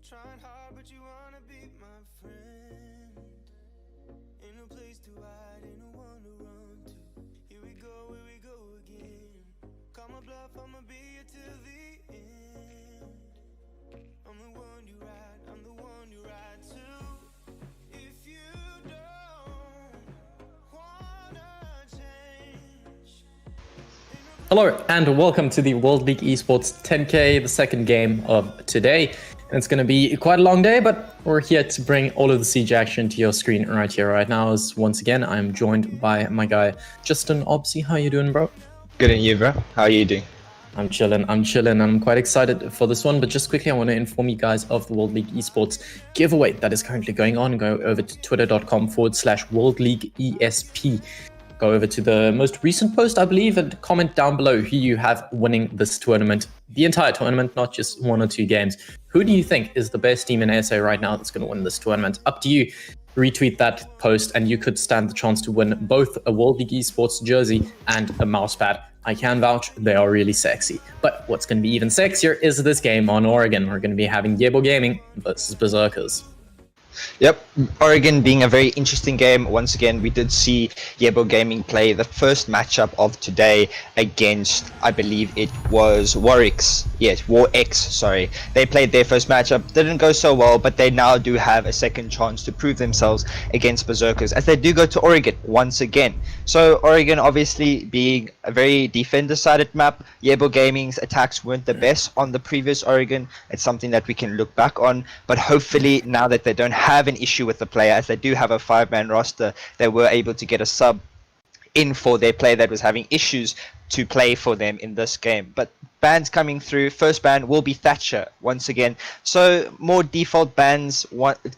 Trying hard, but you wanna be my friend. Ain't no place to hide, ain't no one to run to. Here we go again. Call my bluff, I'ma be here till the end. I'm the one you ride, I'm the one you ride to. If you don't wanna change. Hello and welcome to the World League Esports 10K, the second game of today. And it's going to be quite a long day, but we're here to bring all of the siege action to your screen right here, right now. As once again, I'm joined by my guy, Justin Obsy. How you doing, bro? Good, and you, bro? How are you doing? I'm chilling, and I'm quite excited for this one. But just quickly, I want to inform you guys of the World League Esports giveaway that is currently going on. Go over to twitter.com/World League ESP. Go over to the most recent post, I believe, and comment down below who you have winning this tournament. The entire tournament, not just one or two games. Who do you think is the best team in ASA right now that's going to win this tournament? Up to you. Retweet that post and you could stand the chance to win both a World League Esports jersey and a mousepad. I can vouch, they are really sexy. But what's going to be even sexier is this game on Oregon. We're going to be having Yebo Gaming versus Berserkers. Yep, Oregon being a very interesting game. Once again, we did see Yebo Gaming play the first matchup of today against, I believe it was Warx. Yes, Warx, sorry. They played their first matchup, didn't go so well, but they now do have a second chance to prove themselves against Berserkers, as they do go to Oregon once again. So Oregon obviously being a very defender-sided map. Yebo Gaming's attacks weren't the best on the previous Oregon. It's something that we can look back on, but hopefully now that they don't have an issue with the player, as they do have a 5-man roster, they were able to get a sub in for their player that was having issues to play for them in this game. But bans coming through. First ban will be Thatcher once again. So more default bans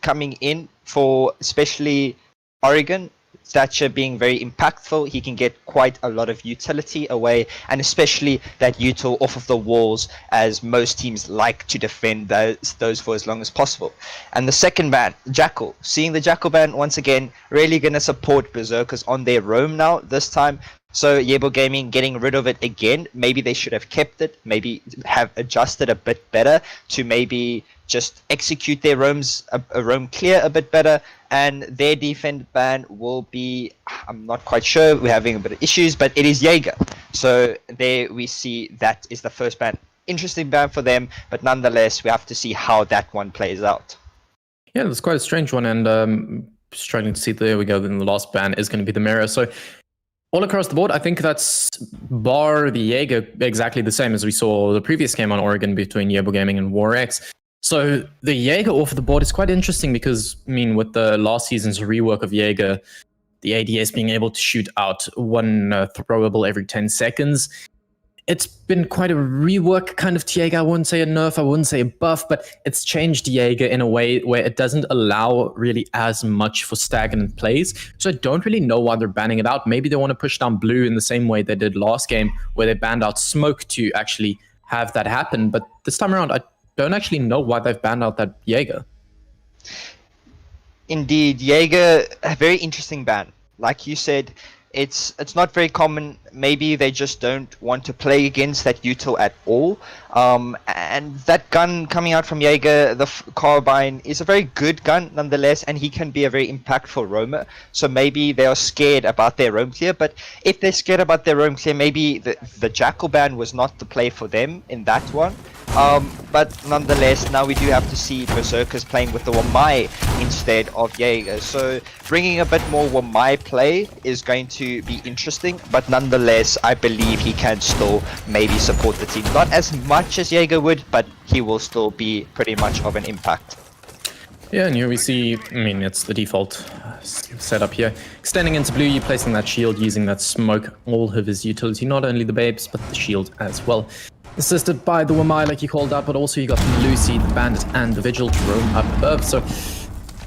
coming in for especially Oregon. Thatcher being very impactful, he can get quite a lot of utility away, and especially that util off of the walls, as most teams like to defend those for as long as possible. And the second ban, Jackal. Seeing the Jackal ban once again, really going to support Berserkers on their roam now this time. So Yebo Gaming getting rid of it again. Maybe they should have kept it, maybe have adjusted a bit better to maybe just execute their roams, a roam clear a bit better. And their defend ban will be, I'm not quite sure, we're having a bit of issues, but it is Jaeger. So there we see that is the first ban. Interesting ban for them, but nonetheless, we have to see how that one plays out. Yeah, that's quite a strange one, and struggling to see, there we go, then the last ban is going to be the mirror. So all across the board, I think that's bar the Jaeger exactly the same as we saw the previous game on Oregon between Yebo Gaming and Warx. So the Jaeger off the board is quite interesting because, I mean, with the last season's rework of Jaeger, the ADS being able to shoot out one throwable every 10 seconds, it's been quite a rework kind of to Jaeger. I wouldn't say a nerf, I wouldn't say a buff, but it's changed Jaeger in a way where it doesn't allow really as much for stagnant plays. So I don't really know why they're banning it out. Maybe they want to push down blue in the same way they did last game, where they banned out smoke to actually have that happen. But this time around, I don't actually know why they've banned out that Jaeger. Indeed, Jaeger, a very interesting ban. Like you said, it's not very common. Maybe they just don't want to play against that util at all. And that gun coming out from Jaeger, the carbine, is a very good gun nonetheless, and he can be a very impactful roamer. So maybe they are scared about their roam clear, but if they're scared about their roam clear, maybe the Jackal ban was not the play for them in that one. But nonetheless, now we do have to see Berserkers playing with the Wamai instead of Jaeger. So bringing a bit more Wamai play is going to be interesting, but nonetheless, I believe he can still maybe support the team. Not as much as Jaeger would, but he will still be pretty much of an impact. Yeah, and here we see, I mean, it's the default setup here. Extending into blue, you're placing that shield, using that smoke, all of his utility, not only the babes, but the shield as well. Assisted by the Wamai, like you called out, but also you got the Lucy, the Bandit, and the Vigil to roam up above. So,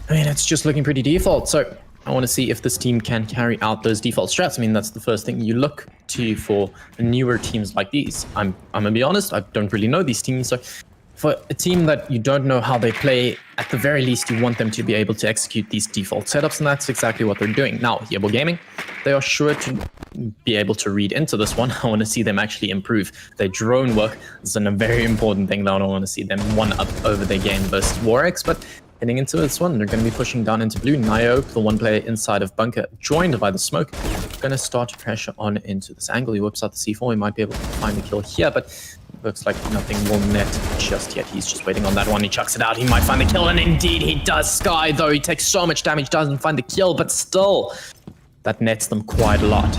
I mean, it's just looking pretty default. So, I want to see if this team can carry out those default strats. I mean, that's the first thing you look to for newer teams like these. I'm gonna be honest, I don't really know these teams, so for a team that you don't know how they play, at the very least, you want them to be able to execute these default setups, and that's exactly what they're doing. Now, Yebo Gaming, they are sure to be able to read into this one. I want to see them actually improve their drone work. This is a very important thing that I don't want to see them one up over their game versus Warx, but heading into this one, they're going to be pushing down into blue. Niobe, the one player inside of bunker, joined by the smoke, going to start to pressure on into this angle. He whips out the C4. He might be able to find the kill here, but looks like nothing will net just yet. He's just waiting on that one. He chucks it out. He might find the kill, and indeed he does. Sky, though, he takes so much damage, doesn't find the kill, but still, that nets them quite a lot.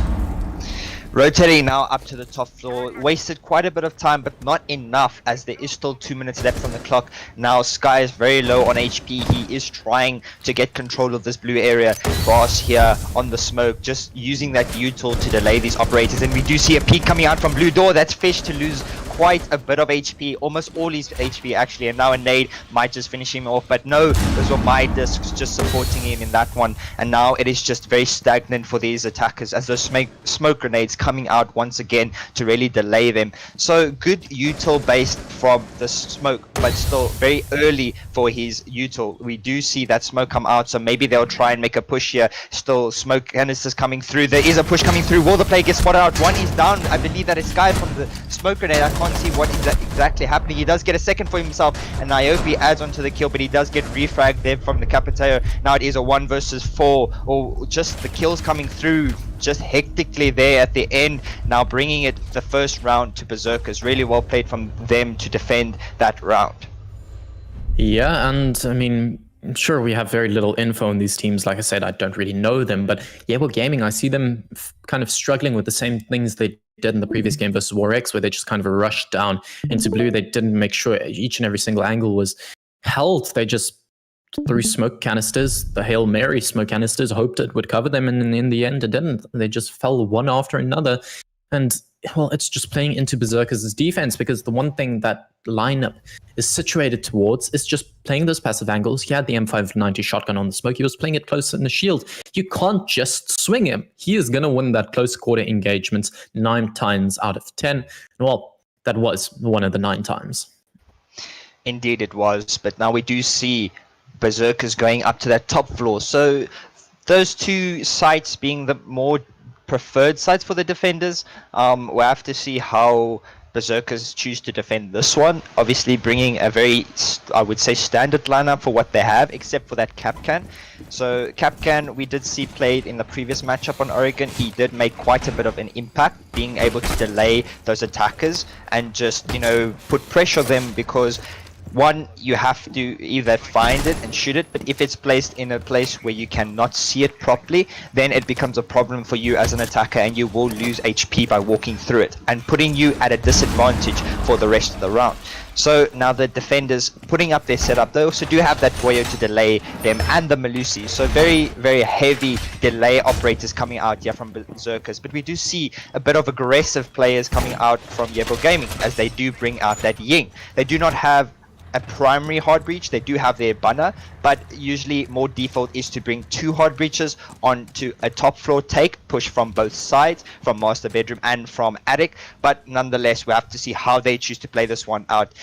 Rotating now up to the top floor, wasted quite a bit of time, but not enough, as there is still 2 minutes left on the clock. Now Sky is very low on HP. He is trying to get control of this blue area. Boss here on the smoke, just using that util to delay these operators, and we do see a peek coming out from blue door. That's Fish to lose quite a bit of HP, almost all his HP actually, and now a nade might just finish him off, but no, those were my discs just supporting him in that one, and now it is just very stagnant for these attackers as those smoke grenades coming out once again to really delay them. So good util based from the smoke, but still very early for his util. We do see that smoke come out, so maybe they'll try and make a push here. Still smoke canisters coming through. There is a push coming through. Will the player get spotted out? One is down. I believe that is Sky from the smoke grenade. I can't see what is exactly happening. He does get a second for himself, and Niobe adds on to the kill, but he does get refragged there from the Capiteo. Now it is a 1 versus 4, or just the kills coming through just hectically there at the end. Now bringing it the first round to Berserkers. Really well played from them to defend that round. Yeah, and I mean, sure, we have very little info on these teams. Like I said, I don't really know them, but Yebo Gaming, I see them kind of struggling with the same things they did in the previous game versus Warx, where they just kind of rushed down into blue. They didn't make sure each and every single angle was held. They just threw smoke canisters, the Hail Mary smoke canisters, hoped it would cover them, and in the end it didn't. They just fell one after another. And well, it's just playing into Berserkers' defense, because the one thing that lineup is situated towards is just playing those passive angles. He had the M590 shotgun on the smoke. He was playing it close in the shield. You can't just swing him. He is going to win that close quarter engagement 9 times out of 10. Well, that was one of the 9 times. Indeed it was, but now we do see Berserkers going up to that top floor. So those two sites being the more preferred sites for the defenders, we'll have to see how Berserkers choose to defend this one. Obviously bringing a very, I would say, standard lineup for what they have, except for that Capcan. So Capcan, we did see played in the previous matchup on Oregon. He did make quite a bit of an impact, being able to delay those attackers and just, you know, put pressure on them, because one, you have to either find it and shoot it, but if it's placed in a place where you cannot see it properly, then it becomes a problem for you as an attacker, and you will lose HP by walking through it and putting you at a disadvantage for the rest of the round. So now the defenders putting up their setup, they also do have that Boyo to delay them, and the Malusi. So very, very heavy delay operators coming out here from Berserkers. But we do see a bit of aggressive players coming out from Yebo Gaming, as they do bring out that Ying. They do not have a primary hard breach. They do have their banner, but usually more default is to bring 2 hard breaches onto a top floor take, push from both sides, from master bedroom and from attic. But nonetheless, we have to see how they choose to play this one out.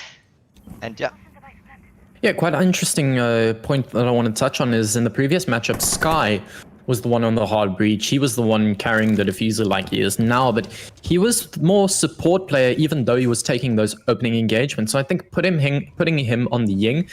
And yeah, quite an interesting point that I want to touch on is in the previous matchup, Sky was the one on the hard breach. He was the one carrying the diffuser like he is now, but he was more support player, even though he was taking those opening engagements. So I think putting him on the Ying,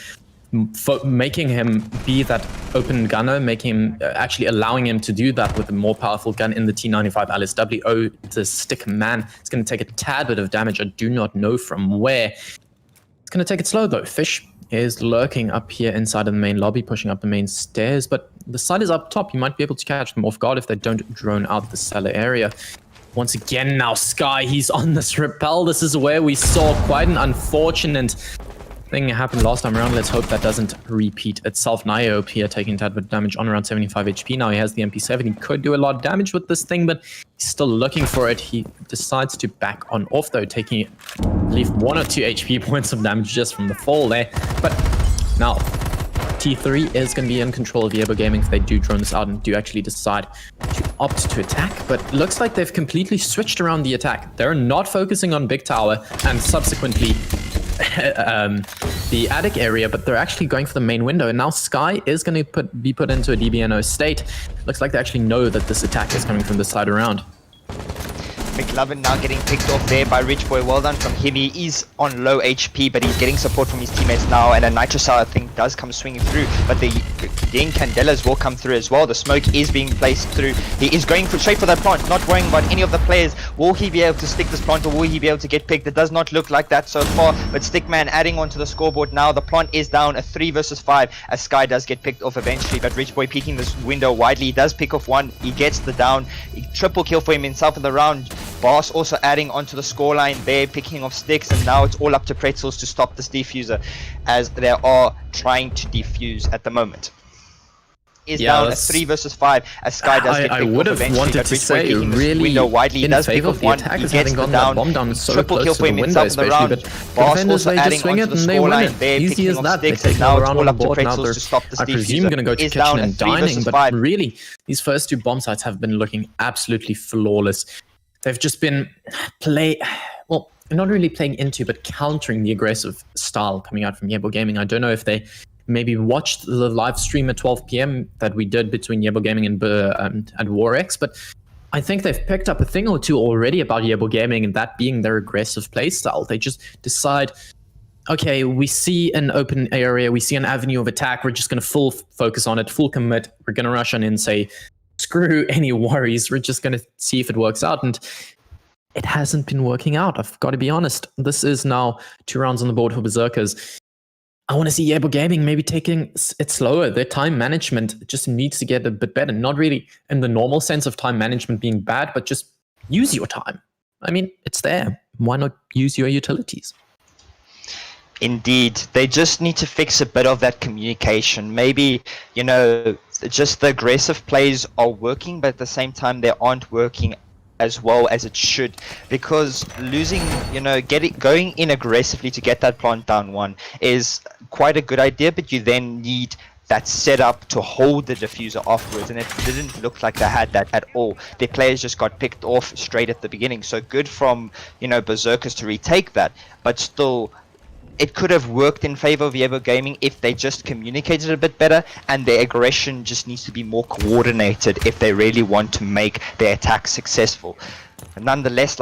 making him be that open gunner, making him actually allowing him to do that with a more powerful gun in the T95 LSW. Oh, it's a stick man. It's going to take a tad bit of damage. I do not know from where. It's going to take it slow though. Fish is lurking up here inside of the main lobby, pushing up the main stairs, but the side is up top. You might be able to catch them off guard if they don't drone out the cellar area. Once again now, Sky, he's on this rappel. This is where we saw quite an unfortunate thing happen last time around. Let's hope that doesn't repeat itself. Niobe here taking a tad bit of damage on around 75 HP. Now he has the MP7. He could do a lot of damage with this thing, but he's still looking for it. He decides to back on off though, taking, I believe, 1 or 2 HP points of damage just from the fall there. But now T3 is going to be in control of Yebo Gaming if they do drone this out and do actually decide to opt to attack. But it looks like they've completely switched around the attack. They're not focusing on Big Tower, and subsequently the attic area, but they're actually going for the main window. And now Sky is going to be put into a DBNO state. Looks like they actually know that this attack is coming from the side around. McLovin now getting picked off there by Rich Boy. Well done from him. He is on low HP, but he's getting support from his teammates now. And a Nitrocell, I think, does come swinging through. But the Ying Candelas will come through as well. The smoke is being placed through. He is going straight for that plant, not worrying about any of the players. Will he be able to stick this plant, or will he be able to get picked? It does not look like that so far. But Stickman adding onto the scoreboard now. The plant is down, a 3 versus 5, as Sky does get picked off eventually. But Rich Boy peeking this window widely. He does pick off one. He gets the down. Triple kill for him himself in the round. Boss also adding onto the scoreline there, picking off sticks, and now it's all up to Pretzels to stop this defuser, as they are trying to defuse at the moment. Is down a 3 versus 5, as Sky does get picked I would off have eventually, wanted but to Rich Boy say picking this really window widely. He in does pick favor off of the one. attackers He gets having the gotten that down. bomb down so Triple close kill to for the him window himself in the especially, round. but Boss defenders, also they just adding swing onto it the and they win scoreline it. there, Easy picking as off that. They sticks, take and now all it's around all on up the to board now. Pretzels They're, to stop this I presume, going to go to is kitchen down a and 3 dining, versus but 5. really, these first 2 bomb sites have been looking absolutely flawless. They've just been not really playing into, but countering the aggressive style coming out from Yebo Gaming. I don't know if they maybe watched the live stream at 12 p.m. that we did between Yebo Gaming and Warx, but I think they've picked up a thing or two already about Yebo Gaming, and that being their aggressive playstyle. They just decide, okay, we see an open area, we see an avenue of attack, we're just going to full focus on it, full commit, we're going to rush on in, say, screw any worries, we're just going to see if it works out. And it hasn't been working out, I've got to be honest. This is now 2 rounds on the board for Berserkers. I want to see Yebo Gaming maybe taking it slower. Their time management just needs to get a bit better. Not really in the normal sense of time management being bad, but just use your time. I mean, it's there. Why not use your utilities? Indeed, they just need to fix a bit of that communication. Maybe, just the aggressive plays are working, but at the same time they aren't working as well as it should, because losing, going in aggressively to get that plant down 1 is quite a good idea, but you then need that setup to hold the diffuser afterwards, and it didn't look like they had that at all. Their players just got picked off straight at the beginning, so good from Berserkers to retake that, but still it could have worked in favor of Yebo Gaming if they just communicated a bit better, and their aggression just needs to be more coordinated if they really want to make their attack successful. Nonetheless,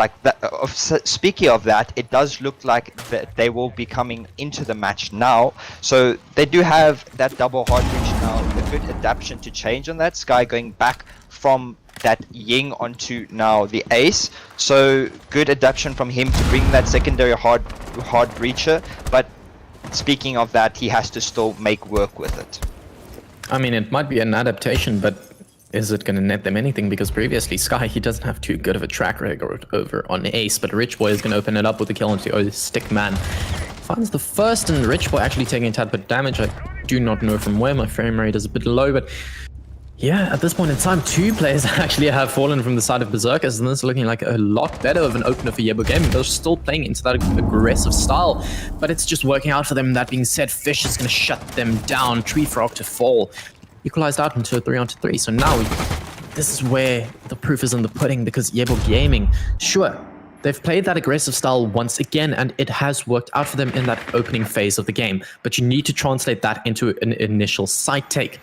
speaking of that, it does look like that they will be coming into the match now. So they do have that double hard reach now, a good adaptation to change on that. Sky going back from that Ying onto now the Ace. So good adaptation from him to bring that secondary hard breacher. But speaking of that, he has to still make work with it. I mean, it might be an adaptation, but is it going to net them anything? Because previously, Sky, he doesn't have too good of a track record over on Ace, but Rich Boy is going to open it up with the kill onto Stickman. Finds the first, and Rich Boy actually taking a tad bit damage. I do not know from where. My frame rate is a bit low, but yeah, at this point in time, 2 players actually have fallen from the side of Berserkers, and this is looking like a lot better of an opener for Yebo Gaming. They're still playing into that aggressive style, but it's just working out for them. That being said, Fish is going to shut them down. Tree Frog to fall. Equalized out into a 3-on-3. So now this is where the proof is in the pudding, because Yebo Gaming, sure, they've played that aggressive style once again, and it has worked out for them in that opening phase of the game. But you need to translate that into an initial site take.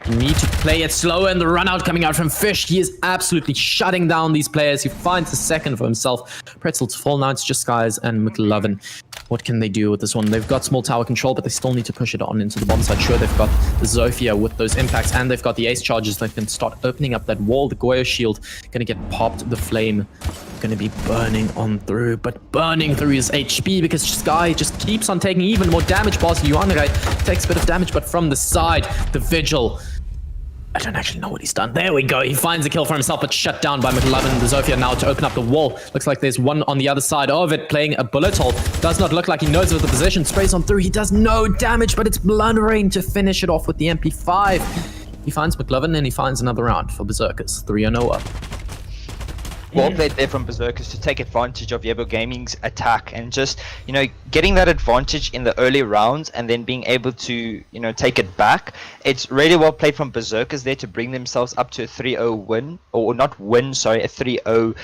You need to play it slower, and the run out coming out from Fish, he is absolutely shutting down these players. He finds a second for himself. Pretzel to fall. Now it's just Skies and McLovin. What can they do with this one? They've got small tower control, but they still need to push it on into the bomb side. Sure, they've got the Zofia with those impacts, and they've got the Ace charges. They can start opening up that wall. The Goyo shield gonna get popped. The flame gonna be burning on through, but burning through his HP, because Sky just keeps on taking even more damage. Boss Yuanrai takes a bit of damage, but from the side, the Vigil, I don't actually know what he's done. There we go. He finds a kill for himself, but shut down by McLovin. The Zofia now to open up the wall. Looks like there's one on the other side of it playing a bullet hole. Does not look like he knows of the position. Sprays on through. He does no damage, but it's Blood Rain to finish it off with the MP5. He finds McLovin, and he finds another round for Berserkers. 3-0 up. Well played there from Berserkers to take advantage of Yebo Gaming's attack, and just, getting that advantage in the early rounds and then being able to, take it back. It's really well played from Berserkers there to bring themselves up to a 3-0 win, or not win, sorry, a 3-0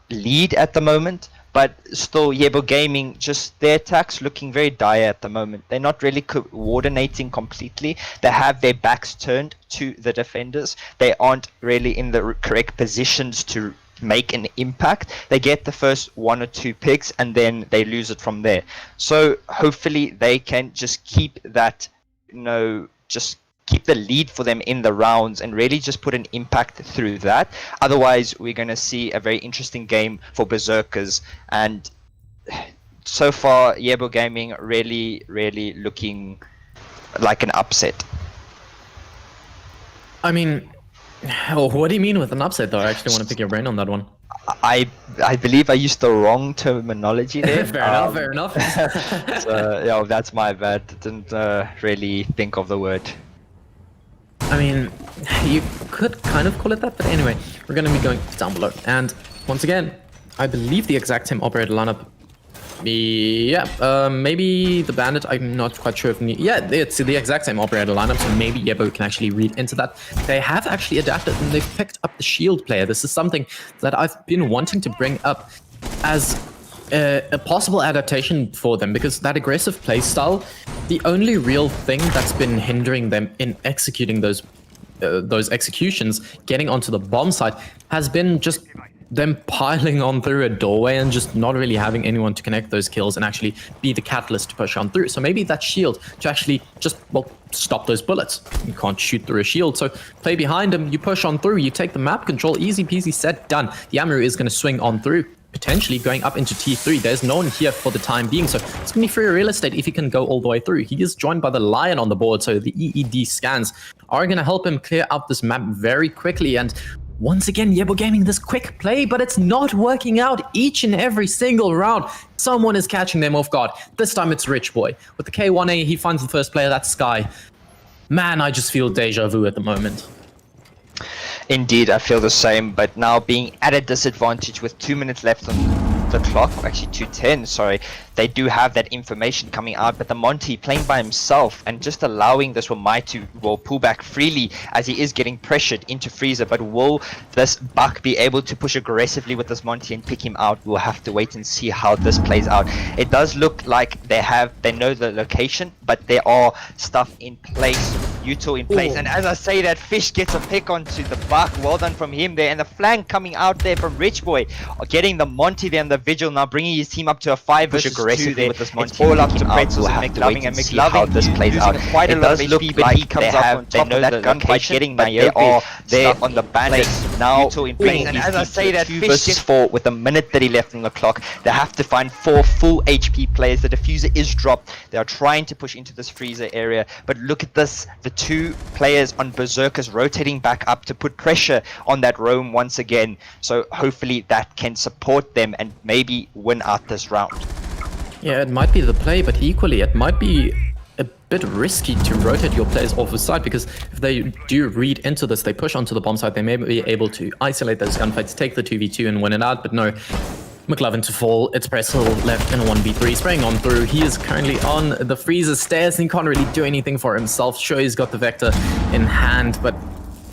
lead at the moment. But still, Yebo Gaming, just their attacks looking very dire at the moment. They're not really coordinating completely. They have their backs turned to the defenders. They aren't really in the correct positions to make an impact. They get the first 1 or 2 picks and then they lose it from there. So hopefully they can just keep that, just keep the lead for them in the rounds and really just put an impact through that. Otherwise, we're going to see a very interesting game for Berserkers. And so far, Yebo Gaming really, really looking like an upset. I mean, what do you mean with an upset, though? I actually want to pick your brain on that one. I believe I used the wrong terminology there. Fair enough. So, yeah, that's my bad. Didn't really think of the word. I mean, you could kind of call it that, but anyway, we're going to be going down below. And once again, I believe the exact same operator lineup. Yeah, maybe the Bandit, I'm not quite sure if... Yeah, it's the exact same operator lineup, so maybe Yebo can actually read into that. They have actually adapted and they've picked up the shield player. This is something that I've been wanting to bring up as a possible adaptation for them, because that aggressive playstyle, the only real thing that's been hindering them in executing those executions, getting onto the bomb site, has been just them piling on through a doorway and just not really having anyone to connect those kills and actually be the catalyst to push on through. So maybe that shield to actually just, well, stop those bullets. You can't shoot through a shield, so play behind him, you push on through, you take the map control, easy peasy, set, done. The Amaru is going to swing on through, potentially going up into T3. There's no one here for the time being, so it's going to be free real estate if he can go all the way through. He is joined by the Lion on the board, so the EED scans are going to help him clear out this map very quickly. And once again, Yebo Gaming, this quick play, but it's not working out each and every single round. Someone is catching them off guard. This time it's Rich Boy. With the K1A, he finds the first player, that's Sky. Man, I just feel deja vu at the moment. Indeed, I feel the same, but now being at a disadvantage with 2 minutes left on the clock, actually 2:10, sorry, they do have that information coming out, but the Monty playing by himself and just allowing this Wamai to pull back freely as he is getting pressured into Freezer. But will this Buck be able to push aggressively with this Monty and pick him out? We'll have to wait and see how this plays out. It does look like they know the location, but there are stuff in place, util in place. And as I say that, Fish gets a pick onto the Buck. Well done from him there, and the flank coming out there from Rich Boy, getting the Monty there and the Vigil, now bringing his team up to a 5 versus 2 there. With this Monty, it's all up to Pretzels and McLovin, and McLovin this plays out. Quite a lot of HP, but he comes up on top of that gunfight, getting Niobe there on the Bandit now in place. And as I say that, Fish versus 4 with a minute 30 left on the clock. They have to find 4 full HP players. The diffuser is dropped. They are trying to push into this freezer area, but look at this, the 2 players on Berserkers rotating back up to put pressure on that roam once again. So hopefully that can support them and maybe win out this round. Yeah, it might be the play, but equally it might be a bit risky to rotate your players off the side, because if they do read into this, they push onto the bomb site, they may be able to isolate those gunfights, take the 2v2 and win it out. But no, McLovin to fall, it's Pretzel left in a 1v3, spraying on through. He is currently on the freezer stairs and he can't really do anything for himself. Sure, he's got the Vector in hand, but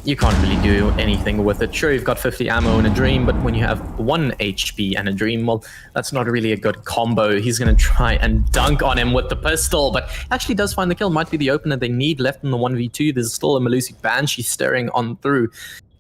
you can't really do anything with it. Sure, you've got 50 ammo and a Dream, but when you have 1 HP and a Dream, well, that's not really a good combo. He's going to try and dunk on him with the pistol, but actually does find the kill. Might be the opener they need left in the 1v2. There's still a Malusi Banshee staring on through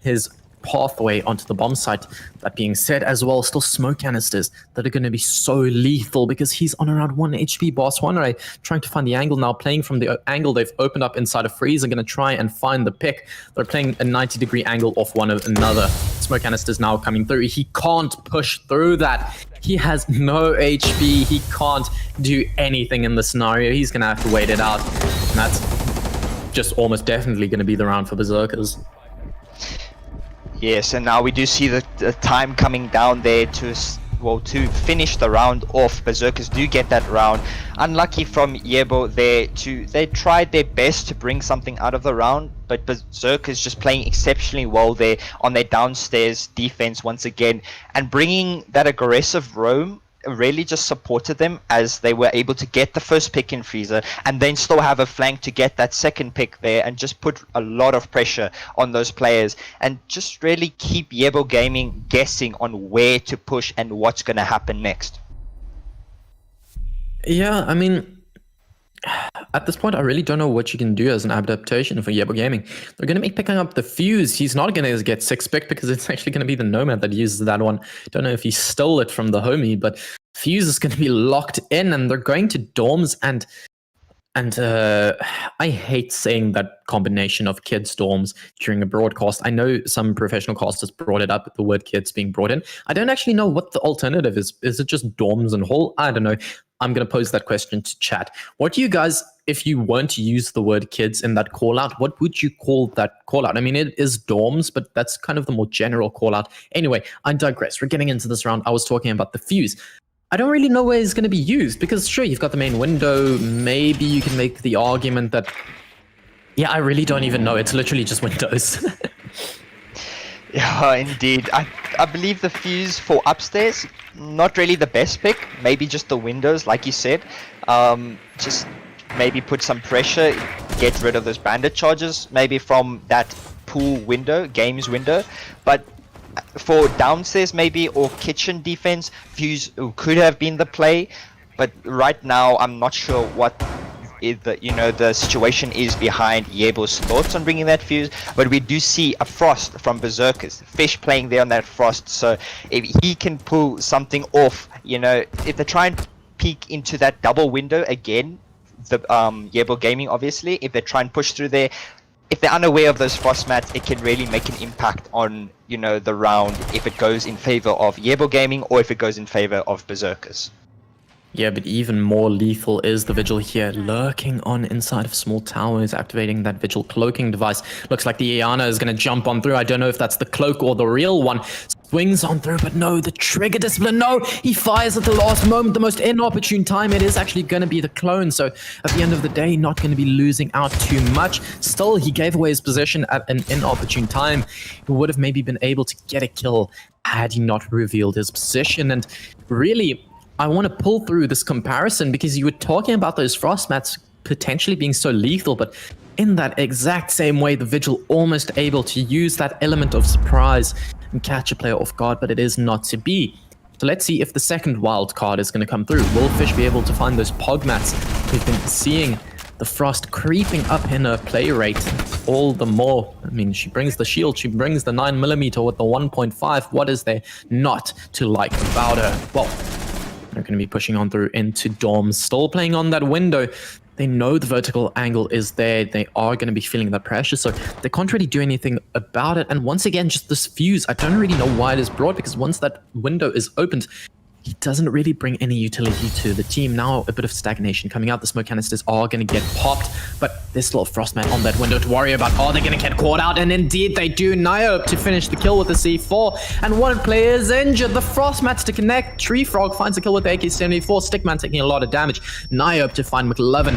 his pathway onto the bomb site. That being said, as well, still smoke canisters that are going to be so lethal because he's on around 1 HP. Boss One trying to find the angle now, playing from the angle they've opened up inside of Freezer, going to try and find the pick. They're playing a 90-degree angle off one of another. Smoke canisters now coming through. He can't push through that. He has no HP. He can't do anything in the scenario. He's going to have to wait it out. And that's just almost definitely going to be the round for Berserkers. Yes, and now we do see the time coming down there to finish the round off. Berserkers do get that round. Unlucky from Yebo there. They tried their best to bring something out of the round, but Berserkers just playing exceptionally well there on their downstairs defense once again, and bringing that aggressive roam really just supported them as they were able to get the first pick in Freezer and then still have a flank to get that second pick there and just put a lot of pressure on those players and just really keep Yebo Gaming guessing on where to push and what's going to happen next. Yeah, I mean, at this point, I really don't know what you can do as an adaptation for Yebo Gaming. They're going to be picking up the Fuse. He's not going to get 6 pick because it's actually going to be the Nomad that uses that one. Don't know if he stole it from the homie, but Fuse is going to be locked in, and they're going to dorms. And I hate saying that combination of kids dorms during a broadcast. I know some professional casters brought it up, the word kids being brought in. I don't actually know what the alternative is. Is it just dorms and hall? I don't know. I'm going to pose that question to chat. What do you guys, if you weren't to use the word kids in that call out, what would you call that call out? I mean, it is dorms, but that's kind of the more general call out. Anyway, I digress. We're getting into this round. I was talking about the Fuse. I don't really know where it's going to be used because sure, you've got the main window. Maybe you can make the argument that, yeah, I really don't even know. It's literally just windows. Yeah, indeed. I believe the Fuse for upstairs, not really the best pick. Maybe just the windows, like you said. Just maybe put some pressure, get rid of those bandit charges, maybe from that pool window, games window. But for downstairs maybe, or kitchen defense, Fuse could have been the play. But right now, I'm not sure what the situation is behind Yebo's thoughts on bringing that Fuse, but we do see a Frost from Berserkers, Fish playing there on that Frost, so if he can pull something off, if they try and peek into that double window again, the Yebo Gaming obviously, if they try and push through there, if they're unaware of those Frost mats, it can really make an impact on, the round if it goes in favor of Yebo Gaming or if it goes in favor of Berserkers. Yeah, but even more lethal is the Vigil here, lurking on inside of small towers, activating that Vigil cloaking device. Looks like the Iana is going to jump on through. I don't know if that's the cloak or the real one. Swings on through, but no, the trigger discipline, no! He fires at the last moment, the most inopportune time. It is actually going to be the clone, so at the end of the day, not going to be losing out too much. Still, he gave away his position at an inopportune time. He would have maybe been able to get a kill had he not revealed his position, and really, I want to pull through this comparison because you were talking about those frost mats potentially being so lethal, but in that exact same way, the Vigil almost able to use that element of surprise and catch a player off guard, but it is not to be. So let's see if the second wild card is going to come through. Will Fish be able to find those pog mats? We've been seeing the Frost creeping up in her play rate all the more. I mean, she brings the shield, she brings the 9mm with the 1.5. What is there not to like about her? Well, they're going to be pushing on through into dorms, still playing on that window. They know the vertical angle is there. They are going to be feeling that pressure, so they can't really do anything about it. And once again, just this Fuse, I don't really know why it is brought, because once that window is opened, he doesn't really bring any utility to the team. Now a bit of stagnation coming out. The smoke canisters are going to get popped, but there's still a Frostman on that window to worry about. Are they going to get caught out? And indeed they do. Niobe to finish the kill with the C4, and one player is injured. The Frostmats to connect. Tree Frog finds a kill with the AK-74. Stickman taking a lot of damage. Niobe to find McLovin.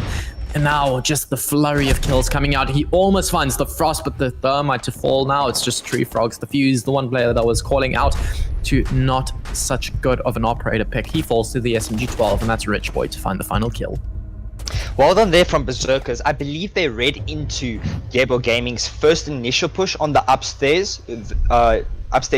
And now just the flurry of kills coming out. He almost finds the Frost, but the Thermite to fall. Now it's just Tree Frogs. The Fuse, the one player that was calling out to not such good of an operator pick. He falls to the SMG-12, and that's Rich Boy to find the final kill. Well done there from Berserkers. I believe they read into Yebo Gaming's first initial push on the upstairs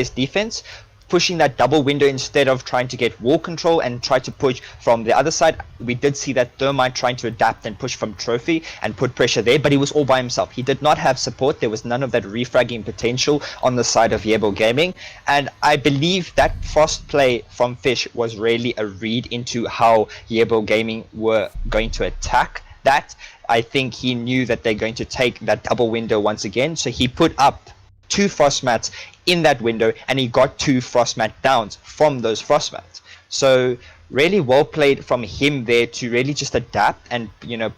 defense, pushing that double window instead of trying to get wall control and try to push from the other side. We did see that Thermite trying to adapt and push from Trophy and put pressure there, but he was all by himself. He did not have support. There was none of that refragging potential on the side of Yebo Gaming. And I believe that Frost play from Fish was really a read into how Yebo Gaming were going to attack that. I think he knew that they're going to take that double window once again, so he put up 2 frost mats in that window, and he got 2 frost mat downs from those frost mats. So really well played from him there to really just adapt and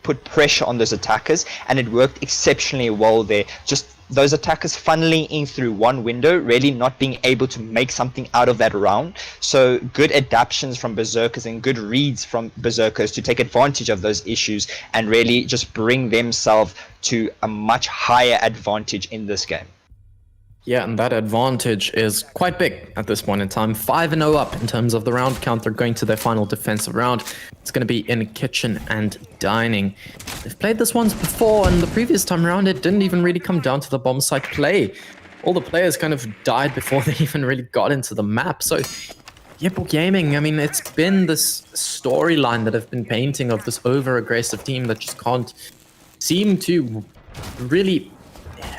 put pressure on those attackers, and it worked exceptionally well there. Just those attackers funneling in through one window, really not being able to make something out of that round. So good adaptations from Berserkers and good reads from Berserkers to take advantage of those issues and really just bring themselves to a much higher advantage in this game. Yeah, and that advantage is quite big at this point in time. 5-0 up in terms of the round count. They're going to their final defensive round. It's going to be in kitchen and dining. They've played this once before, and the previous time around, it didn't even really come down to the bomb site play. All the players kind of died before they even really got into the map. So, Yipple Gaming, I mean, it's been this storyline that I've been painting of this over-aggressive team that just can't seem to really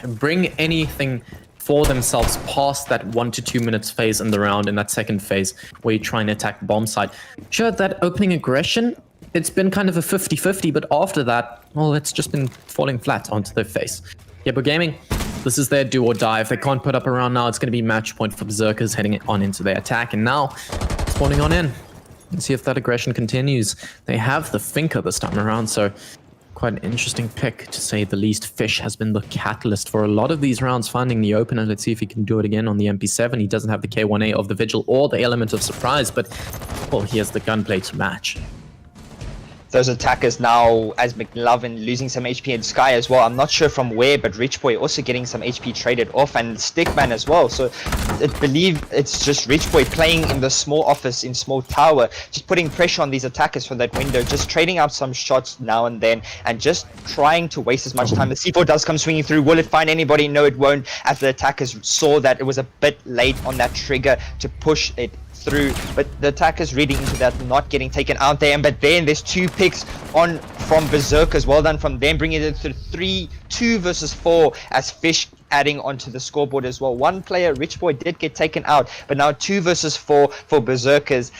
bring anything for themselves past that 1 to 2 minutes phase in the round, in that second phase where you try and attack the bomb site. Sure, that opening aggression, it's been kind of a 50-50, but after that, well, it's just been falling flat onto their face. Yebo Gaming, this is their do or die. If they can't put up a round now, it's going to be match point for Berserkers heading on into their attack. And now, spawning on in. Let's see if that aggression continues. They have the Finker this time around, so quite an interesting pick, to say the least. Fish has been the catalyst for a lot of these rounds, finding the opener. Let's see if he can do it again on the MP7. He doesn't have the K1A of the Vigil or the element of surprise, but, well, he has the gunplay to match. Those attackers now, as McLovin losing some HP in Sky as well. I'm not sure from where, but Rich Boy also getting some HP traded off, and Stickman as well. So I believe it's just Rich Boy playing in the small office in small tower, just putting pressure on these attackers from that window, just trading out some shots now and then, and just trying to waste as much time. The C4 does come swinging through. Will it find anybody? No, it won't, as the attackers saw that it was a bit late on that trigger to push it through, but the attackers reading into that, not getting taken out there. And but then there's 2 picks on from Berserkers. Well done from them, bringing it to 2 versus 4, as Fish adding onto the scoreboard as well. One player, Rich Boy, did get taken out, but now 2 versus 4 for Berserkers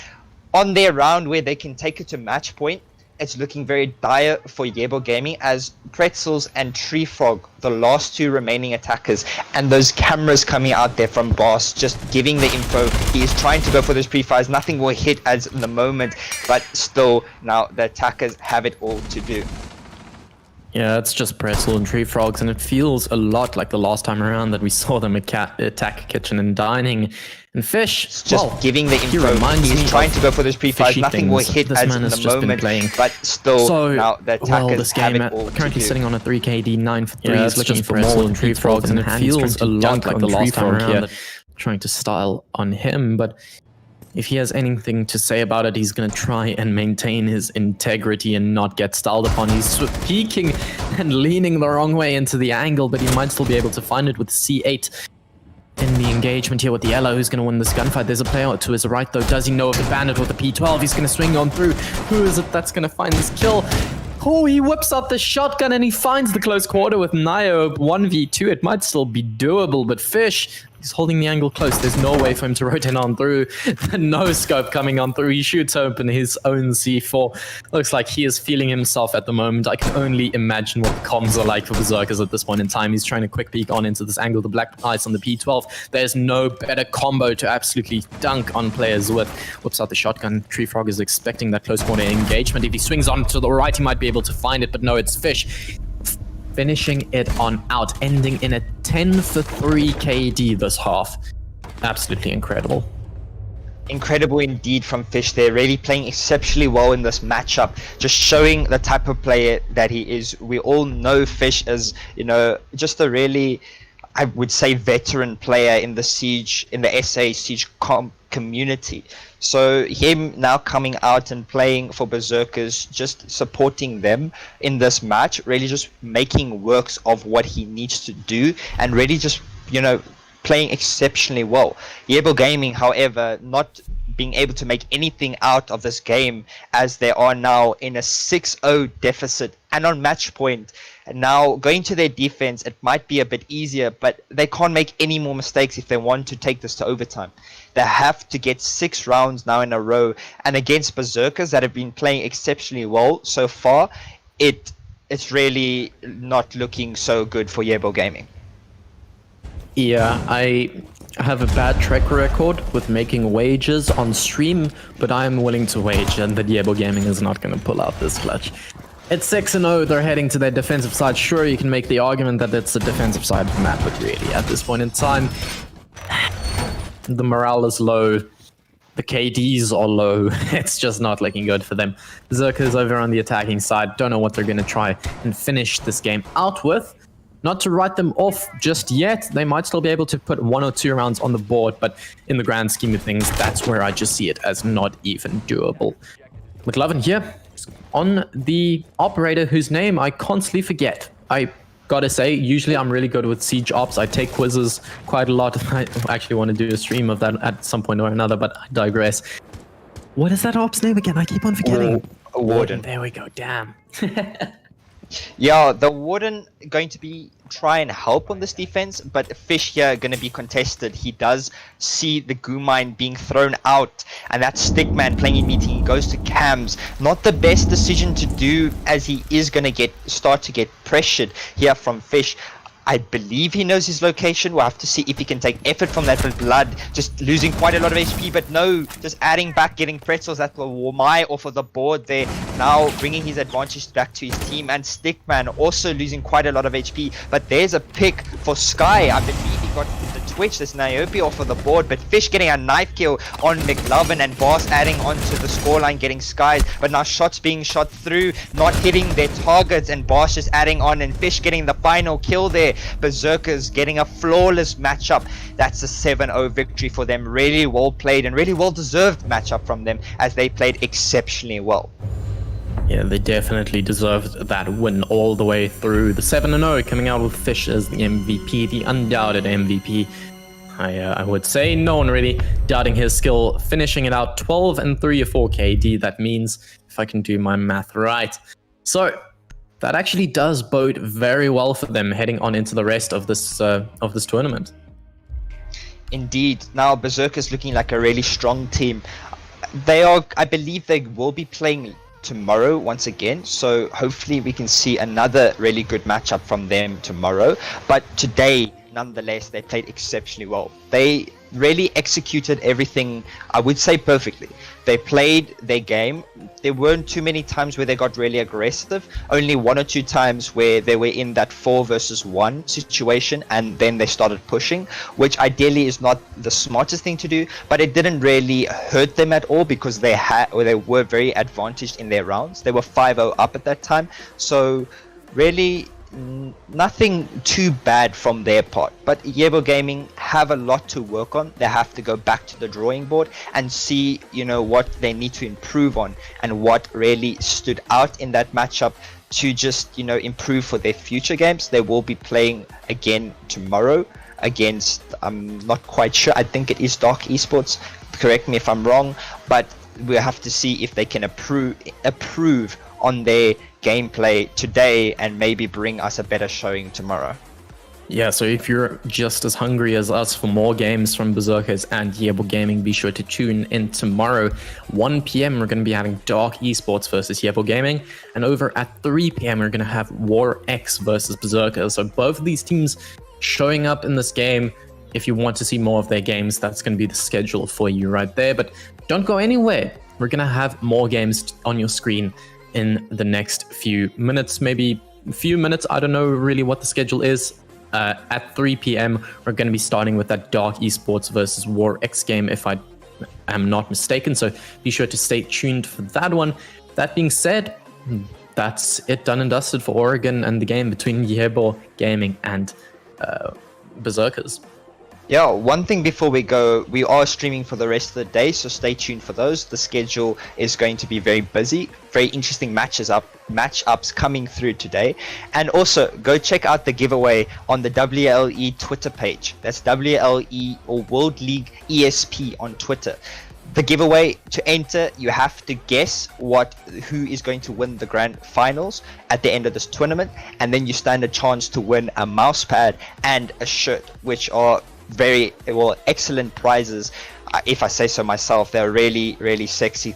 on their round where they can take it to match point. It's looking very dire for Yebo Gaming, as Pretzels and Tree Frog, the last 2 remaining attackers, and those cameras coming out there from Boss, just giving the info. He is trying to go for those pre-fires. Nothing will hit as in the moment, but still now the attackers have it all to do. Yeah, it's just Pretzel and Tree Frogs, and it feels a lot like the last time around that we saw them attack Kitchen and Dining. And Fish, it's just well, giving the info. He's trying to go for those pre-fires. Nothing will hit as in the moment, but still now the attackers have it all currently to sitting do. on a 3KD 9 for 3. Yeah, He's looking for more than Tree Frogs, and it feels a lot like the last time around, trying to style on him, but if he has anything to say about it, he's going to try and maintain his integrity and not get styled upon. He's peeking and leaning the wrong way into the angle, but he might still be able to find it with C8 in the engagement here with the yellow. Who's going to win this gunfight? There's a player to his right, though. Does he know of the bandit with the P12? He's going to swing on through. Who is it that's going to find this kill? Oh, he whips out the shotgun and he finds the close quarter with Nio 1v2. It might still be doable, but Fish, he's holding the angle close. There's no way for him to rotate on through. No scope coming on through. He shoots open his own C4. Looks like he is feeling himself at the moment. I can only imagine what the comms are like for Berserkers at this point in time. He's trying to quick peek on into this angle. The black ice on the P12. There's no better combo to absolutely dunk on players with. Whips out the shotgun. Tree Frog is expecting that close quarter engagement. If he swings on to the right, he might be able to find it, but no, it's Fish finishing it on out, ending in a 10 for 3 KD this half. Absolutely incredible. Incredible indeed from Fish there, really playing exceptionally well in this matchup, just showing the type of player that he is. We all know Fish as, you know, just a really, I would say, veteran player in the Siege, in the SA Siege community. So him now coming out and playing for Berserkers, just supporting them in this match, really just making works of what he needs to do, and really just, you know, playing exceptionally well. Yebo Gaming, however, not being able to make anything out of this game, as they are now in a 6-0 deficit and on match point. And now going to their defense, it might be a bit easier, but they can't make any more mistakes if they want to take this to overtime. They have to get 6 rounds now in a row, and against Berserkers that have been playing exceptionally well so far, it's really not looking so good for Yebo Gaming. Yeah, I have a bad track record with making wagers on stream, but I'm willing to wager that Yebo Gaming is not going to pull out this clutch. It's 6-0, they're heading to their defensive side. Sure, you can make the argument that it's the defensive side of the map, but really, at this point in time, the morale is low, the KDs are low. It's just not looking good for them. Berserkers over on the attacking side, don't know what they're going to try and finish this game out with. not to write them off just yet. They might still be able to put 1 or 2 rounds on the board, but in the grand scheme of things, that's where I just see it as not even doable. McLovin here on the operator whose name I constantly forget. I gotta say, usually I'm really good with siege ops. I take quizzes quite a lot. I actually want to do a stream of that at some point or another, but I digress. What is that ops name again? I keep on forgetting. Warden. There we go. Damn. Yeah, the Warden going to be try and help on this defense, but Fish here going to be contested. He does see the goo mine being thrown out, and that Stickman playing in meeting. He goes to cams. Not the best decision to do, as he is going to start to get pressured here from Fish. I believe he knows his location. We'll have to see if he can take effort from that blood. Just losing quite a lot of HP, but no, just adding back, getting pretzels at the Wamai off of the board there. Now bringing his advantage back to his team, and Stickman also losing quite a lot of HP. But there's a pick for Sky. I believe he got the Twitch, this Niobe off of the board, but Fish getting a knife kill on McLovin, and Boss adding onto the scoreline, getting Skies. But now shots being shot through, not hitting their targets, and Boss just adding on, and Fish getting the final kill there. Berserkers getting a flawless matchup. That's a 7-0 victory for them. Really well played and really well deserved matchup from them, as they played exceptionally well. Yeah, they definitely deserved that win all the way through. The 7-0 coming out with Fish as the MVP, the undoubted MVP. I would say no one really doubting his skill, finishing it out 12-3 or 4 KD. That means, if I can do my math right. So that actually does bode very well for them heading on into the rest of this tournament. Indeed. Now Berserkers looking like a really strong team. I believe they will be playing tomorrow once again, so hopefully we can see another really good matchup from them tomorrow. But today, nonetheless, they played exceptionally well. They really executed everything, I would say, perfectly. They played their game. There weren't too many times where they got really aggressive. Only 1 or 2 times where they were in that 4 versus 1 situation, and then they started pushing, which ideally is not the smartest thing to do, but it didn't really hurt them at all, because they were very advantaged in their rounds. They were 5-0 up at that time, so really nothing too bad from their part. But Yebo Gaming have a lot to work on. They have to go back to the drawing board and see, what they need to improve on, and what really stood out in that matchup to just, improve for their future games. They will be playing again tomorrow against, I'm not quite sure, I think it is Dark Esports, correct me if I'm wrong, but we'll have to see if they can improve on their gameplay today and maybe bring us a better showing tomorrow. Yeah, so if you're just as hungry as us for more games from Berserkers and Yebo Gaming, be sure to tune in tomorrow. 1 p.m. we're going to be having Dark Esports versus Yebo Gaming, and over at 3 p.m. we're going to have War X versus Berserkers. So both of these teams showing up in this game. If you want to see more of their games, that's going to be the schedule for you right there. But don't go anywhere. We're going to have more games on your screen in the next few minutes, maybe a few minutes. I don't know really what the schedule is. At 3 p.m. we're going to be starting with that Dark Esports versus War X game, if I am not mistaken. So be sure to stay tuned for that one. That being said, that's it, done and dusted for Oregon and the game between Yebo Gaming and Berserkers. Yeah, one thing before we go, we are streaming for the rest of the day, so stay tuned for those. The schedule is going to be very busy, very interesting matchups coming through today. And also, go check out the giveaway on the WLE Twitter page. That's WLE or World League ESP on Twitter. The giveaway, to enter, you have to guess who is going to win the grand finals at the end of this tournament, and then you stand a chance to win a mouse pad and a shirt, which are very excellent prizes. If I say so myself, they're really sexy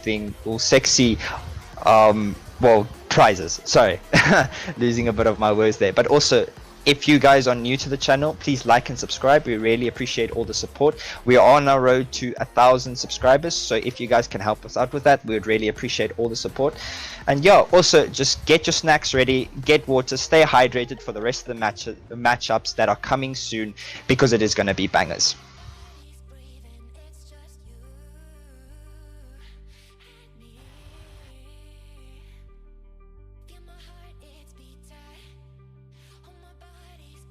prizes. Sorry, losing a bit of my words there. But also, if you guys are new to the channel, please like and subscribe. We really appreciate all the support. We are on our road to 1,000 subscribers, so if you guys can help us out with that, we would really appreciate all the support. And yeah, also just get your snacks ready, get water, stay hydrated for the rest of the matchups that are coming soon, because it is going to be bangers. Feel my heart, it's beat tight. Hold my body's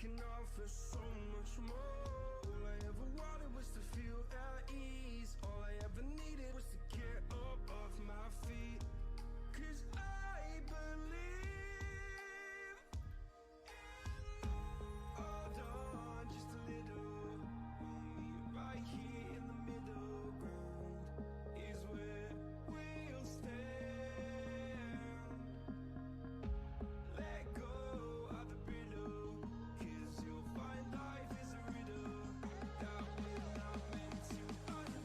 can offer so much more. All I ever wanted was to feel at ease. All I ever needed was to get up off my feet. 'Cause I believe in hold on just a little. We'll meet right here in the middle ground is where we'll stand. Let go of the riddle, 'cause you'll find life is a riddle that we're not meant to understand.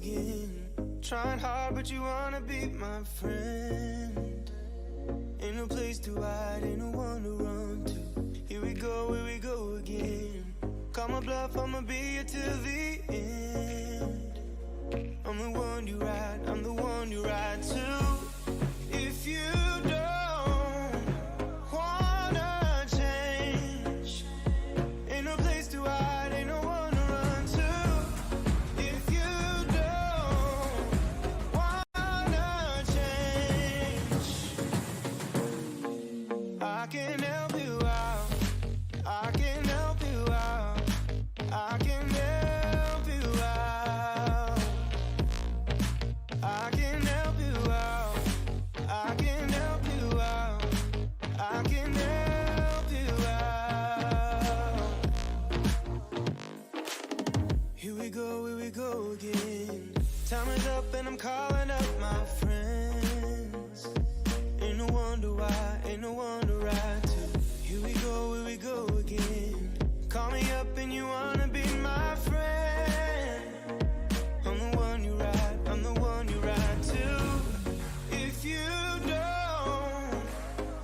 again. Trying hard, but you wanna be my friend. Ain't no place to hide, ain't no one to run to. Here we go again. Call my bluff, I'ma be here till the end. I'm the one you ride, I'm the one you ride to. If you don't wanna change, ain't no place to hide, ain't no one to run to. If you don't wanna change, I can help you out, I can help you out, I can help you out, I can help you out, I can help you out, I can help you out. Here we go again. Time is up and I'm calling up my friends. Ain't no wonder why, ain't no one to ride to. Here we go again. Call me up and you wanna be my friend. I'm the one you ride, I'm the one you ride to. If you don't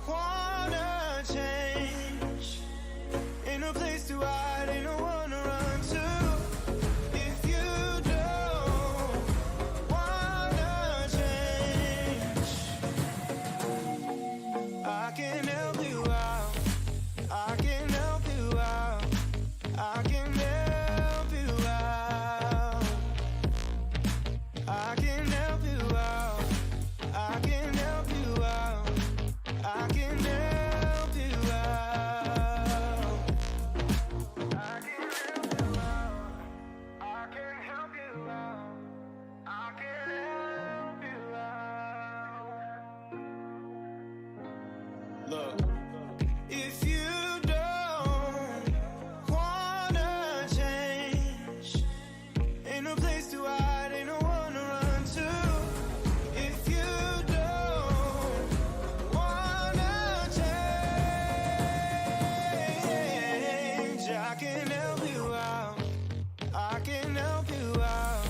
wanna change, ain't no place to hide, ain't no one to run to. If you don't wanna change, I can help you out, I can help you out, I can help you out, I can help you out, I can help you out, I can help you out, I can help you out, I can help you out, I can help you out. Look, if you don't wanna change, ain't no place to hide, ain't no one to run to. If you don't wanna change, I can help you out, I can help you out,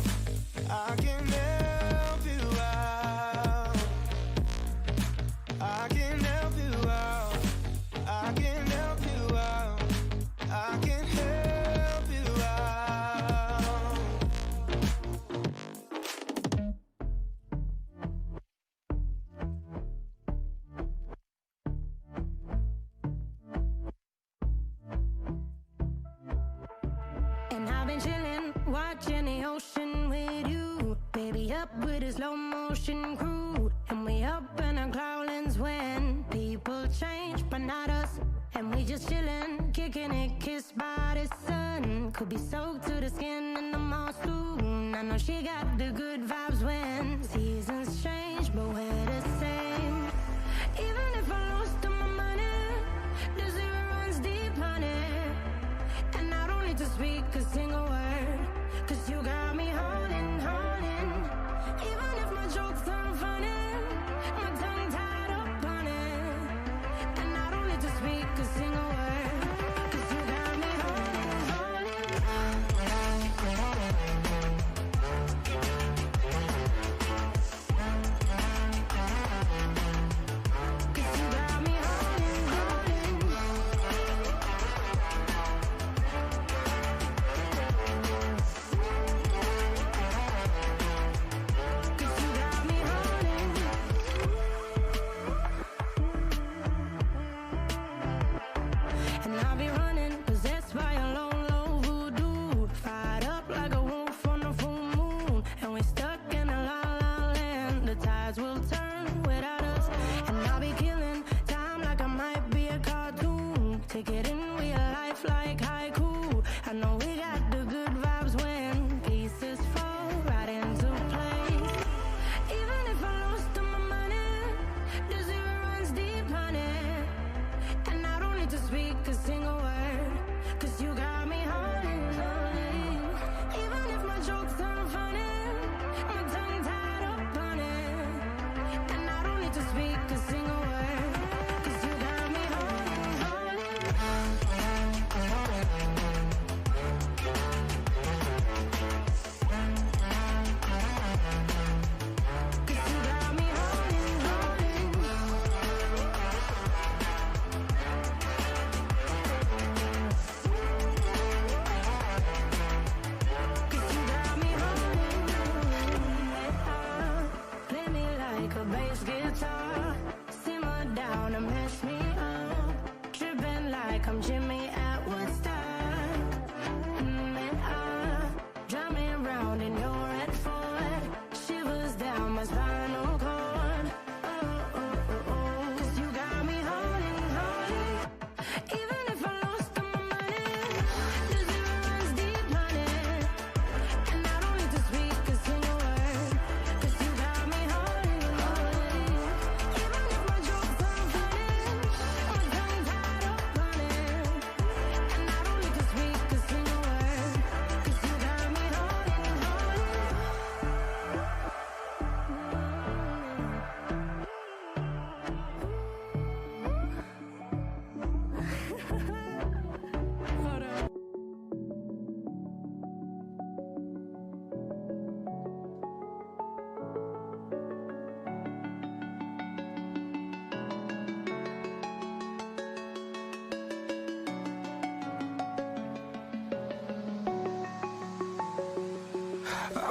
I can help you out, I can help you out, I can help you out, I can help you out. And I've been chillin', watching the ocean with you. Baby, up with a slow motion crew. And we up in our cloudlands when people change, but not us. And we just chillin', kicking it, kissed by the sun. Could be soaked to the skin in the mall soon. I know she got the good vibes when seasons change, but we're the same. Even if I lost all my money, the zero runs deep, honey. And I don't need to speak a single word, 'cause you got me holding, holding. Even if my jokes aren't funny, my tongue tied up on it. And I don't need to speak a single word, 'cause you got me holding, holding. 'Cause you got me holding, holding.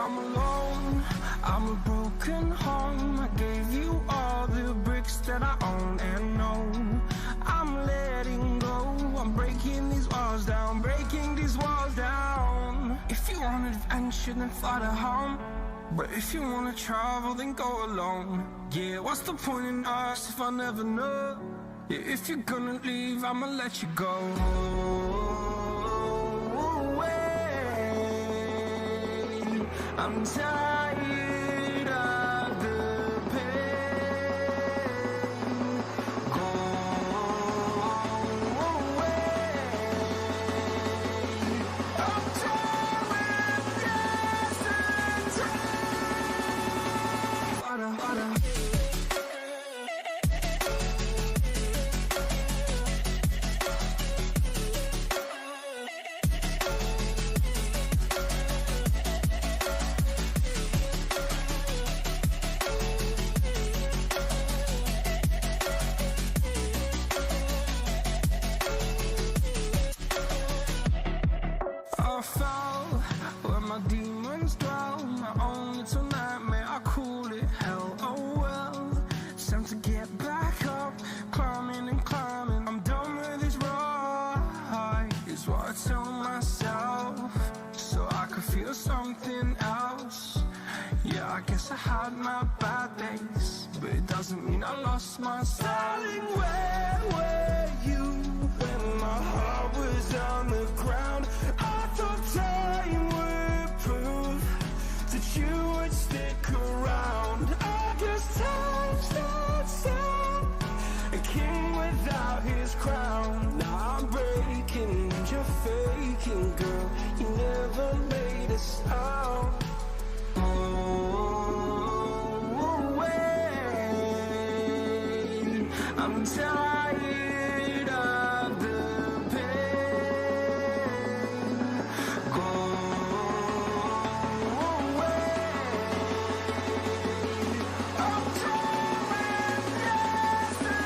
I'm alone, I'm a broken home. I gave you all the bricks that I own and know. I'm letting go, I'm breaking these walls down, breaking these walls down. If you want adventure, then fly to home. But if you wanna travel, then go alone. Yeah, what's the point in us if I never know? Yeah, if you're gonna leave, I'ma let you go. I'm tired of the pain. Go away. I'm tired of dancing. I fell where my demons dwell. My own little nightmare, I call it hell. Oh well, it's time to get back up, climbing and climbing. I'm done with this ride, is what I tell myself, so I could feel something else. Yeah, I guess I had my bad days, but it doesn't mean I lost myself. Darling, where were you when my heart was on the ground? I thought time would prove that you would stick around. I guess time starts out, a king without his crown. Now I'm breaking, you're faking, girl. You never made a sound. I'm tired of the pain. Go away. I'm tired of dancing.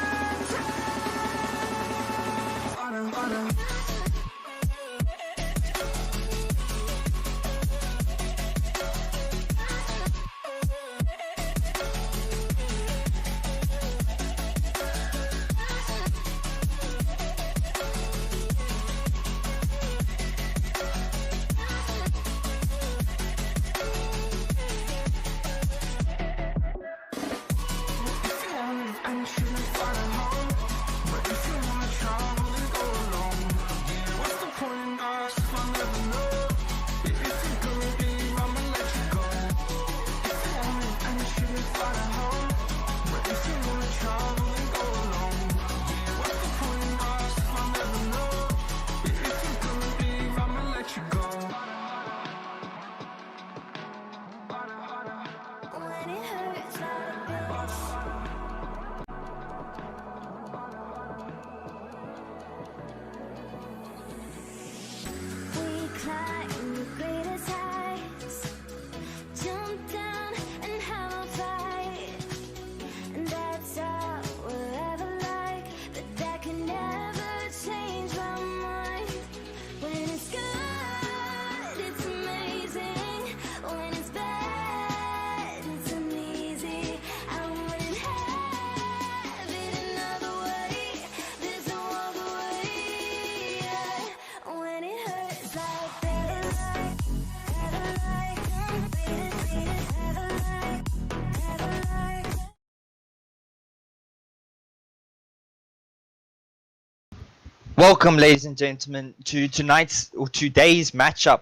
Welcome, ladies and gentlemen, to today's matchup.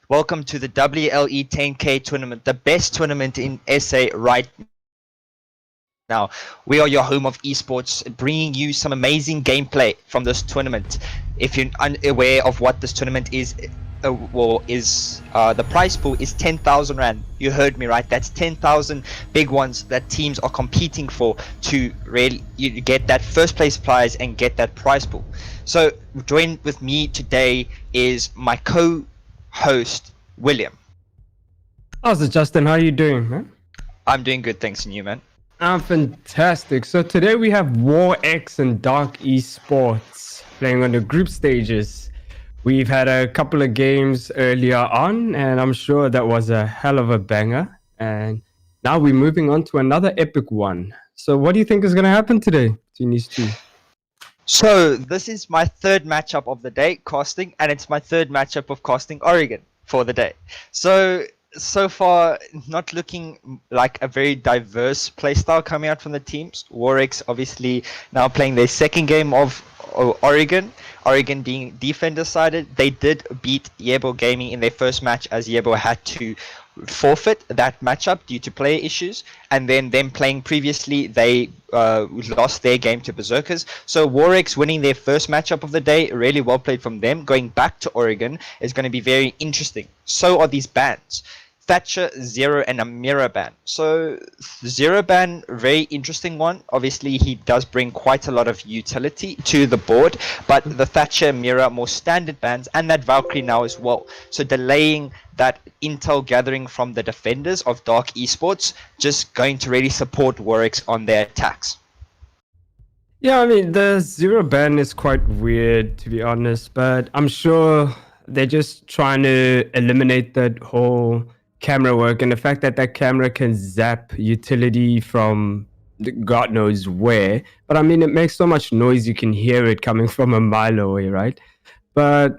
Welcome to the WLE 10K tournament, the best tournament in SA right now. We are your home of esports, bringing you some amazing gameplay from this tournament. If you're unaware of what this tournament is, the prize pool is 10,000 Rand. You heard me right, that's 10,000 big ones that teams are competing for to really get that first place prize and get that prize pool. So join with me today is my co-host William. How's it, Justin? How you doing, man? I'm doing good, thanks, and you, man? I'm fantastic. So today we have War X and Dark Esports playing on the group stages. We've had a couple of games earlier on, and I'm sure that was a hell of a banger. And now we're moving on to another epic one. So what do you think is going to happen today between these two? So this is my third matchup of the day casting, and it's my third matchup of casting Oregon for the day. So far, not looking like a very diverse playstyle coming out from the teams. Warwick's obviously now playing their second game of Oregon. Oregon being defender-sided. They did beat Yebo Gaming in their first match, as Yebo had to forfeit that matchup due to player issues, and then them playing previously, they lost their game to Berserkers. So Warwick's winning their first matchup of the day, really well played from them. Going back to Oregon is going to be very interesting. So are these bans. Thatcher, Zero, and a Mirror ban. So Zero ban, very interesting one. Obviously, he does bring quite a lot of utility to the board, but the Thatcher, Mirror, more standard bans, and that Valkyrie now as well. So delaying that intel gathering from the defenders of Dark Esports, just going to really support Warwick's on their attacks. Yeah, I mean, the Zero ban is quite weird, to be honest, but I'm sure they're just trying to eliminate that whole camera work, and the fact that that camera can zap utility from God knows where. But I mean, it makes so much noise, you can hear it coming from a mile away, right? But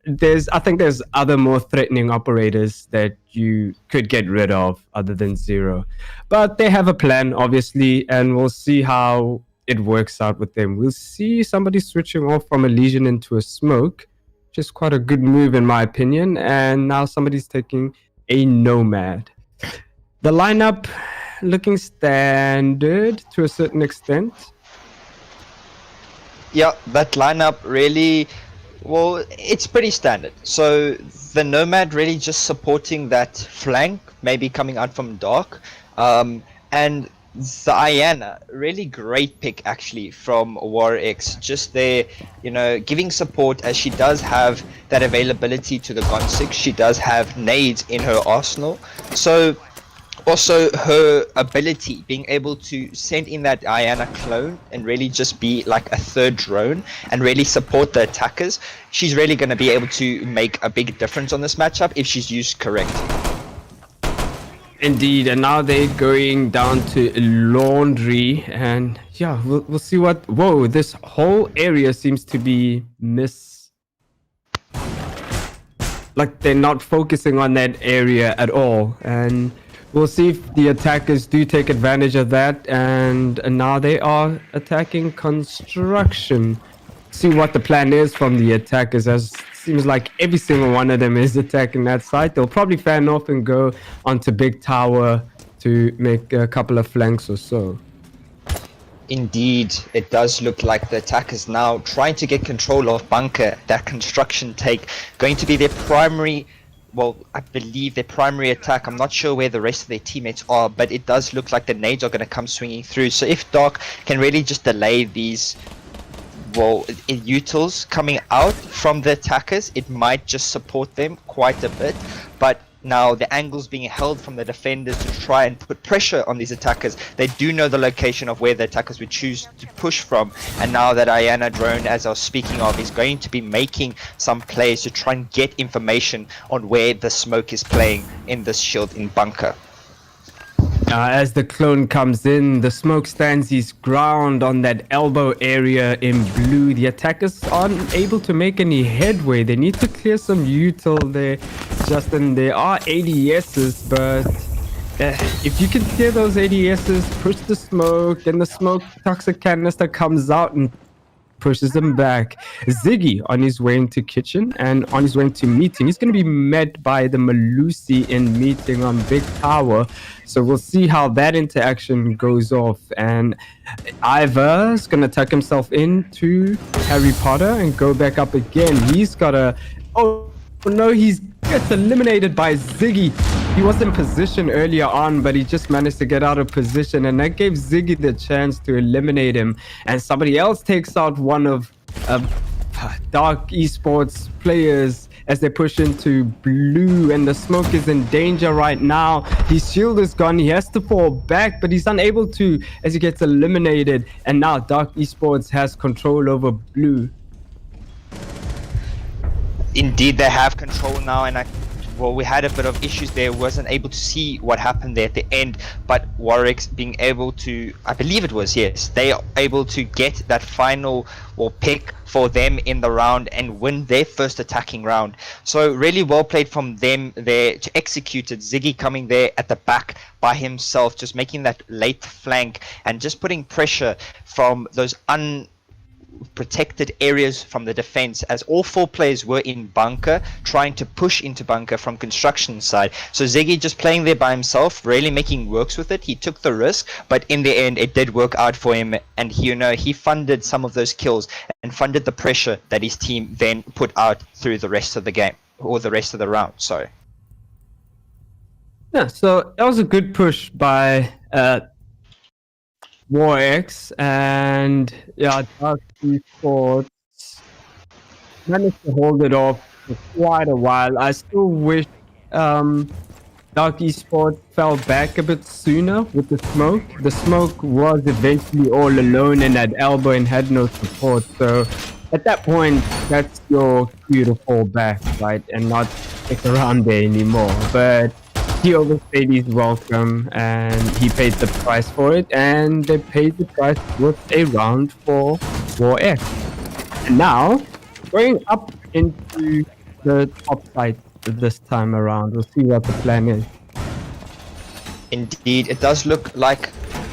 I think there's other more threatening operators that you could get rid of other than Zero. But they have a plan, obviously, and we'll see how it works out with them. We'll see somebody switching off from a Legion into a Smoke, which is quite a good move in my opinion. And now somebody's taking a Nomad. The lineup looking standard to a certain extent. Yeah, that lineup really, well, it's pretty standard. So the Nomad really just supporting that flank, maybe coming out from Dark, and the Iana, really great pick actually from Warx. Just there, you know, giving support, as she does have that availability to the Gon 6. She does have nades in her arsenal. So also her ability, being able to send in that Iana clone and really just be like a third drone and really support the attackers. She's really going to be able to make a big difference on this matchup if she's used correctly. Indeed, and now they're going down to Laundry, and yeah, we'll see what. Whoa, this whole area seems to be like they're not focusing on that area at all, and we'll see if the attackers do take advantage of that. And now they are attacking construction. See what the plan is from the attackers, as seems like every single one of them is attacking that site. They'll probably fan off and go onto Big Tower to make a couple of flanks or so. Indeed, it does look like the attackers now trying to get control of Bunker. That construction take going to be their primary, well, I believe their primary attack. I'm not sure where the rest of their teammates are, but it does look like the nades are going to come swinging through. So if Dark can really just delay these, well, utils coming out from the attackers, it might just support them quite a bit. But now the angles being held from the defenders to try and put pressure on these attackers. They do know the location of where the attackers would choose to push from, and now that Iana drone, as I was speaking of, is going to be making some plays to try and get information on where the smoke is playing in this shield in Bunker. As the clone comes in, the smoke stands his ground on that elbow area in blue. The attackers aren't able to make any headway. They need to clear some util there, Justin. There are ADSs, but if you can clear those ADSs, push the smoke, and the smoke toxic canister comes out and pushes him back. Ziggy on his way into kitchen and on his way into meeting. He's going to be met by the Malusi in meeting on Big Tower. So we'll see how that interaction goes off. And Ivar's going to tuck himself into Harry Potter and go back up again. He's got a... Oh no, he gets eliminated by Ziggy. He was in position earlier on, but he just managed to get out of position, and that gave Ziggy the chance to eliminate him. And somebody else takes out one of Dark Esports players as they push into blue, and the smoke is in danger right now. His shield is gone. He has to fall back, but he's unable to as he gets eliminated. And now Dark Esports has control over blue. Indeed, they have control now, and we had a bit of issues there. Wasn't able to see what happened there at the end, but Warwick's being able to, I believe it was, yes, they are able to get that final pick for them in the round and win their first attacking round. So really well played from them there to execute it. Ziggy coming there at the back by himself, just making that late flank and just putting pressure from those protected areas from the defense, as all 4 players were in bunker trying to push into bunker from construction side. So Ziggy just playing there by himself, really making works with it. He took the risk, but in the end it did work out for him, and he funded some of those kills and funded the pressure that his team then put out through the rest of the game, or the rest of the round, sorry. Yeah, so that was a good push by WarX, and yeah, Dark Esports managed to hold it off for quite a while. I still wish Dark Esports fell back a bit sooner with the smoke. The smoke was eventually all alone in that elbow and had no support. So at that point, that's your cue to fall back, right, and not stick around there anymore. But he overstayed his welcome, and he paid the price for it, and they paid the price with a round for War X. And now, going up into the top side this time around, we'll see what the plan is. Indeed, it does look like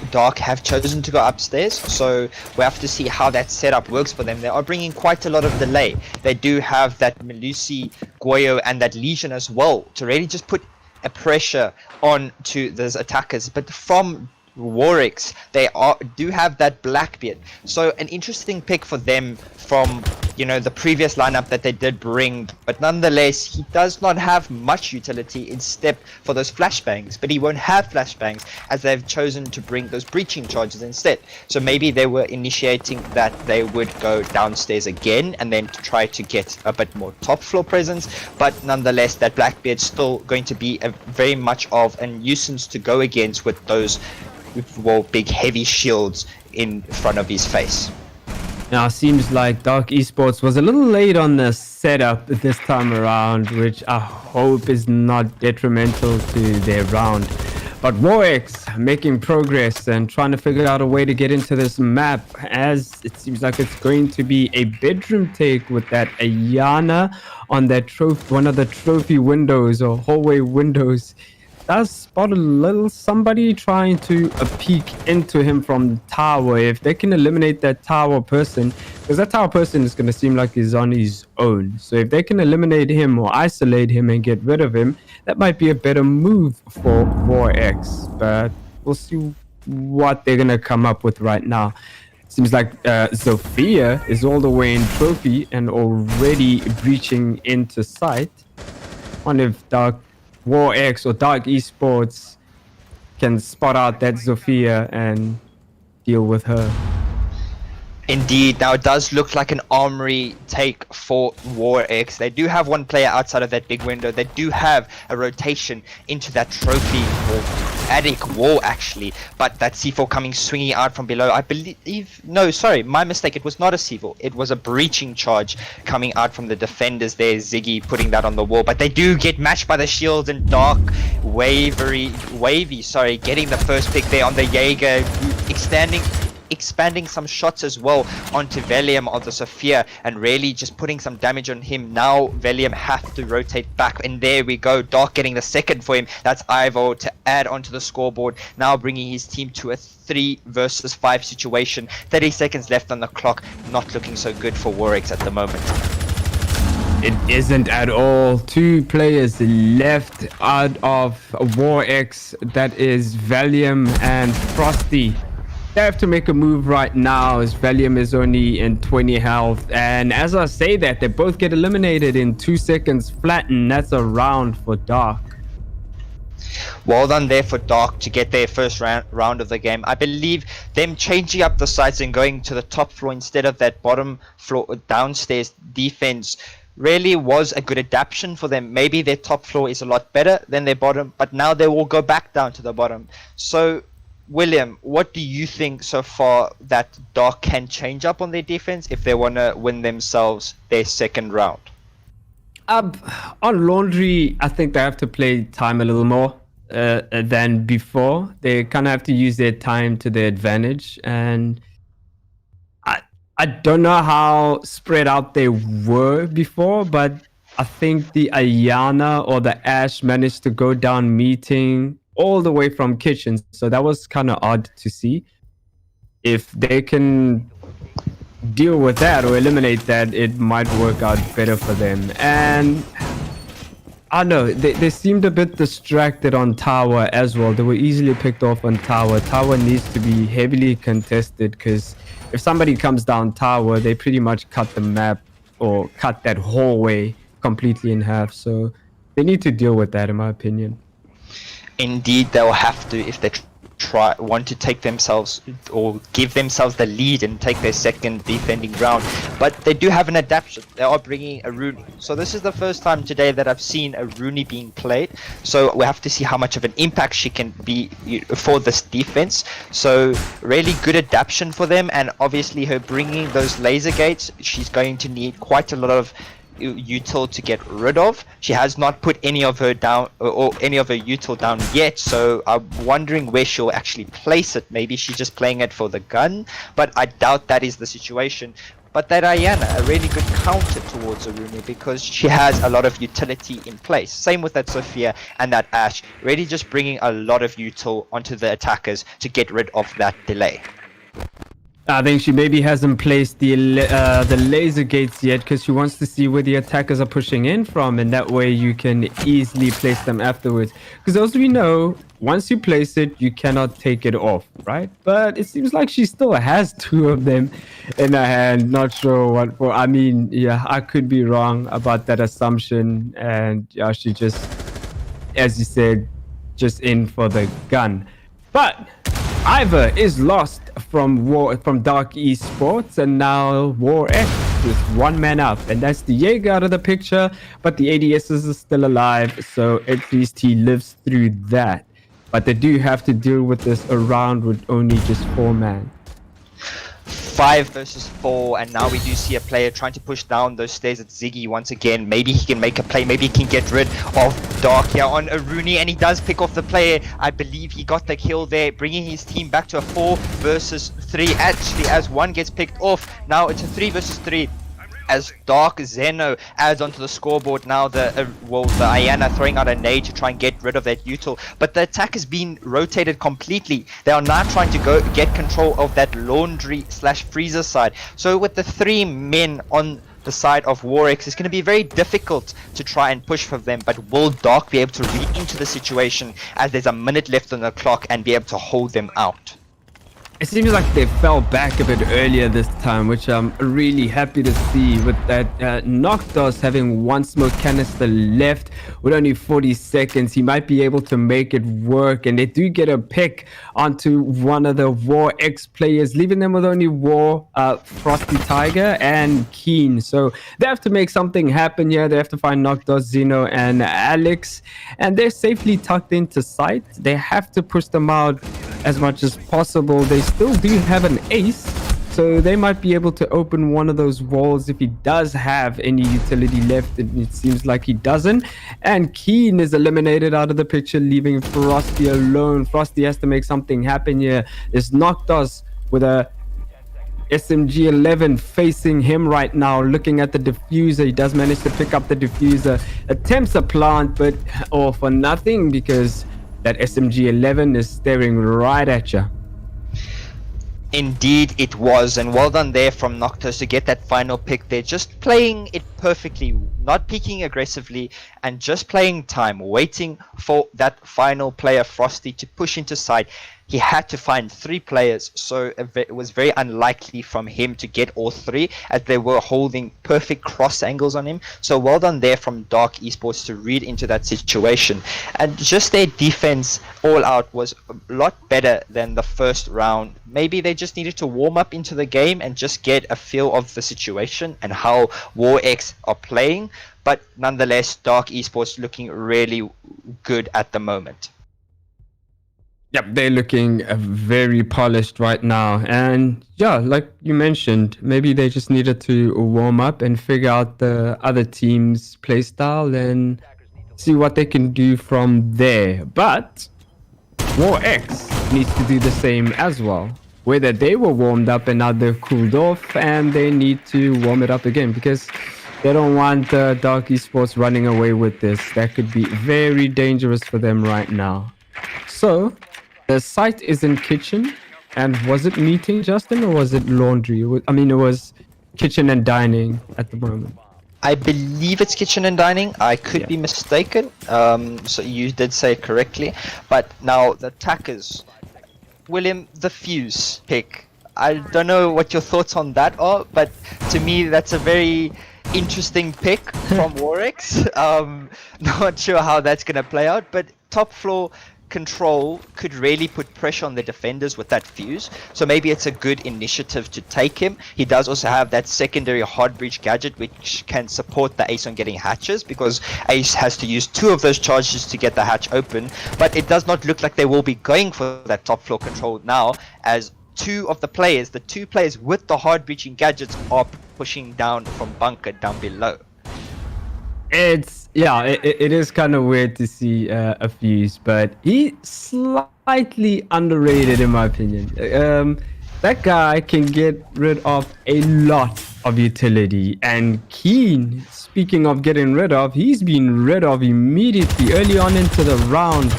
Dark have chosen to go upstairs, so we have to see how that setup works for them. They are bringing quite a lot of delay. They do have that Melusi, Goyo, and that Legion as well to really just put a pressure on to those attackers. But from Warwick's, they do have that Blackbeard, so an interesting pick for them from the previous lineup that they did bring. But nonetheless, he does not have much utility instead for those flashbangs, but he won't have flashbangs as they've chosen to bring those breaching charges instead. So maybe they were initiating that they would go downstairs again and then try to get a bit more top floor presence. But nonetheless, that Blackbeard's still going to be a very much of a nuisance to go against with those big heavy shields in front of his face. Now, seems like Dark Esports was a little late on the setup this time around, which I hope is not detrimental to their round. But Warwick's making progress and trying to figure out a way to get into this map, as it seems like it's going to be a bedroom take with that Ayana on that one of the trophy windows or hallway windows. Does spot a little somebody trying to peek into him from the tower. If they can eliminate that tower person, because that tower person is going to seem like he's on his own. So if they can eliminate him or isolate him and get rid of him, that might be a better move for WarX. But we'll see what they're going to come up with right now. Seems like Zofia is all the way in trophy and already breaching into sight. Wonder if WarX or Dark Esports can spot out that Zofia and deal with her. Indeed, now it does look like an armory take for WarX. They do have one player outside of that big window. They do have a rotation into that trophy or attic wall actually, but that C4 coming swinging out from below. I believe, no, sorry, my mistake. It was not a C4. It was a breaching charge coming out from the defenders there. Ziggy putting that on the wall, but they do get matched by the shields, and Dark wavy, getting the first pick there on the Jaeger, expanding some shots as well onto Velium of the Sophia and really just putting some damage on him. Now Velium have to rotate back, and there we go, Dark getting the second for him. That's Ivo to add onto the scoreboard, now bringing his team to a 3 versus 5 situation. 30 seconds left on the clock, not looking so good for Warwick at the moment. It isn't at all. 2 players left out of WarX, that is Valium and Frosty. They have to make a move right now as Valium is only in 20 health, and as I say that, they both get eliminated in 2 seconds flat, and that's a round for Dark. Well done there for Dark to get their first round of the game. I believe them changing up the sites and going to the top floor instead of that bottom floor downstairs defense really was a good adaptation for them. Maybe their top floor is a lot better than their bottom, but now they will go back down to the bottom. So William, what do you think so far that Dark can change up on their defense if they want to win themselves their second round? On Laundry, I think they have to play time a little more than before. They kind of have to use their time to their advantage. And I don't know how spread out they were before, but I think the Ayana or the Ash managed to go down meeting all the way from kitchen. So that was kind of odd to see. If they can deal with that or eliminate that, it might work out better for them. And I don't know, they seemed a bit distracted on tower as well. They were easily picked off on tower. Tower needs to be heavily contested because if somebody comes down tower, they pretty much cut the map or cut that hallway completely in half. So they need to deal with that, in my opinion. Indeed, they'll have to if they want to take themselves or give themselves the lead and take their second defending round. But they do have an adaptation. They are bringing a Rooney. So this is the first time today that I've seen a Rooney being played. So we have to see how much of an impact she can be for this defense. So really good adaptation for them. And obviously her bringing those laser gates, she's going to need quite a lot of util to get rid of. She has not put any of her down or any of her util down yet, so I'm wondering where she'll actually place it. Maybe she's just playing it for the gun, but I doubt that is the situation. But that Ayana, a really good counter towards Aruni because she has a lot of utility in place. Same with that Sophia and that Ash, really just bringing a lot of util onto the attackers to get rid of that delay. I think she maybe hasn't placed the laser gates yet because she wants to see where the attackers are pushing in from, and that way you can easily place them afterwards. Because as we know, once you place it, you cannot take it off, right? But it seems like she still has two of them in her hand. Not sure what for. I mean, yeah, I could be wrong about that assumption, and yeah, she just, as you said, just in for the gun. But Ivor is lost from Dark Esports, and now War X with one man up, and that's the Jaeger out of the picture, but the ADSs are still alive, so at least he lives through that. But they do have to deal with this around with only just 4 man. 5 versus 4, and now we do see a player trying to push down those stairs at Ziggy once again. Maybe he can make a play, maybe he can get rid of Dark here on Aruni, and he does pick off the player. I believe he got the kill there, bringing his team back to a 4 versus 3. Actually, as one gets picked off, now it's a 3 versus 3. As Dark Zeno adds onto the scoreboard now, the Ayana throwing out a nade to try and get rid of that util, but the attack has been rotated completely. They are now trying to go get control of that laundry / freezer side. So with the 3 men on the side of Warx, it's going to be very difficult to try and push for them, but will Dark be able to read into the situation as there's a minute left on the clock and be able to hold them out? It seems like they fell back a bit earlier this time, which I'm really happy to see, with that Noctos having 1 smoke canister left with only 40 seconds. He might be able to make it work, and they do get a pick onto one of the War X players, leaving them with only War, Frosty Tiger, and Keen. So they have to make something happen here. They have to find Noctos, Zeno, and Alex, and they're safely tucked into sight. They have to push them out as much as possible. They still do have an ace, so they might be able to open one of those walls if he does have any utility left, and it seems like he doesn't. And Keen is eliminated out of the picture, leaving Frosty alone. Frosty has to make something happen here. There's Noctos with a SMG 11 facing him right now, looking at the diffuser. He does manage to pick up the diffuser, attempts a plant, but all for nothing because that SMG 11 is staring right at you. Indeed it was, and well done there from Noctos to get that final pick there, just playing it perfectly, not peeking aggressively, and just playing time, waiting for that final player Frosty to push into side. He had to find 3 players, so it was very unlikely from him to get all 3 as they were holding perfect cross angles on him. So well done there from Dark Esports to read into that situation. And just their defense all out was a lot better than the first round. Maybe they just needed to warm up into the game and just get a feel of the situation and how War X are playing. But nonetheless, Dark Esports looking really good at the moment. Yep, they're looking very polished right now. And yeah, like you mentioned, maybe they just needed to warm up and figure out the other team's play style and see what they can do from there. But War X needs to do the same as well. Whether they were warmed up and now they've cooled off and they need to warm it up again because they don't want Dark Esports running away with this. That could be very dangerous for them right now. So the site is in kitchen. And was it meeting, Justin, or was it laundry? It was kitchen and dining at the moment. I believe it's kitchen and dining. I could be mistaken. So you did say it correctly. But now the attackers, William, the fuse pick. I don't know what your thoughts on that are, but to me that's a very interesting pick from Warwick's. Not sure how that's gonna play out, but top floor control could really put pressure on the defenders with that fuse, so maybe it's a good initiative to take him. He does also have that secondary hard breach gadget which can support the Ace on getting hatches, because Ace has to use 2 of those charges to get the hatch open, but it does not look like they will be going for that top floor control now, as the two players with the hard breaching gadgets are pushing down from bunker down below. It is kind of weird to see a fuse, but he's slightly underrated in my opinion. That guy can get rid of a lot of utility, and Keen, speaking of getting rid of, he's been rid of immediately early on into the round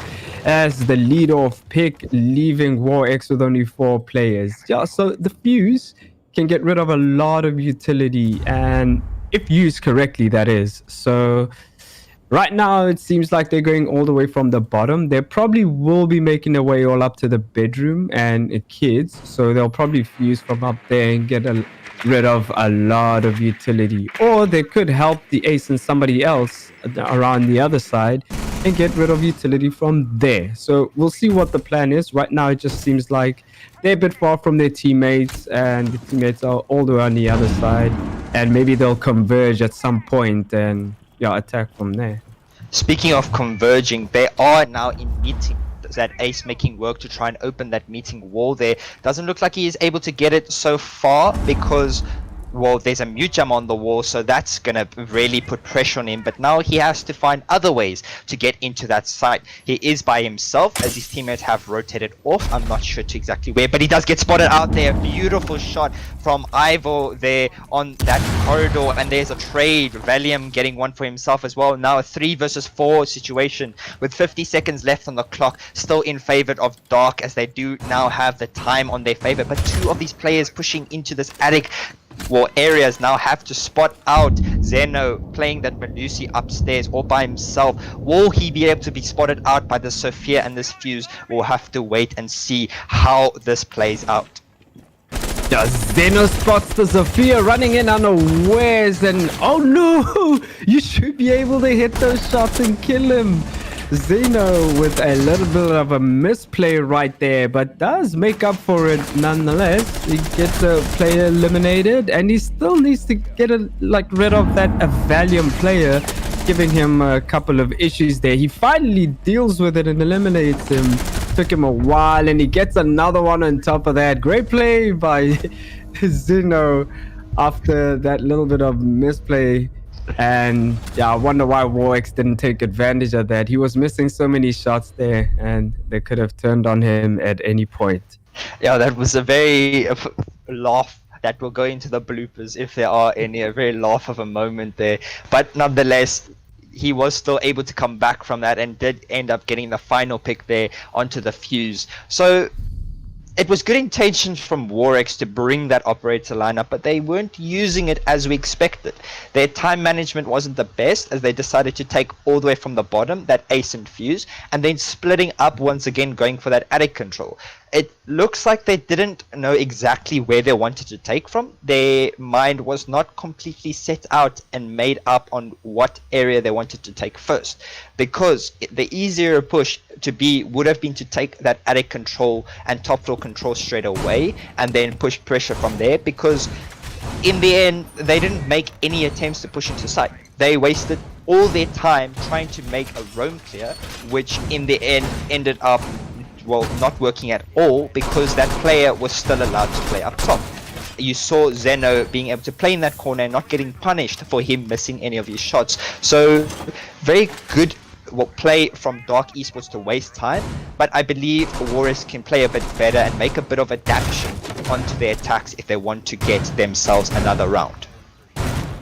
as the lead-off pick, leaving War X with only 4 players. Yeah, so the fuse can get rid of a lot of utility, and if used correctly, that is. So right now, it seems like they're going all the way from the bottom. They probably will be making their way all up to the bedroom and kids. So they'll probably fuse from up there and get rid of a lot of utility. Or they could help the Ace and somebody else around the other side and get rid of utility from there. So we'll see what the plan is. Right now, it just seems like they're a bit far from their teammates, and the teammates are all the way on the other side. And maybe they'll converge at some point and attack from there. Speaking of converging, they are now in meeting. That Ace making work to try and open that meeting wall there. Doesn't look like he is able to get it so far because, well, there's a mute jam on the wall, so that's gonna really put pressure on him. But now he has to find other ways to get into that site. He is by himself as his teammates have rotated off. I'm not sure to exactly where, but he does get spotted out there. Beautiful shot from Ivo there on that corridor, and there's a trade. Valium getting one for himself as well. Now a 3 versus 4 situation with 50 seconds left on the clock, still in favor of Dark, as they do now have the time on their favor. But 2 of these players pushing into this attic areas now have to spot out Zeno playing that Melusi upstairs all by himself. Will he be able to be spotted out by the Sophia and this fuse? We'll have to wait and see how this plays out. Zeno spots the Sophia running in unawares, and oh no, you should be able to hit those shots and kill him. Zeno with a little bit of a misplay right there, but does make up for it nonetheless. He gets a player eliminated, and he still needs to get rid of that Valium player, giving him a couple of issues there. He finally deals with it and eliminates him. Took him a while, and he gets another one on top of that. Great play by Zeno after that little bit of misplay. And I wonder why Warwick didn't take advantage of that. He was missing so many shots there, and they could have turned on him at any point. Yeah, that was a very laugh that will go into the bloopers if there are any. A very laugh of a moment there, but nonetheless, he was still able to come back from that and did end up getting the final pick there onto the fuse. So it was good intentions from Warx to bring that operator lineup, but they weren't using it as we expected. Their time management wasn't the best, as they decided to take all the way from the bottom, that ace and fuse, and then splitting up once again, going for that attic control. It looks like they didn't know exactly where they wanted to take from. Their mind was not completely set out and made up on what area they wanted to take first, because the easier push to be would have been to take that attic control and top floor control straight away and then push pressure from there, because in the end they didn't make any attempts to push into site. They wasted all their time trying to make a roam clear, which in the end ended up not working at all because that player was still allowed to play up top. You saw Zeno being able to play in that corner and not getting punished for him missing any of his shots. So very good play from Dark Esports to waste time, but I believe Warriors can play a bit better and make a bit of adaptation onto their attacks if they want to get themselves another round.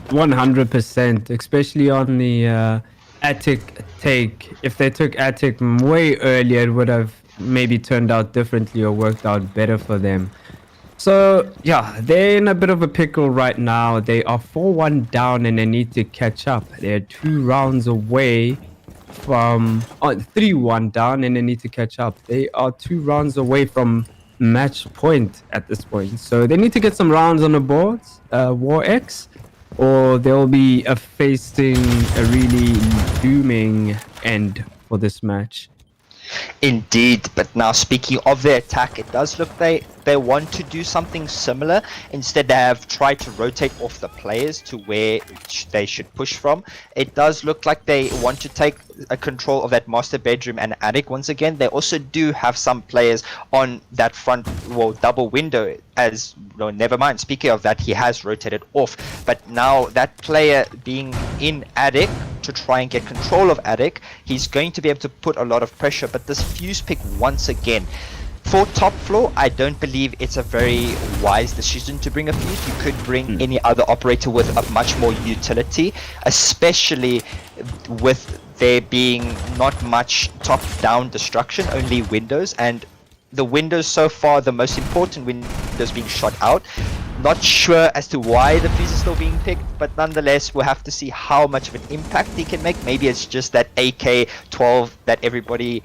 100%, especially on the Attic take. If they took Attic way earlier, it would have maybe turned out differently or worked out better for them. So, yeah, they're in a bit of a pickle right now. They are 4-1 down and they need to catch up. They're 2 rounds away from 3-1 down and they need to catch up. They are 2 rounds away from match point at this point. So they need to get some rounds on the boards, WarX, or they'll be facing a really dooming end for this match. Indeed, but now speaking of their attack, it does look they want to do something similar. Instead, they have tried to rotate off the players to where they should push from. It does look like they want to take a control of that master bedroom and attic once again. They also do have some players on that front double window. Never mind. Speaking of that, he has rotated off, but now that player being in attic to try and get control of attic, he's going to be able to put a lot of pressure. But this fuse pick once again. For top floor, I don't believe it's a very wise decision to bring a fuse. You could bring any other operator with a much more utility, especially with there being not much top-down destruction, only windows, and the windows so far, the most important windows being shot out. Not sure as to why the fuse is still being picked, but nonetheless, we'll have to see how much of an impact he can make. Maybe it's just that AK-12 that everybody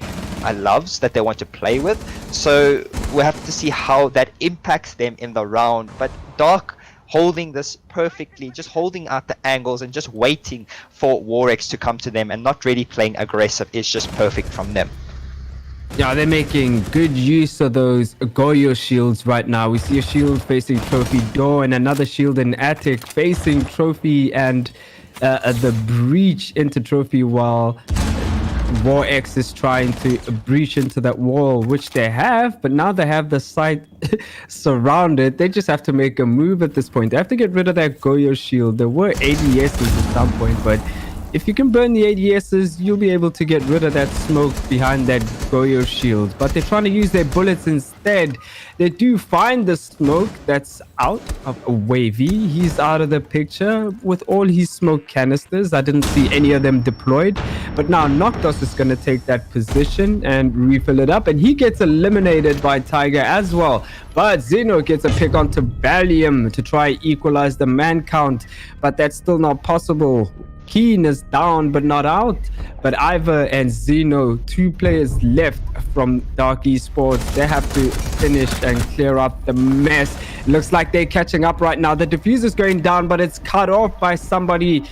loves, that they want to play with. So we'll have to see how that impacts them in the round. But Dark holding this perfectly, just holding out the angles and just waiting for WarX to come to them and not really playing aggressive is just perfect from them. Yeah, they're making good use of those Goyo shields right now. We see a shield facing Trophy Door and another shield in Attic facing Trophy and the breach into Trophy while WarX is trying to breach into that wall, which they have, but now they have the site surrounded. They just have to make a move at this point. They have to get rid of that Goyo shield. There were ADSs at some point, but if you can burn the ADSs, you'll be able to get rid of that smoke behind that Goyo shield. But they're trying to use their bullets instead. They do find the smoke that's out of Wavy. He's out of the picture with all his smoke canisters. I didn't see any of them deployed. But now Noctos is going to take that position and refill it up. And he gets eliminated by Tiger as well. But Zeno gets a pick onto Valium to try equalize the man count. But that's still not possible. Keen is down but not out, but Ivor and Zeno, 2 players left from Dark Esports. They have to finish and clear up the mess. It looks like they're catching up right now. The diffuser's going down, but it's cut off by somebody.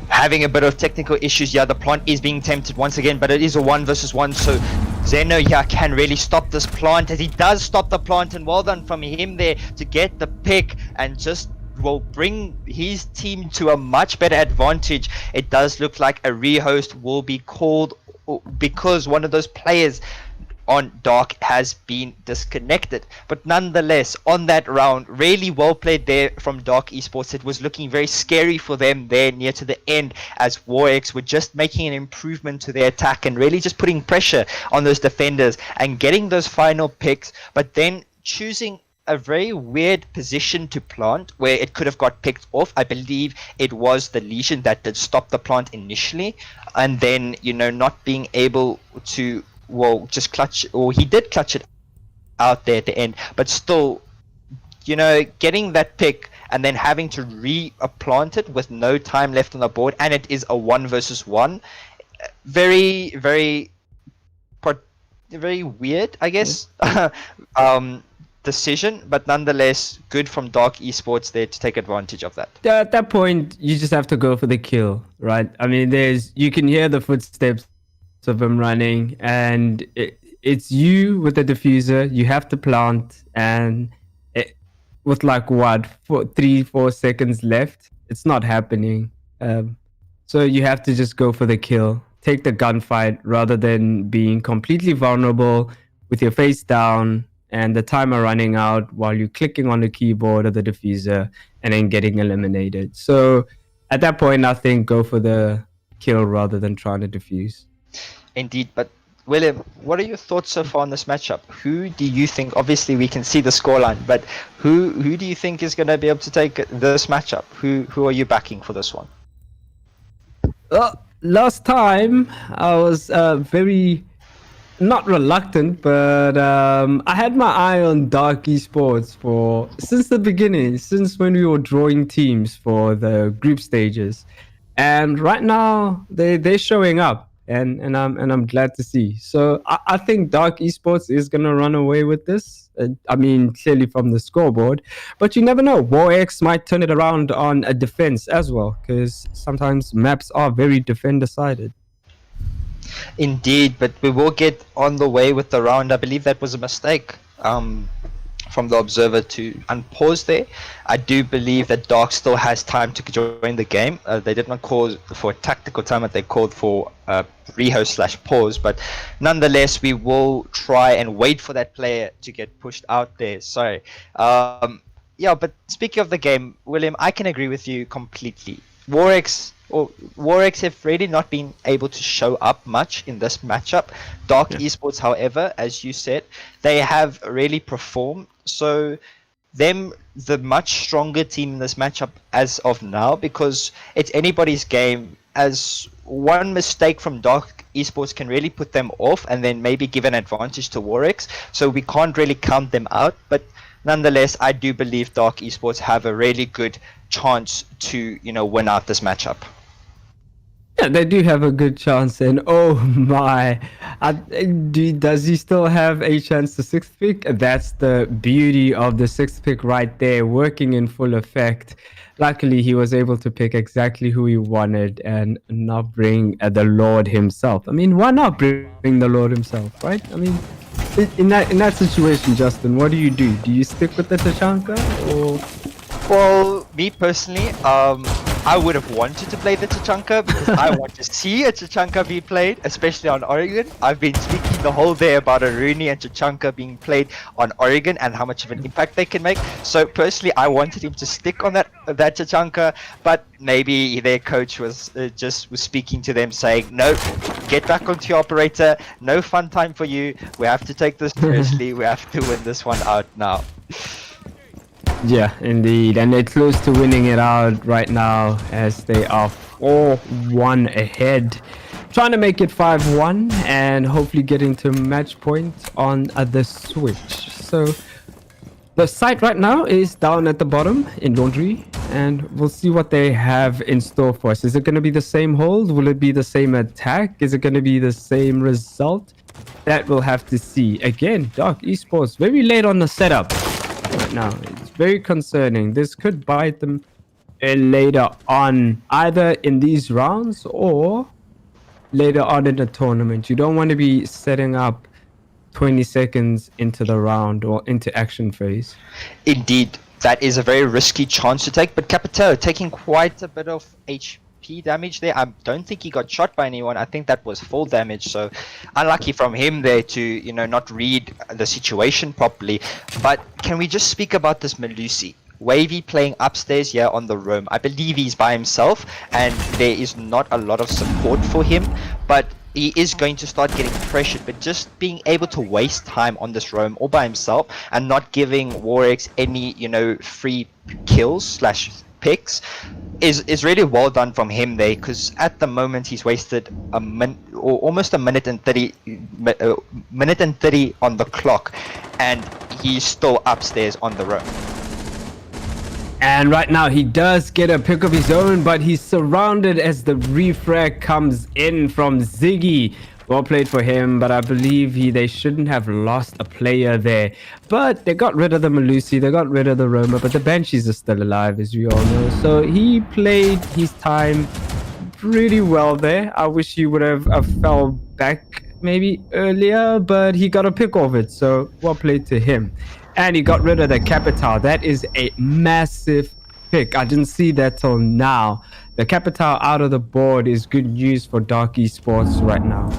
Having a bit of technical issues. Yeah, the plant is being tempted once again, but it is a 1 versus 1, so Zeno can really stop this plant, as he does stop the plant, and well done from him there to get the pick and just will bring his team to a much better advantage. It does look like a rehost will be called because one of those players on Dark has been disconnected. But nonetheless, on that round, really well played there from Dark Esports. It was looking very scary for them there near to the end, as WarX were just making an improvement to their attack and really just putting pressure on those defenders and getting those final picks, but then choosing a very weird position to plant where it could have got picked off. I believe it was the Legion that did stop the plant initially, and then not being able to just clutch, or he did clutch it out there at the end, but still getting that pick and then having to replant it with no time left on the board, and it is a 1 versus 1. Very weird, I guess. Decision, but nonetheless good from Dark Esports there to take advantage of that. At that point, you just have to go for the kill, right? I mean, you can hear the footsteps of him running, and it's you with the diffuser. You have to plant, and with 3-4 seconds left, it's not happening. So you have to just go for the kill. take the gunfight rather than being completely vulnerable with your face down and the timer running out while you're clicking on the keyboard or the diffuser and then getting eliminated. So at that point, I think go for the kill rather than trying to defuse. Indeed, but William, what are your thoughts so far on this matchup? Who do you think? Obviously, we can see the scoreline, but who do you think is going to be able to take this matchup? Who are you backing for this one? Last time I was very not reluctant, but I had my eye on Dark Esports since the beginning, since when we were drawing teams for the group stages, and right now they're showing up, and I'm glad to see. So I think Dark Esports is gonna run away with this. I mean, clearly from the scoreboard, but you never know. WarX might turn it around on a defense as well, because sometimes maps are very defender-sided. Indeed, but we will get on the way with the round. I believe that was a mistake from the observer to unpause there. I do believe that Dark still has time to join the game. They did not call for a tactical time, but they called for rehost/pause. But nonetheless, we will try and wait for that player to get pushed out there. Sorry. Yeah, but speaking of the game, William, I can agree with you completely. WarX have really not been able to show up much in this matchup. Dark Esports, however, as you said, they have really performed. So them, the much stronger team in this matchup as of now, because it's anybody's game. As one mistake from Dark Esports can really put them off and then maybe give an advantage to WarX. So we can't really count them out. But nonetheless, I do believe Dark Esports have a really good chance to, win out this matchup. Yeah, they do have a good chance, and oh my, does he still have a chance to 6th pick? That's the beauty of the 6th pick right there, working in full effect. Luckily, he was able to pick exactly who he wanted and not bring the Lord himself. I mean, why not bring the Lord himself, right? I mean, in that situation, Justin, what do? Do you stick with the Tachanka, or? Well, me personally, I would have wanted to play the Tachanka because I want to see a Tachanka be played, especially on Oregon. I've been speaking the whole day about a Rooney and Tachanka being played on Oregon and how much of an impact they can make. So personally, I wanted him to stick on that Tachanka, but maybe their coach was speaking to them saying, no, get back onto your operator. No fun time for you. We have to take this seriously. We have to win this one out now. Yeah, indeed. And they're close to winning it out right now as they are 4-1 ahead. Trying to make it 5-1 and hopefully getting to match point on the switch. So the site right now is down at the bottom in Laundry, and we'll see what they have in store for us. Is it going to be the same hold? Will it be the same attack? Is it going to be the same result? That we'll have to see. Again, Dark Esports very late on the setup right now. It's very concerning. This could bite them later on, either in these rounds or later on in the tournament. You don't want to be setting up 20 seconds into the round or into action phase. Indeed, that is a very risky chance to take, but Capitao taking quite a bit of HP damage there. I don't think he got shot by anyone. I think that was full damage, so unlucky from him there to not read the situation properly. But can we just speak about this Melusi? Wavy playing upstairs here on the roam. I believe he's by himself and there is not a lot of support for him, but he is going to start getting pressured. But just being able to waste time on this roam all by himself and not giving WarX any free kills / picks is really well done from him there, because at the moment he's wasted almost a minute and 30 on the clock, and he's still upstairs on the roam. And right now he does get a pick of his own, but he's surrounded as the refrag comes in from Ziggy. Well played for him, but I believe they shouldn't have lost a player there. But they got rid of the Melusi, they got rid of the Roma, but the Banshees are still alive, as we all know. So he played his time pretty well there. I wish he would have fell back maybe earlier, but he got a pick of it, so well played to him. And he got rid of the Capitao. That is a massive pick. I didn't see that till now. the Capital out of the board is good news for Dark Esports right now.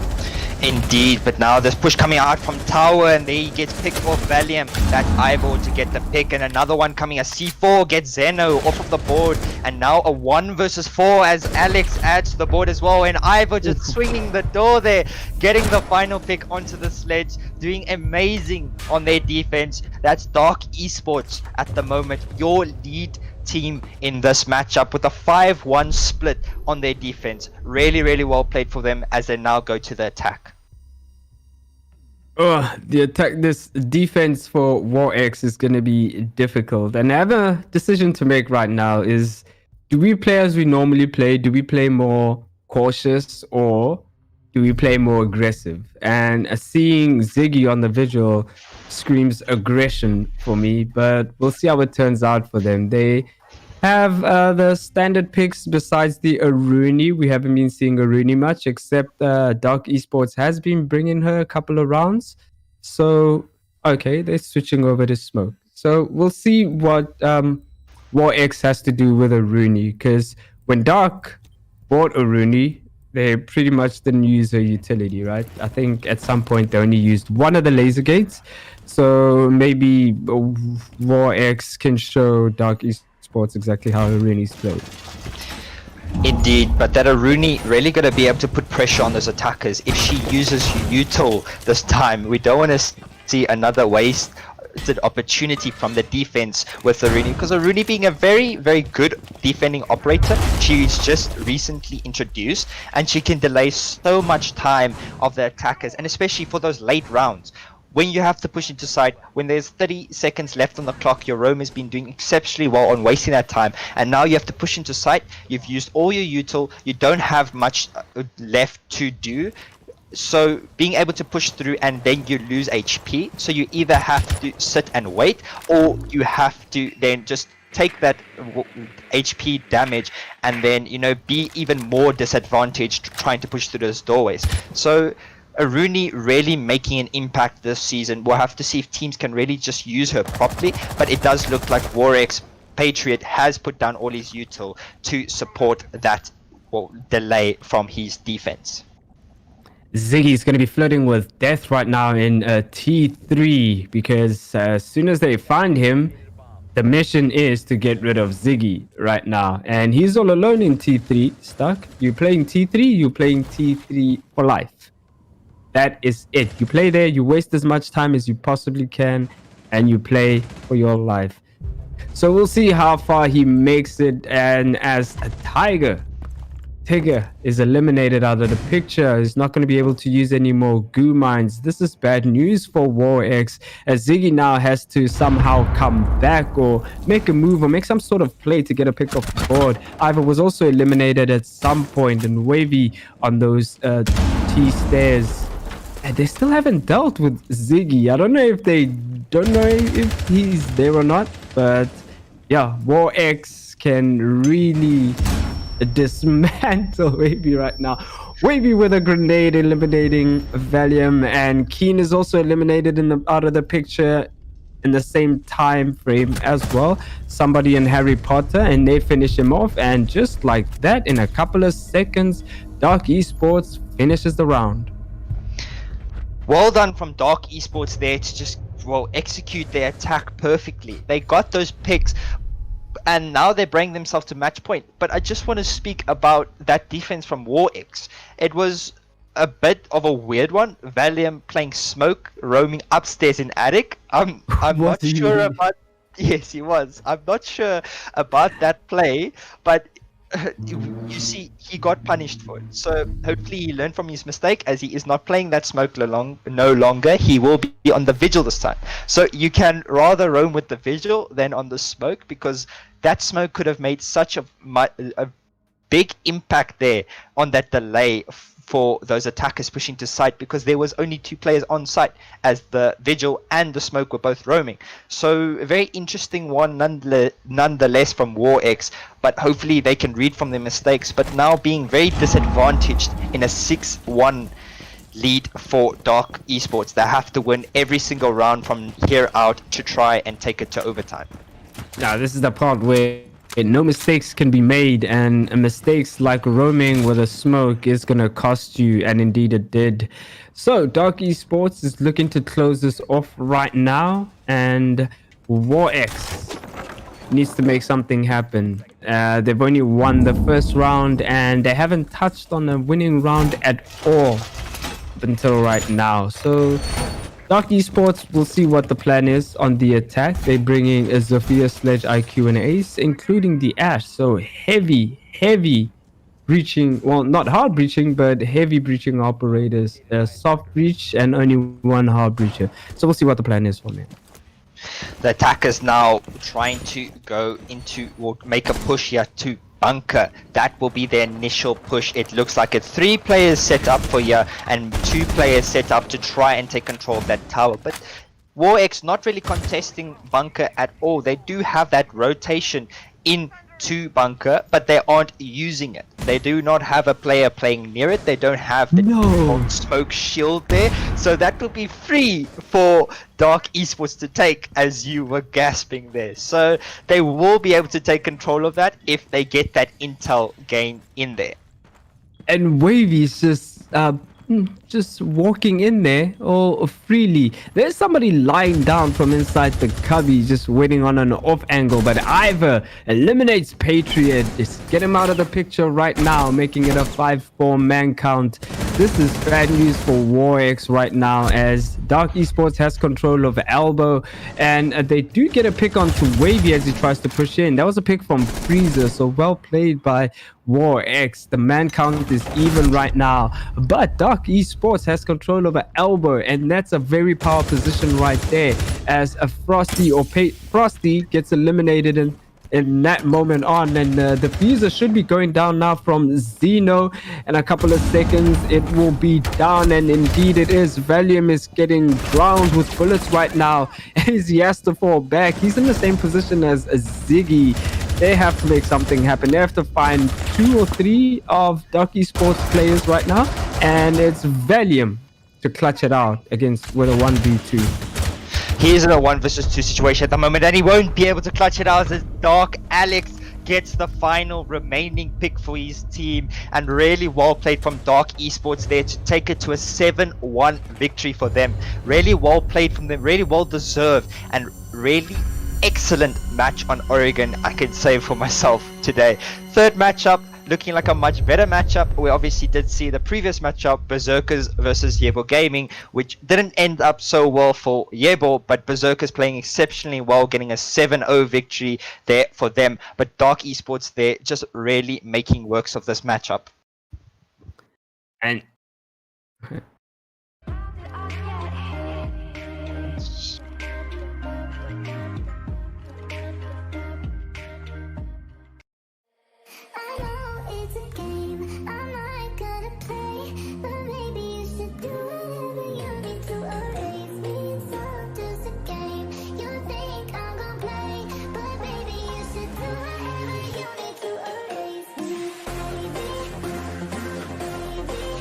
Indeed, but now there's push coming out from Tower, and there he gets picked off Valium. That's Ivor to get the pick, and another one coming. A C4 gets Zeno off of the board, and now a 1 versus 4 as Alex adds to the board as well. And Ivor just swinging the door there, getting the final pick onto the sledge, doing amazing on their defense. That's Dark Esports at the moment, your lead team in this matchup with a 5-1 split on their defense. Really well played for them as they now go to the attack. The attack, this defense for WarX is going to be difficult, and I have a decision to make right now. Is, do we play as we normally play? Do we play more cautious, or do we play more aggressive? And seeing Ziggy on the visual screams aggression for me, but we'll see how it turns out for them. They have the standard picks besides the Aruni. We haven't been seeing Aruni much, except Dark Esports has been bringing her a couple of rounds. So, okay, they're switching over to Smoke. So we'll see what WarX has to do with Aruni, because when Dark bought Aruni, they pretty much didn't use her utility, right? I think at some point they only used one of the laser gates. So maybe WarX can show Dark Esports exactly how Aruni's played. Indeed, but that Aruni really going to be able to put pressure on those attackers if she uses util this time. We don't want to see another wasted opportunity from the defense with Aruni, because Aruni being a very good defending operator, she's just recently introduced and she can delay so much time of the attackers, and especially for those late rounds when you have to push into site, when there's 30 seconds left on the clock. Your roam has been doing exceptionally well on wasting that time, and now you have to push into site. You've used all your util, you don't have much left to do. So being able to push through, and then you lose HP, so you either have to sit and wait, or you have to then just take that HP damage and then, you know, be even more disadvantaged trying to push through those doorways. So Aruni really making an impact this season. We'll have to see if teams can really just use her properly, but it does look like WarX Patriot has put down all his util to support that delay from his defense. Ziggy's going to be flirting with death right now in T3, because as soon as they find him, the mission is to get rid of Ziggy right now. And he's all alone in T3, stuck. You're playing T3, you're playing T3 for life. That is it. You play there, you waste as much time as you possibly can, and you play for your life. So we'll see how far he makes it. And as a Tigger is eliminated out of the picture, he's not going to be able to use any more goo mines. This is bad news for WarX, as Ziggy now has to somehow come back or make a move or make some sort of play to get a pick off the board. Ivor was also eliminated at some point, and Wavy on those T stairs. And they still haven't dealt with Ziggy. I don't know if they don't know if he's there or not, but yeah, WarX can really dismantle Wavy right now. Wavy with a grenade eliminating Valium, and Keen is also eliminated out of the picture in the same time frame as well. Somebody in Harry Potter, and they finish him off, and just like that, in a couple of seconds, Dark Esports finishes the round. Well done from Dark Esports there to just execute their attack perfectly. They got those picks, and now they bring themselves to match point. But I just want to speak about that defense from WarX. It was a bit of a weird one. Valium playing Smoke, roaming upstairs in attic. I'm not sure about. Yes, he was. I'm not sure about that play, but you see, he got punished for it. So hopefully he learned from his mistake, as he is not playing that Smoke no longer. He will be on the Vigil this time. So you can rather roam with the Vigil than on the Smoke, because that Smoke could have made such a big impact there on that delay for those attackers pushing to site, because there was only 2 players on site as the Vigil and the Smoke were both roaming. So a very interesting one nonetheless from WarX, but hopefully they can read from their mistakes. But now being very disadvantaged in a 6-1 lead for Dark Esports. They have to win every single round from here out to try and take it to overtime. Now this is the part where no mistakes can be made, and mistakes like roaming with a smoke is going to cost you, and indeed it did. So Dark Esports is looking to close this off right now, and WarX needs to make something happen. They've only won the first round, and they haven't touched on a winning round at all up until right now. So Dark Esports, we'll see what the plan is on the attack. They're bringing a Zofia, Sledge, IQ, and Ace, including the Ash. So heavy breaching, well, not hard breaching, but heavy breaching operators. Soft breach and only one hard breacher. So we'll see what the plan is for me. The attackers now trying to go into or make a push here to bunker. That will be their initial push. It looks like it's 3 players set up for here and 2 players set up to try and take control of that tower. But WarX not really contesting bunker at all. They do have that rotation into bunker, but they aren't using it. They do not have a player playing near it. They don't have the smoke shield there. So that will be free for Dark Esports to take, as you were gasping there. So they will be able to take control of that if they get that intel gain in there. And Wavy's just walking in there all freely. There's somebody lying down from inside the cubby, just waiting on an off angle, but Ivor eliminates Patriot. Just get him out of the picture right now, making it a 5-4 man count. This is bad news for WarX right now, as Dark Esports has control of Elbow, and they do get a pick onto Wavy as he tries to push in. That was a pick from Freezer, so well played by WarX. The man count is even right now, but Dark Esports has control over Elbow, and that's a very powerful position right there, as a Frosty or Frosty gets eliminated in that moment on, and the fuser should be going down now from Zeno. In a couple of seconds it will be down, and indeed it is. Valium is getting drowned with bullets right now as he has to fall back. He's in the same position as Ziggy. They have to make something happen. They have to find 2 or 3 of Dark Esports players right now, and it's Valium to clutch it out against with a 1v2. He's in a 1 versus 2 situation at the moment, and he won't be able to clutch it out as Dark Alex gets the final remaining pick for his team. And really well played from Dark Esports there to take it to a 7-1 victory for them. Really well played from them, really well deserved, and really excellent match on Oregon, I can say for myself today. Third matchup, looking like a much better matchup. We obviously did see the previous matchup, Berserkers versus Yebo Gaming, which didn't end up so well for Yebo, but Berserkers playing exceptionally well, getting a 7-0 victory there for them. But Dark Esports there just really making works of this matchup. And I know it's a game, I'm not gonna play, but maybe you should do whatever you need to erase me. It's all just a game, you think I'm gonna play, but maybe you should do whatever you need to erase me. Baby, baby, baby,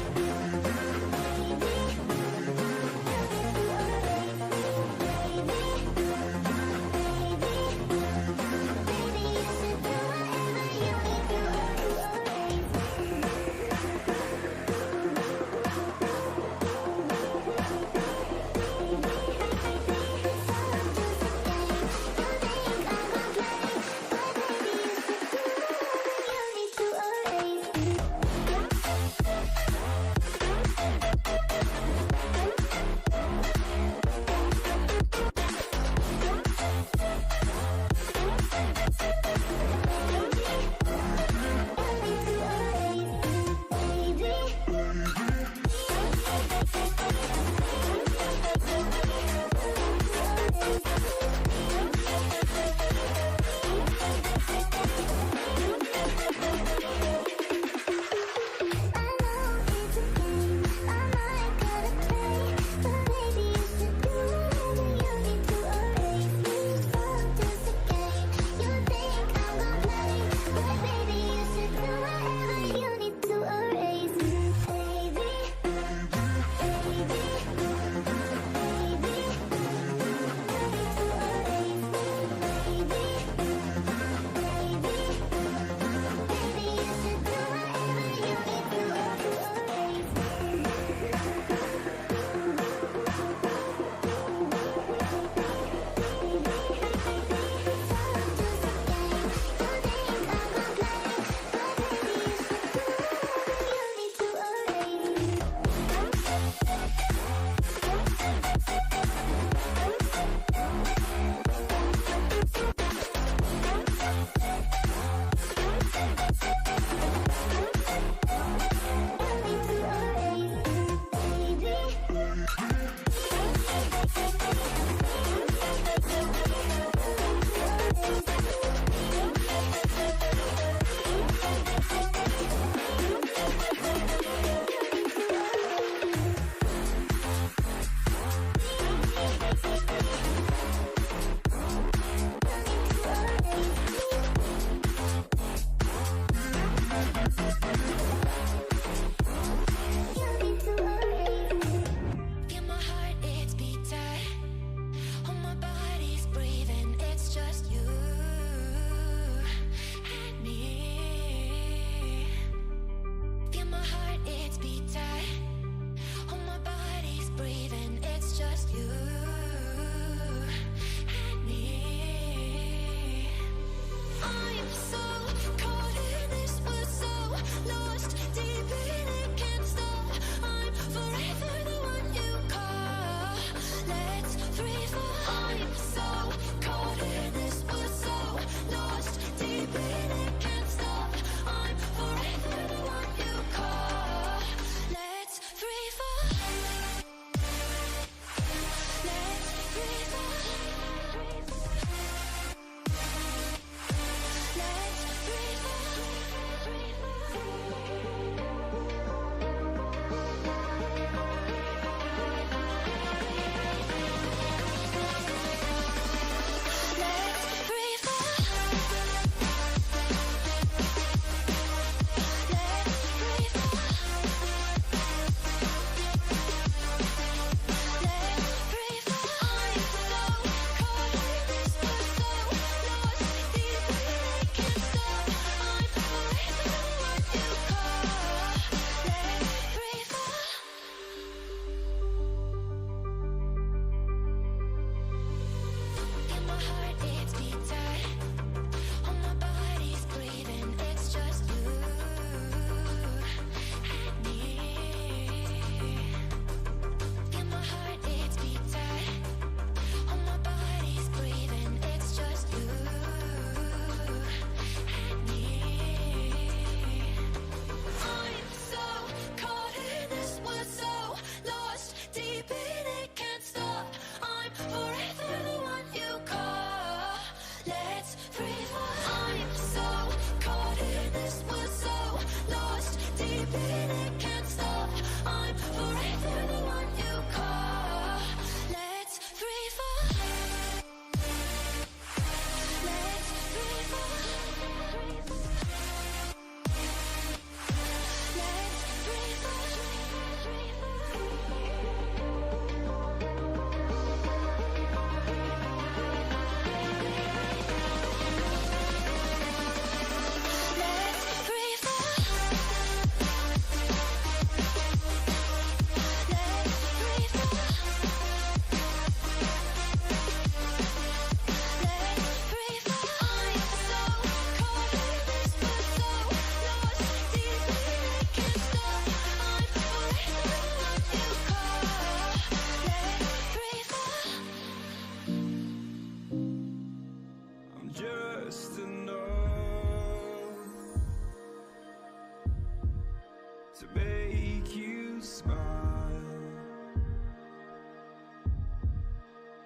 to make you smile.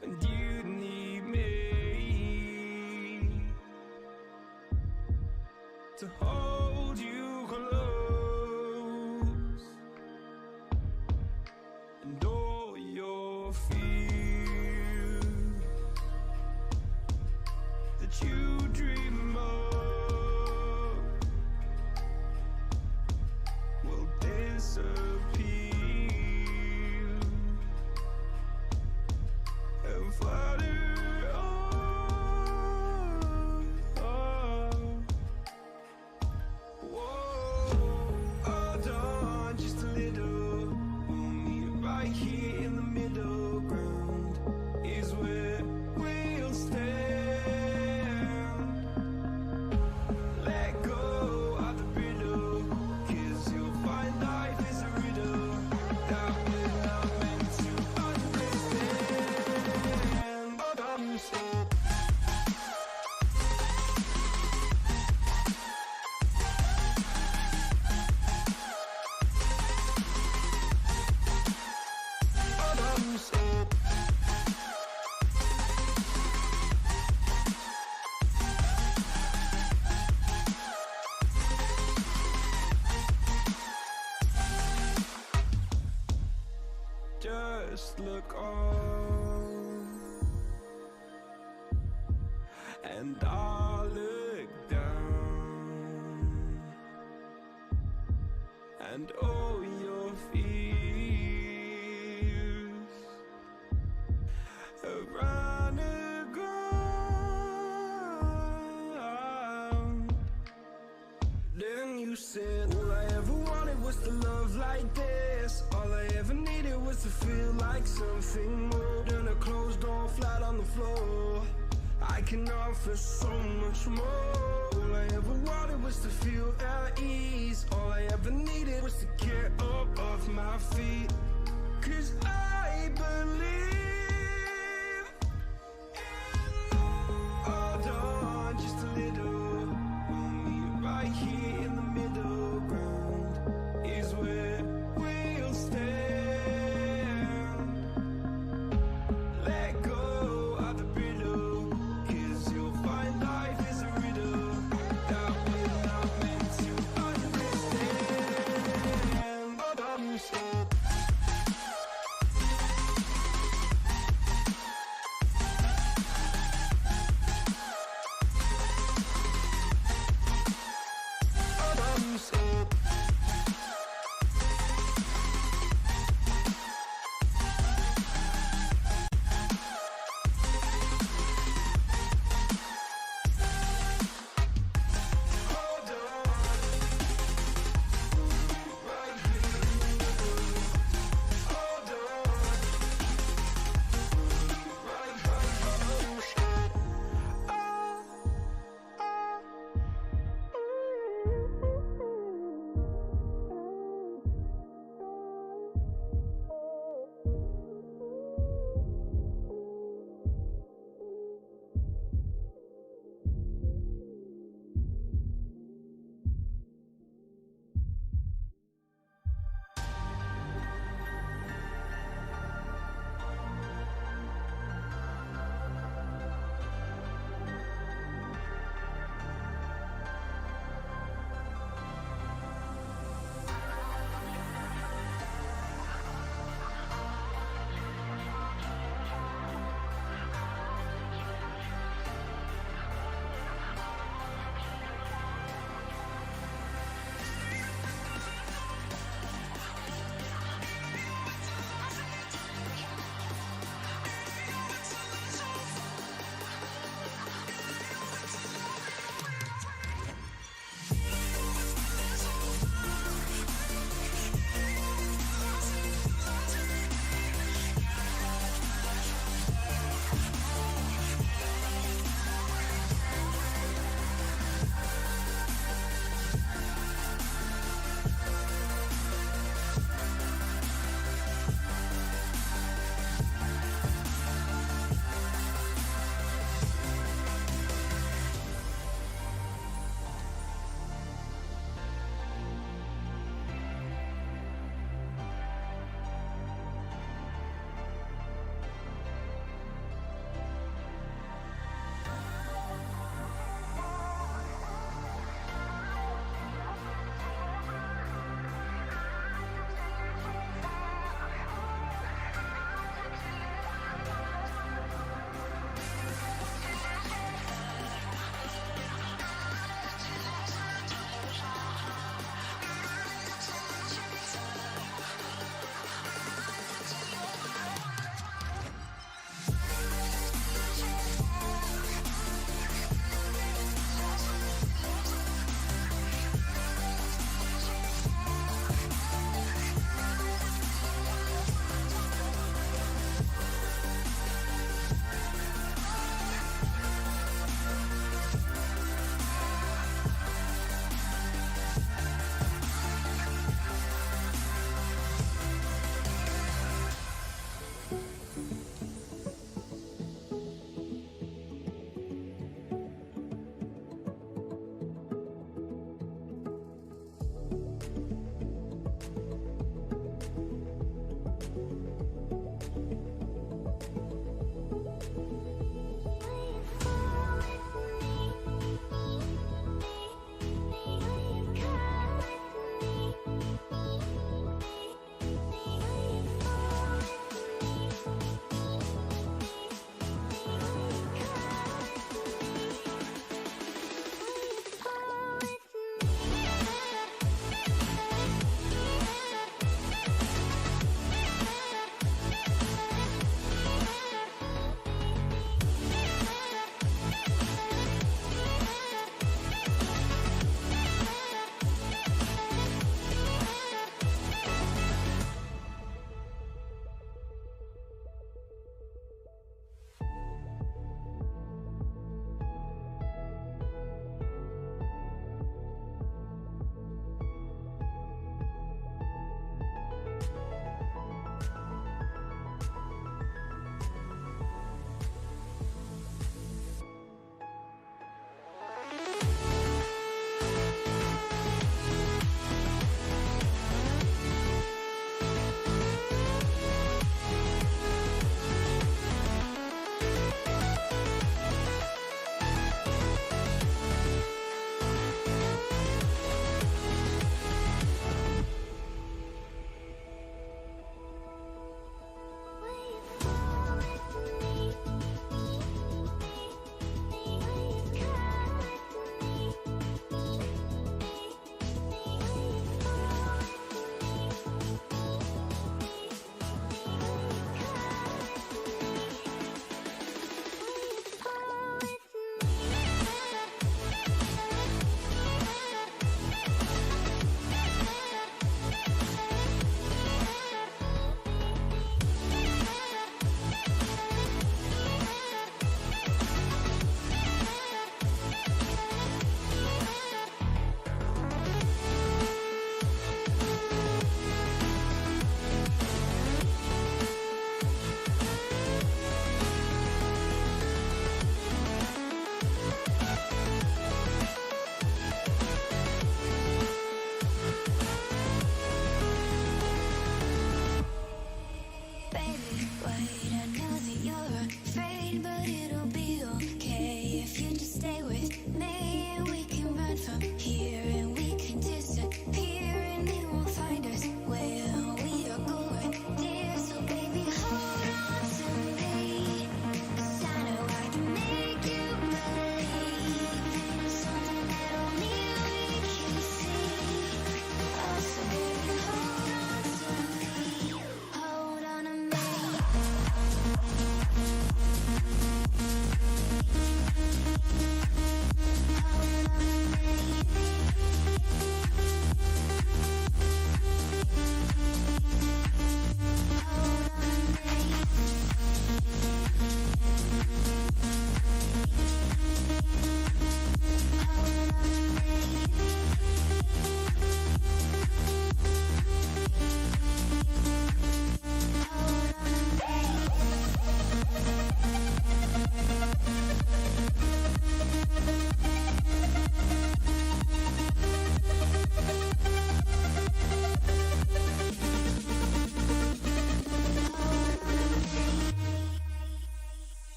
And you need me to hold you close, and all your fears that you dream of will disappear and flutter on. Whoa, hold on just a little. We'll meet right here in the middle ground is where we'll stand. Let go of the riddle, 'cause you'll find life is a riddle that we're not meant to understand. Hold on, stop. Hold on, stop. Just look on, and I'll look down, and all your fears around the ground. Then you said, all I ever wanted was to love like this. All I ever needed was to feel like something more than a closed door flat on the floor. I can offer so much more. All I ever wanted was to feel at ease. All I ever needed was to get up off my feet. 'Cause I believe in love. Hold on just a little. We'll meet right here in the middle ground is where we'll stand. Let go of the riddle, 'cause you'll find life is a riddle that we're not meant to understand.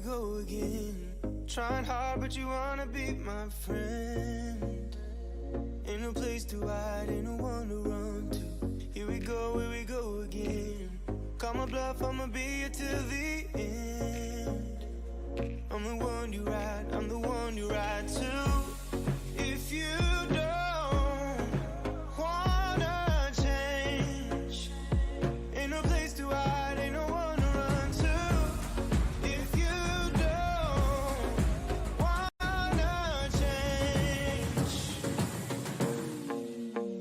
go again. Trying hard, but you wanna be my friend. Ain't no place to hide, ain't no one to run to. Here we go again. Call my bluff, I'ma be here till the end. I'm the one you ride, I'm the one you ride to. If you don't wanna change, ain't no place to hide, ain't no one to run to. If you don't wanna change,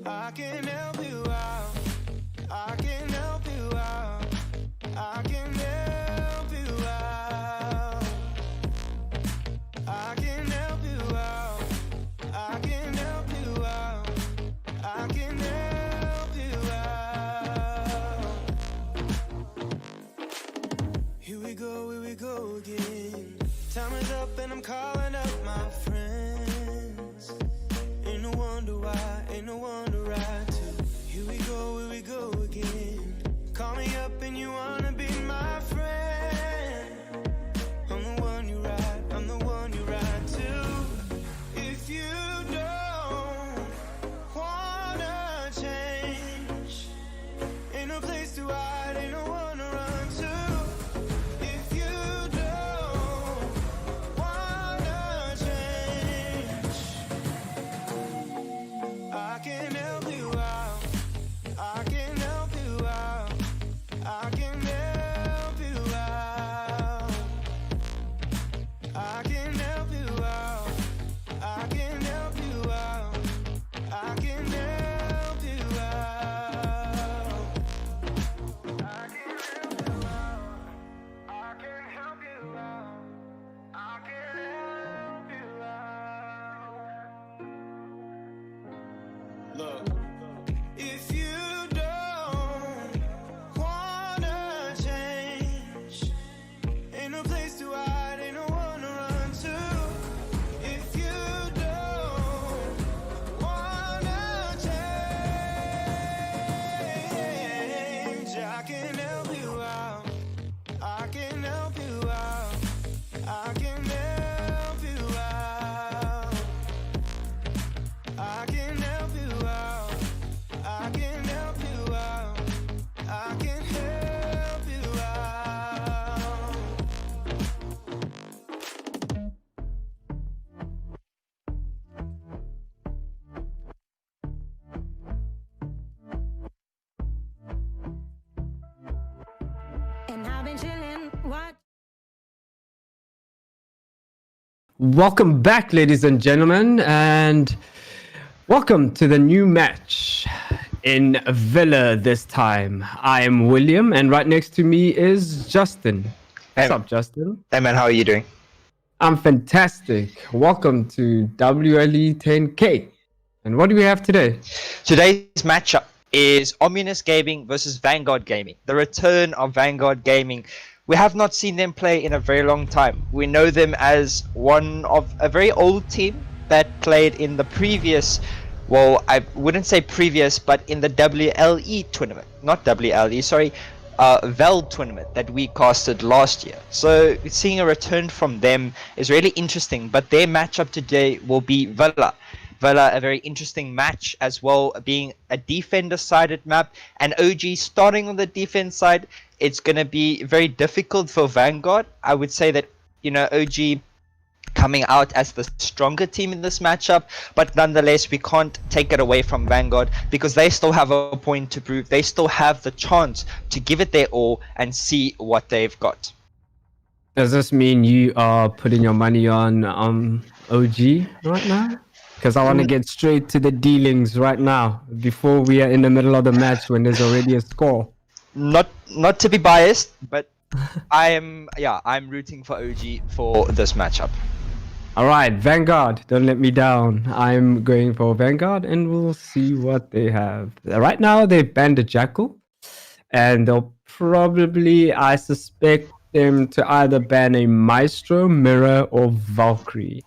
I can help you out, I can help you out, I can help you out, I can help you out, I can help you out, I can help you out. Here we go again. Time is up and I'm calling up my friends. Ain't no wonder why, ain't no one to ride to. Here we go again. Call me up and you wanna be my friend. I'm the one you ride, I'm the one you ride to. If you don't wanna change, ain't no place to hide, ain't no one to run to. If you don't wanna change, I can help you out, I can help you out, I can help you out, I can help you out, I can help you out, I can help you out, I can help you out, I can help you out, I can help you out. Look, if you don't wanna change, ain't no place to hide, ain't no one to run to. If you don't wanna change, I can help you out, I can help you out, I can help you out, I can help you out, I can help you out, I can help you out. And I've been chilling, watch. Welcome back, ladies and gentlemen, and welcome to the new match in Villa this time. I am William, and right next to me is Justin. What's Hey. up, Justin? Hey man, how are you doing? I'm fantastic. Welcome to WLE 10K. And what do we have today? Today's matchup is Ominous Gaming versus Vanguard Gaming. The return of Vanguard Gaming. We have not seen them play in a very long time. We know them as one of a very old team that played in the previous, well, I wouldn't say previous, but in the WLE tournament. Not WLE, sorry, VEL tournament that we casted last year. So seeing a return from them is really interesting, but their matchup today will be Villa. Villa, a very interesting match as well, being a defender-sided map, and OG starting on the defense side. It's going to be very difficult for Vanguard. I would say that, you know, OG coming out as the stronger team in this matchup, but nonetheless we can't take it away from Vanguard because they still have a point to prove. They still have the chance to give it their all and see what they've got. Does this mean you are putting your money on OG right now? Because I want to get straight to the dealings right now before we are in the middle of the match when there's already a score. Not to be biased, but I'm rooting for OG for this matchup. All right, Vanguard, don't let me down. I'm going for Vanguard, and we'll see what they have. Right now, they've banned the Jackal, and they'll probably, I suspect them to either ban a Maestro, Mirror, or Valkyrie.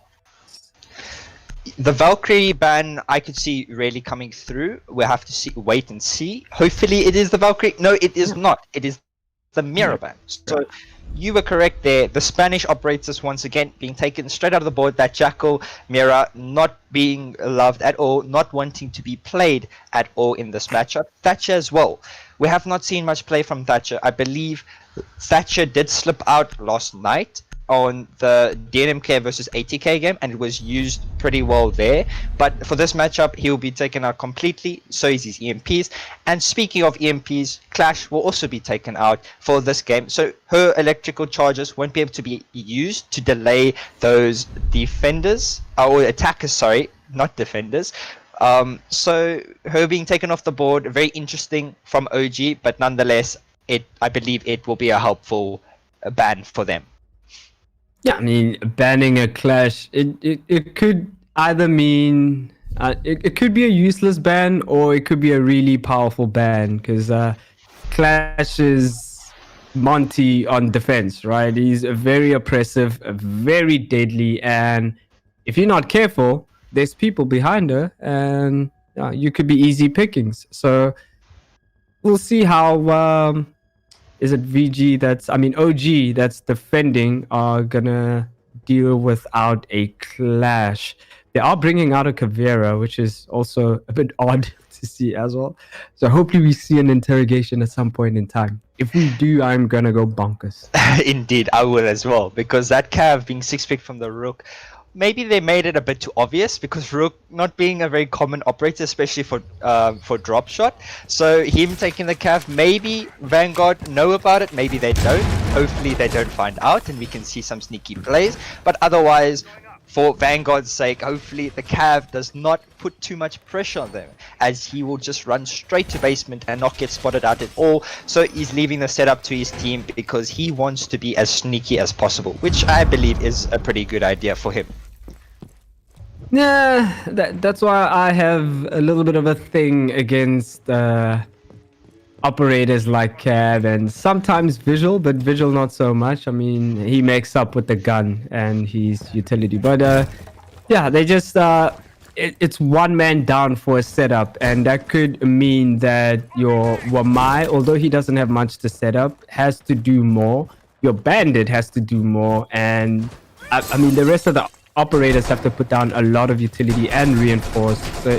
The Valkyrie ban I could see really coming through. We'll have to wait and see. Hopefully it is the Valkyrie. No, it is not. It is the mirror ban. So you were correct there. The Spanish operators once again being taken straight out of the board. That Jackal mirror not being loved at all, not wanting to be played at all in this matchup. Thatcher as well. We have not seen much play from Thatcher. I believe Thatcher did slip out last night on the DNMK versus ATK game, and it was used pretty well there. But for this matchup, he will be taken out completely. So is his EMPs. And speaking of EMPs, Clash will also be taken out for this game. So her electrical charges won't be able to be used to delay those defenders, or attackers, sorry, not defenders. So her being taken off the board, very interesting from OG, but nonetheless, I believe it will be a helpful ban for them. Yeah, I mean, banning a Clash, it could either mean it could be a useless ban, or it could be a really powerful ban, because Clash is Monty on defense, right? He's very oppressive, very deadly, and if you're not careful, there's people behind her, and you could be easy pickings. So we'll see how is it OG that's defending are gonna deal without a Clash. They are bringing out a Caveira, which is also a bit odd to see as well. So hopefully we see an interrogation at some point in time. If we do, I'm gonna go bonkers. Indeed, I will as well, because that Cav being 6-pick from the Rook, maybe they made it a bit too obvious, because Rook not being a very common operator, especially for drop shot. So him taking the Cav, maybe Vanguard know about it, maybe they don't. Hopefully they don't find out and we can see some sneaky plays. But otherwise, for Vanguard's sake, hopefully the Cav does not put too much pressure on them, as he will just run straight to basement and not get spotted out at all. So he's leaving the setup to his team because he wants to be as sneaky as possible, which I believe is a pretty good idea for him. Yeah, that's why I have a little bit of a thing against operators like Cav, and sometimes Visual, but Visual not so much. I mean, he makes up with the gun and his utility. But yeah, they just it's one man down for a setup, and that could mean that your Wamai, although he doesn't have much to set up, has to do more. Your Bandit has to do more, and I mean the rest of the operators have to put down a lot of utility and reinforce. So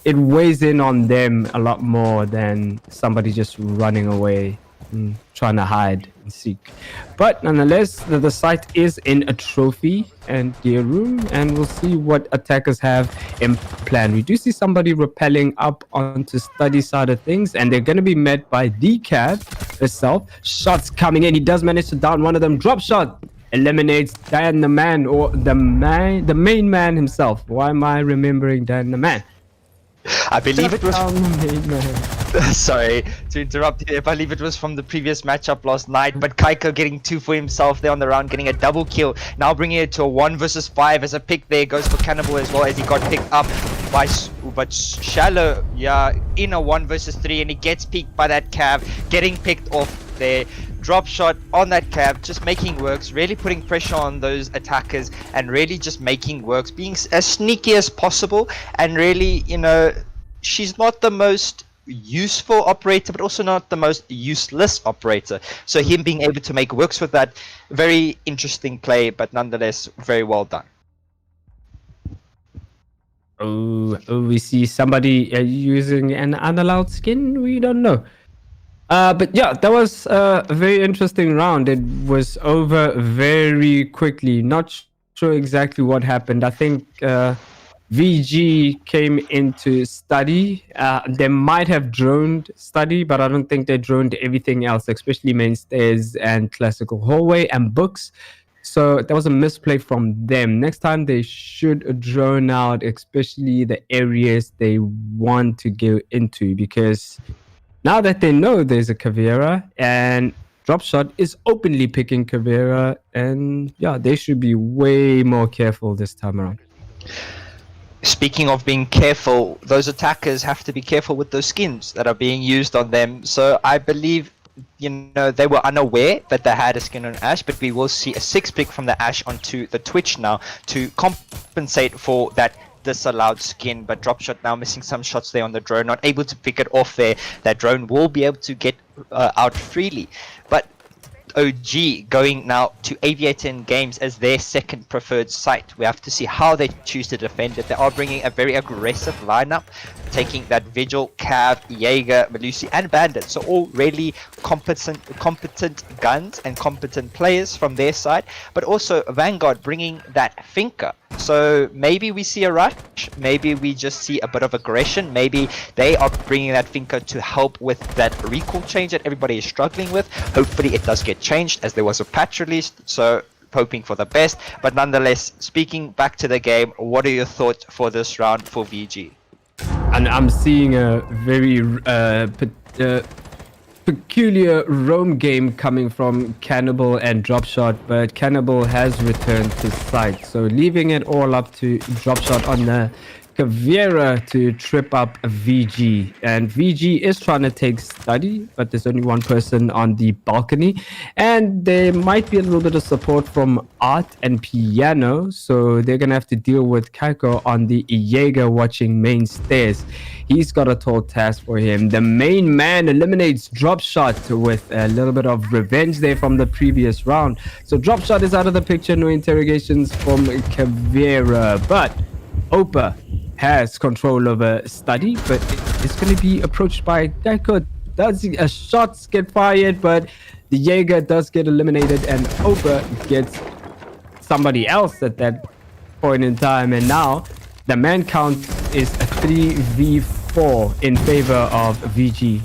it weighs in on them a lot more than somebody just running away and trying to hide and seek. But nonetheless, the site is in a trophy and gear room, and we'll see what attackers have in plan. We do see somebody rappelling up onto study side of things, and they're going to be met by the Cav herself. Shots coming in. He does manage to down one of them. Drop shot eliminates Dan the Man, or the main man himself. Why am I remembering Dan the Man? I believe it was sorry to interrupt you. I believe it was from the previous matchup last night, but Kaiko getting 2 for himself there on the round, getting a double kill, now bringing it to a 1 versus 5 as a pick there. Goes for Cannibal as well, as he got picked up by but Shallow, yeah, in a 1 versus 3, and he gets picked by that Cav, getting picked off there. Drop shot on that Cav, just making works, really putting pressure on those attackers, and really just making works, being as sneaky as possible. And really, you know, she's not the most useful operator, but also not the most useless operator. So him being able to make works with that, very interesting play, but nonetheless very well done. Oh, we see somebody using an unallowed skin. We don't know. But yeah, that was a very interesting round. It was over very quickly. Not sure exactly what happened. I think VG came into study. They might have droned study, but I don't think they droned everything else, especially mainstays and classical hallway and books. So that was a misplay from them. Next time they should drone out, especially the areas they want to go into, because now that they know there's a Caveira, and Dropshot is openly picking Caveira, and yeah, they should be way more careful this time around. Speaking of being careful, those attackers have to be careful with those skins that are being used on them. So I believe, you know, they were unaware that they had a skin on Ashe, but we will see a 6-pick from the Ashe onto the Twitch now to compensate for that disallowed skin. But Dropshot now missing some shots there on the drone, not able to pick it off there. That drone will be able to get out freely. But OG going now to Aviator Games as their second preferred site. We have to see how they choose to defend it. They are bringing a very aggressive lineup, taking that Vigil, Cav, Jaeger, Melusi, and Bandit. So all really competent guns and competent players from their side. But also Vanguard bringing that Finker. So maybe we see a rush, maybe we just see a bit of aggression, maybe they are bringing that Finker to help with that recall change that everybody is struggling with. Hopefully it does get changed as there was a patch released, so hoping for the best. But nonetheless, speaking back to the game, what are your thoughts for this round for VG? And I'm seeing a very peculiar roam game coming from Cannibal and Dropshot, but Cannibal has returned to site, so leaving it all up to Dropshot on the Caveira to trip up VG. And VG is trying to take study, but there's only one person on the balcony, and there might be a little bit of support from Art and Piano, so they're gonna have to deal with Kaiko on the Jaeger watching main stairs. He's got a tall task for him. The main man eliminates Dropshot with a little bit of revenge there from the previous round. So Dropshot is out of the picture, no interrogations from Caveira, but Opa has control over study, but it's going to be approached by Kaiko. Shots get fired, but the Jaeger does get eliminated, and Opa gets somebody else at that point in time. And now the man count is a 3v4 in favor of VG.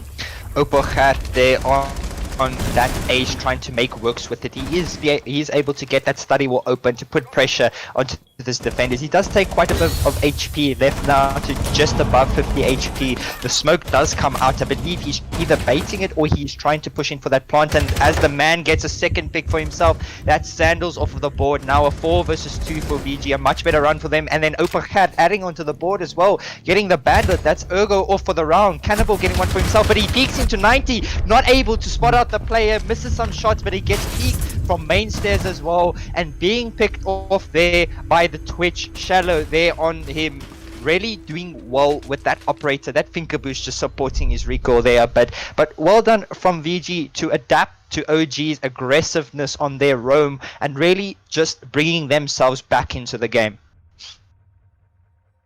Opa had there on that ace trying to make works with it. He is able to get that study wall open to put pressure onto this defenders. He does take quite a bit of HP, left now to just above 50 HP. The smoke does come out. I believe he's either baiting it or he's trying to push in for that plant, and as the man gets a second pick for himself, that's Sandals off of the board. Now a 4 versus 2 for VG, a much better run for them. And then Opachat adding onto the board as well, getting the bandit. That's Ergo off for the round. Cannibal getting one for himself, but he peeks into 90, not able to spot out the player, misses some shots, but he gets peeked from main stairs as well, and being picked off there by the Twitch. Shallow there on him, really doing well with that operator, that finger boost just supporting his recall there. But well done from VG to adapt to OG's aggressiveness on their roam and really just bringing themselves back into the game.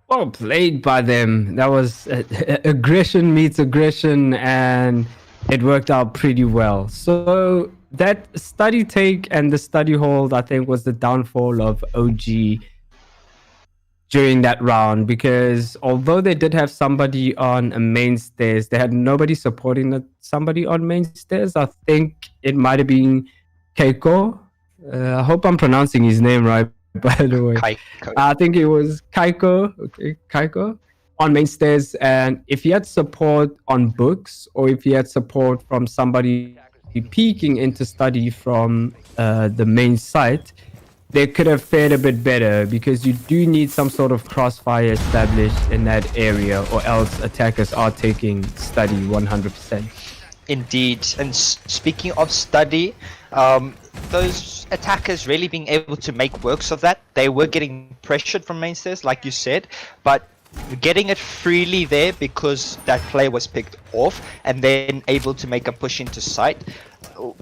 Well played by them. That was aggression meets aggression, and it worked out pretty well. So that study take and the study hold, I think, was the downfall of OG during that round, because although they did have somebody on main stairs, they had nobody supporting somebody on main stairs. I think it might have been Keiko. I hope I'm pronouncing his name right, by the way. Kaiko. I think it was Keiko. Okay, Keiko on main stairs, and if he had support on books, or if he had support from somebody peeking into study from the main site, they could have fared a bit better, because you do need some sort of crossfire established in that area, or else attackers are taking study 100%. Indeed. And speaking of study, those attackers really being able to make works of that. They were getting pressured from mainstays, like you said, but getting it freely there because that play was picked off and then able to make a push into sight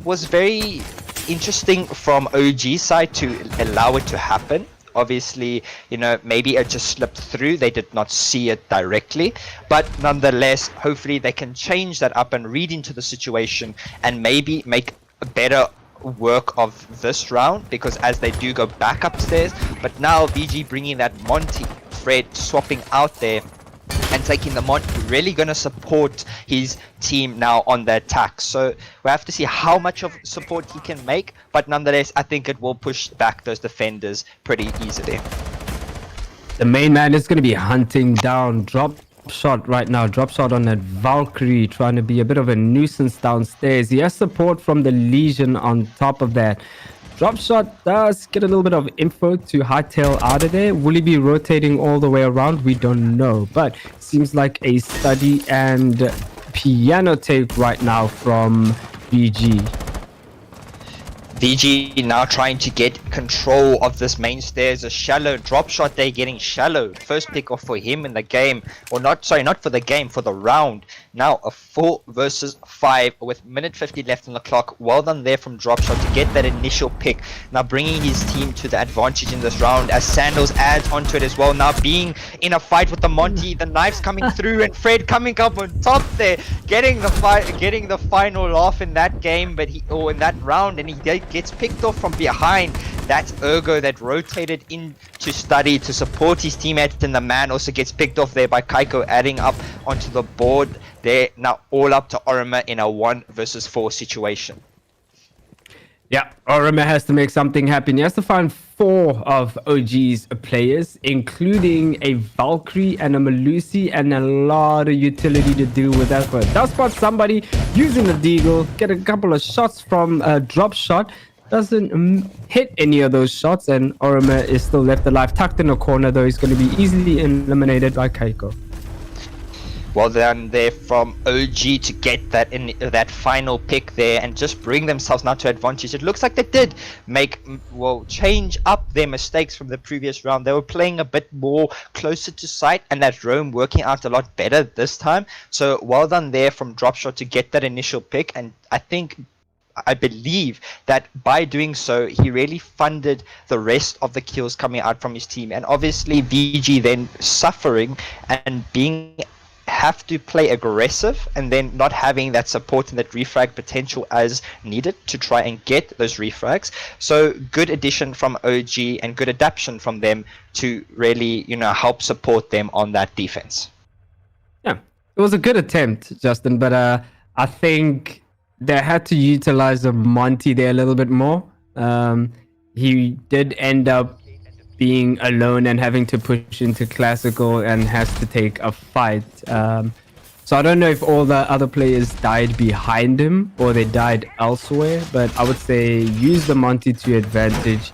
was very interesting from OG side to allow it to happen. Obviously, you know, maybe it just slipped through. They did not see it directly, but nonetheless, hopefully they can change that up and read into the situation and maybe make a better work of this round, because as they do go back upstairs, but now VG bringing that Monty Fred swapping out there and taking the Monty, really going to support his team now on the attack. So we have to see how much of support he can make, but nonetheless, I think it will push back those defenders pretty easily. The main man is going to be hunting down Dropshot right now. Dropshot on that Valkyrie, trying to be a bit of a nuisance downstairs. He has support from the Legion on top of that. Dropshot does get a little bit of info to hightail out of there. Will he be rotating all the way around? We don't know, but seems like a study and piano take right now from VG. VG now trying to get control of this main stairs. A shallow drop shot there, getting shallow. First pick off for him in the game. Or not, sorry, not for the game, for the round. Now a 4 versus 5 with minute 50 left on the clock. Well done there from drop shot to get that initial pick. Now bringing his team to the advantage in this round as Sandals adds onto it as well. Now being in a fight with the Monty, the knives coming through and Fred coming up on top there, getting the final laugh in that game, but in that round, and he gets picked off from behind. That's Ergo that rotated in to study to support his teammates, and the man also gets picked off there by Kaiko adding up onto the board. They're now all up to Orima in a 1 versus 4 situation. Yeah, Orima has to make something happen. He has to find 4 of OG's players, including a Valkyrie and a Melusi, and a lot of utility to deal with that. But does spot somebody using a deagle, get a couple of shots from a drop shot, doesn't hit any of those shots, and Orima is still left alive, tucked in a corner, though he's going to be easily eliminated by Kaiko. Well done there from OG to get that final pick there and just bring themselves now to advantage. It looks like they did change up their mistakes from the previous round. They were playing a bit more closer to sight, and that roam working out a lot better this time. So well done there from Dropshot to get that initial pick, and I believe that by doing so, he really funded the rest of the kills coming out from his team. And obviously VG then suffering and have to play aggressive, and then not having that support and that refrag potential as needed to try and get those refrags. So good addition from OG and good adaptation from them to really, help support them on that defense. Yeah, it was a good attempt, Justin, but I think they had to utilize the Monty there a little bit more. He did end up being alone and having to push into classical and has to take a fight. So I don't know if all the other players died behind him or they died elsewhere, but I would say use the Monty to your advantage.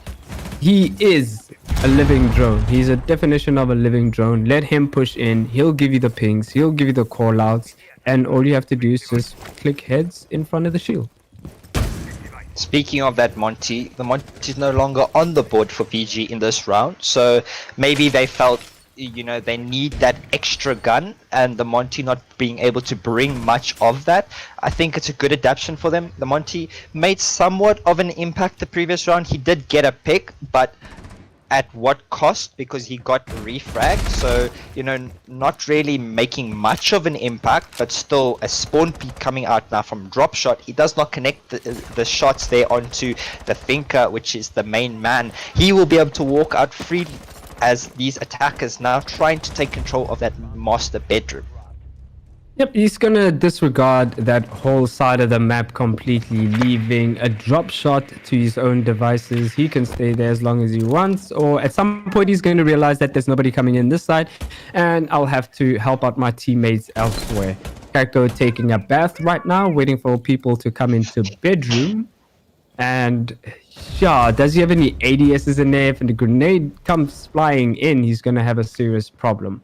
He is a living drone. He's a definition of a living drone. Let him push in. He'll give you the pings. He'll give you the call outs. And all you have to do is just click heads in front of the shield. Speaking of that Monty, the Monty is no longer on the board for VG in this round, so maybe they felt, they need that extra gun, and the Monty not being able to bring much of that. I think it's a good adaptation for them. The Monty made somewhat of an impact the previous round. He did get a pick, but at what cost? Because he got refragged, so not really making much of an impact, but still a spawn peak coming out now from drop shot. He does not connect the shots there onto the Thinker, which is the main man. He will be able to walk out freely as these attackers now trying to take control of that master bedroom. Yep, he's going to disregard that whole side of the map completely, leaving a drop shot to his own devices. He can stay there as long as he wants, or at some point he's going to realize that there's nobody coming in this side, and I'll have to help out my teammates elsewhere. Kaiko taking a bath right now, waiting for people to come into bedroom. And yeah, does he have any ADSs in there? If the grenade comes flying in, he's going to have a serious problem.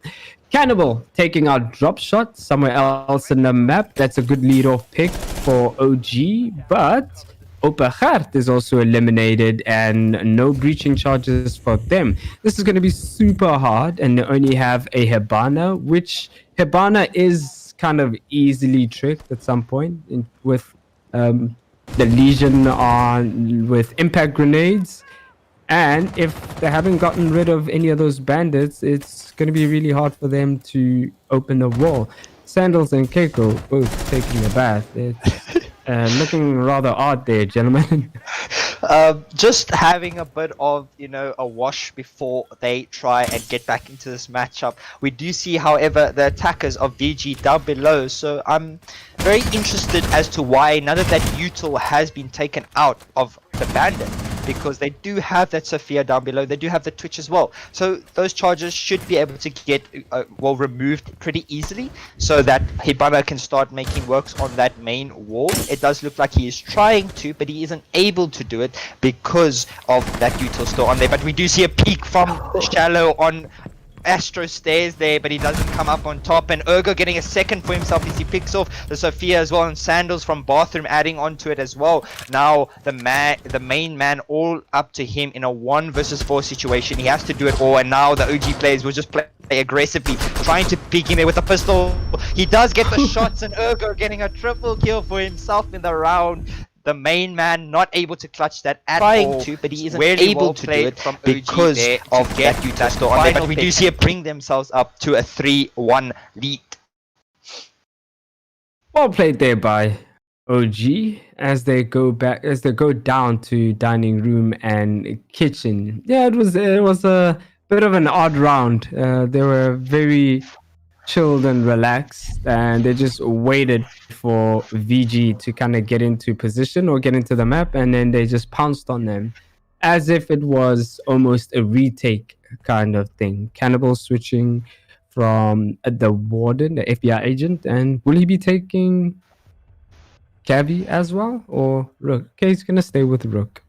Cannibal taking out drop shot somewhere else in the map. That's a good lead-off pick for OG, but Opahart is also eliminated and no breaching charges for them. This is going to be super hard, and they only have a Hibana, which Hibana is kind of easily tricked at some point with the Legion with impact grenades. And if they haven't gotten rid of any of those bandits, it's going to be really hard for them to open the wall. Sandals and Keiko both taking a bath. It's looking rather odd there, gentlemen. Just having a bit of, a wash before they try and get back into this matchup. We do see, however, the attackers of VG down below. So I'm very interested as to why none of that util has been taken out of the bandit, because they do have that Sophia down below. They do have the Twitch as well. So those charges should be able to get removed pretty easily, so that Hibana can start making works on that main wall. It does look like he is trying to, but he isn't able to do it because of that util still on there. But we do see a peek from the shallow on Astro stays there, but he doesn't come up on top. And Urgo getting a second for himself as he picks off the Sophia as well, and Sandals from Bathroom adding onto it as well. Now the main man all up to him in a 1 versus 4 situation. He has to do it all, and now the OG players will just play aggressively, trying to peek him there with a pistol. He does get the shots, and Urgo getting a triple kill for himself in the round. The main man not able to clutch that at all. But he isn't really able well to do it from because of that Utah store on there. But we do see it bring themselves up to a 3-1 lead. Well played there by OG as they go down to dining room and kitchen. Yeah, it was a bit of an odd round. They were very chilled and relaxed, and they just waited for VG to kind of get into position or get into the map, and then they just pounced on them as if it was almost a retake kind of thing. Cannibal switching from the warden, the FBI agent, and will he be taking Cavi as well, or Rook? Okay, he's gonna stay with Rook.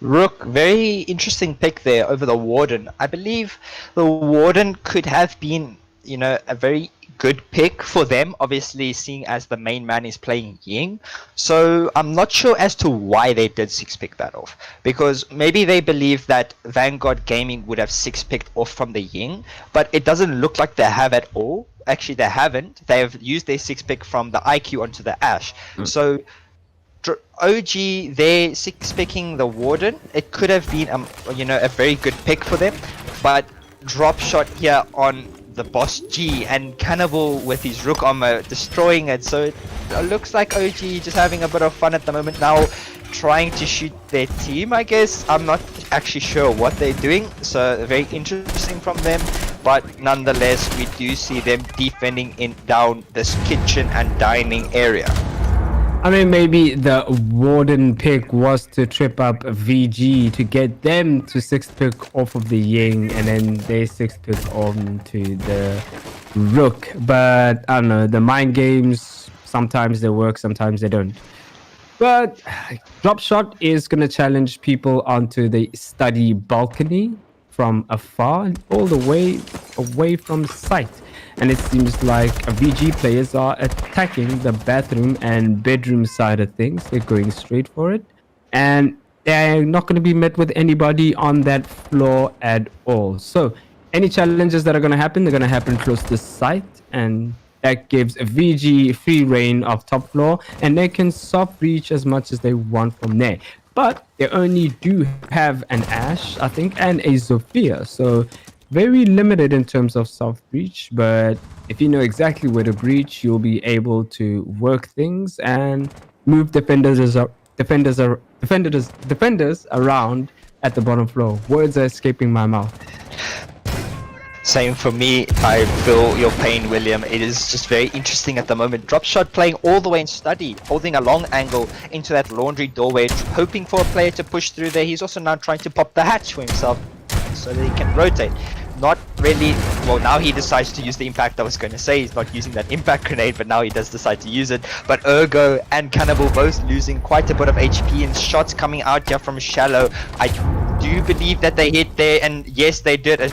Rook, very interesting pick there over the Warden. I believe the Warden could have been, a very good pick for them, obviously seeing as the main man is playing Ying. So I'm not sure as to why they did 6-pick that off, because maybe they believe that Vanguard Gaming would have 6-picked off from the Ying, but it doesn't look like they have at all. Actually, they haven't. They have used their 6-pick from the IQ onto the Ash. So OG, they're 6-picking the Warden. It could have been, a very good pick for them, but drop shot here on the Boss G, and Cannibal with his Rook armor destroying it. So it looks like OG just having a bit of fun at the moment now, trying to shoot their team, I guess. I'm not actually sure what they're doing, so very interesting from them. But nonetheless, we do see them defending down this kitchen and dining area. I mean, maybe the Warden pick was to trip up VG to get them to 6-pick off of the Ying, and then they 6-pick on to the Rook. But I don't know, the mind games, sometimes they work, sometimes they don't. But drop shot is going to challenge people onto the study balcony from afar, all the way away from sight. And it seems like VG players are attacking the bathroom and bedroom side of things. They're going straight for it. And they're not going to be met with anybody on that floor at all. So any challenges that are going to happen, they're going to happen close to sight. And that gives VG free reign of top floor. And they can soft reach as much as they want from there. But they only do have an Ash, I think, and a Sophia. So very limited in terms of soft breach, but if you know exactly where to breach, you'll be able to work things and move defenders around at the bottom floor. Words are escaping my mouth. Same for me. I feel your pain, William. It is just very interesting at the moment. Drop shot playing all the way in study, holding a long angle into that laundry doorway, hoping for a player to push through there. He's also now trying to pop the hatch for himself so that he can rotate. Not really. Well, now he decides to use the impact. I was going to say he's not using that impact grenade, but now he does decide to use it. But Urgo and Cannibal both losing quite a bit of HP, and shots coming out here from shallow. I do believe that they hit there, and yes, they did. A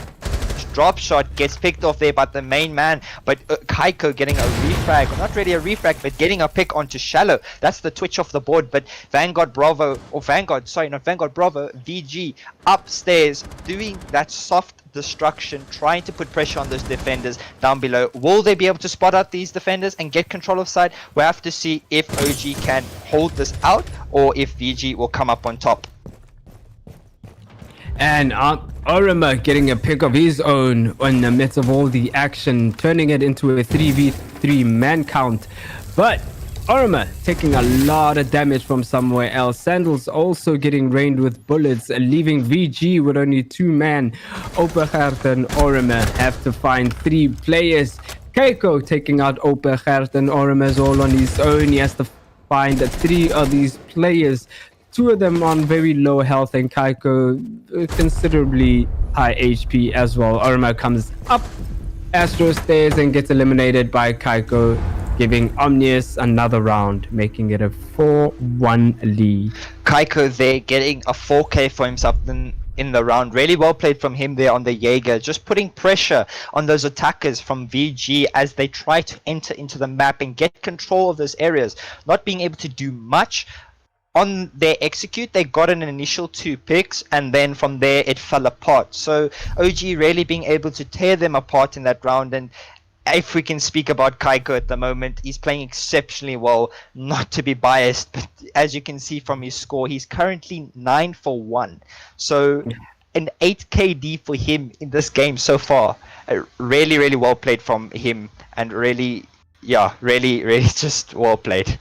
drop shot gets picked off there by the main man, but Kaiko getting a refrag, not really a refrag, but getting a pick onto shallow. That's the twitch off the board. But Vanguard Bravo, VG upstairs doing that soft destruction, trying to put pressure on those defenders down below. Will they be able to spot out these defenders and get control of side? We'll have to see if OG can hold this out or if VG will come up on top. And Orima getting a pick of his own in the midst of all the action, turning it into a 3v3 man count. But Orima taking a lot of damage from somewhere else. Sandals also getting rained with bullets, leaving VG with only 2 men. Opegert and Orima have to find 3 players. Keiko taking out Opegert and Orima all on his own. He has to find 3 of these players. 2 of them on very low health, and Kaiko considerably high HP as well. Orima comes up Astro stairs and gets eliminated by Kaiko, giving Omnius another round, making it a 4-1 lead. Kaiko there getting a 4K for himself. Then in the round. Really well played from him there on the Jaeger, just putting pressure on those attackers from VG as they try to enter into the map and get control of those areas, not being able to do much. On their execute, they got an initial 2 picks, and then from there it fell apart. So OG really being able to tear them apart in that round. And if we can speak about Kaiko at the moment, he's playing exceptionally well, not to be biased, but as you can see from his score, he's currently 9 for 1. So an 8 KD for him in this game so far. Really, really well played from him, and really just well played.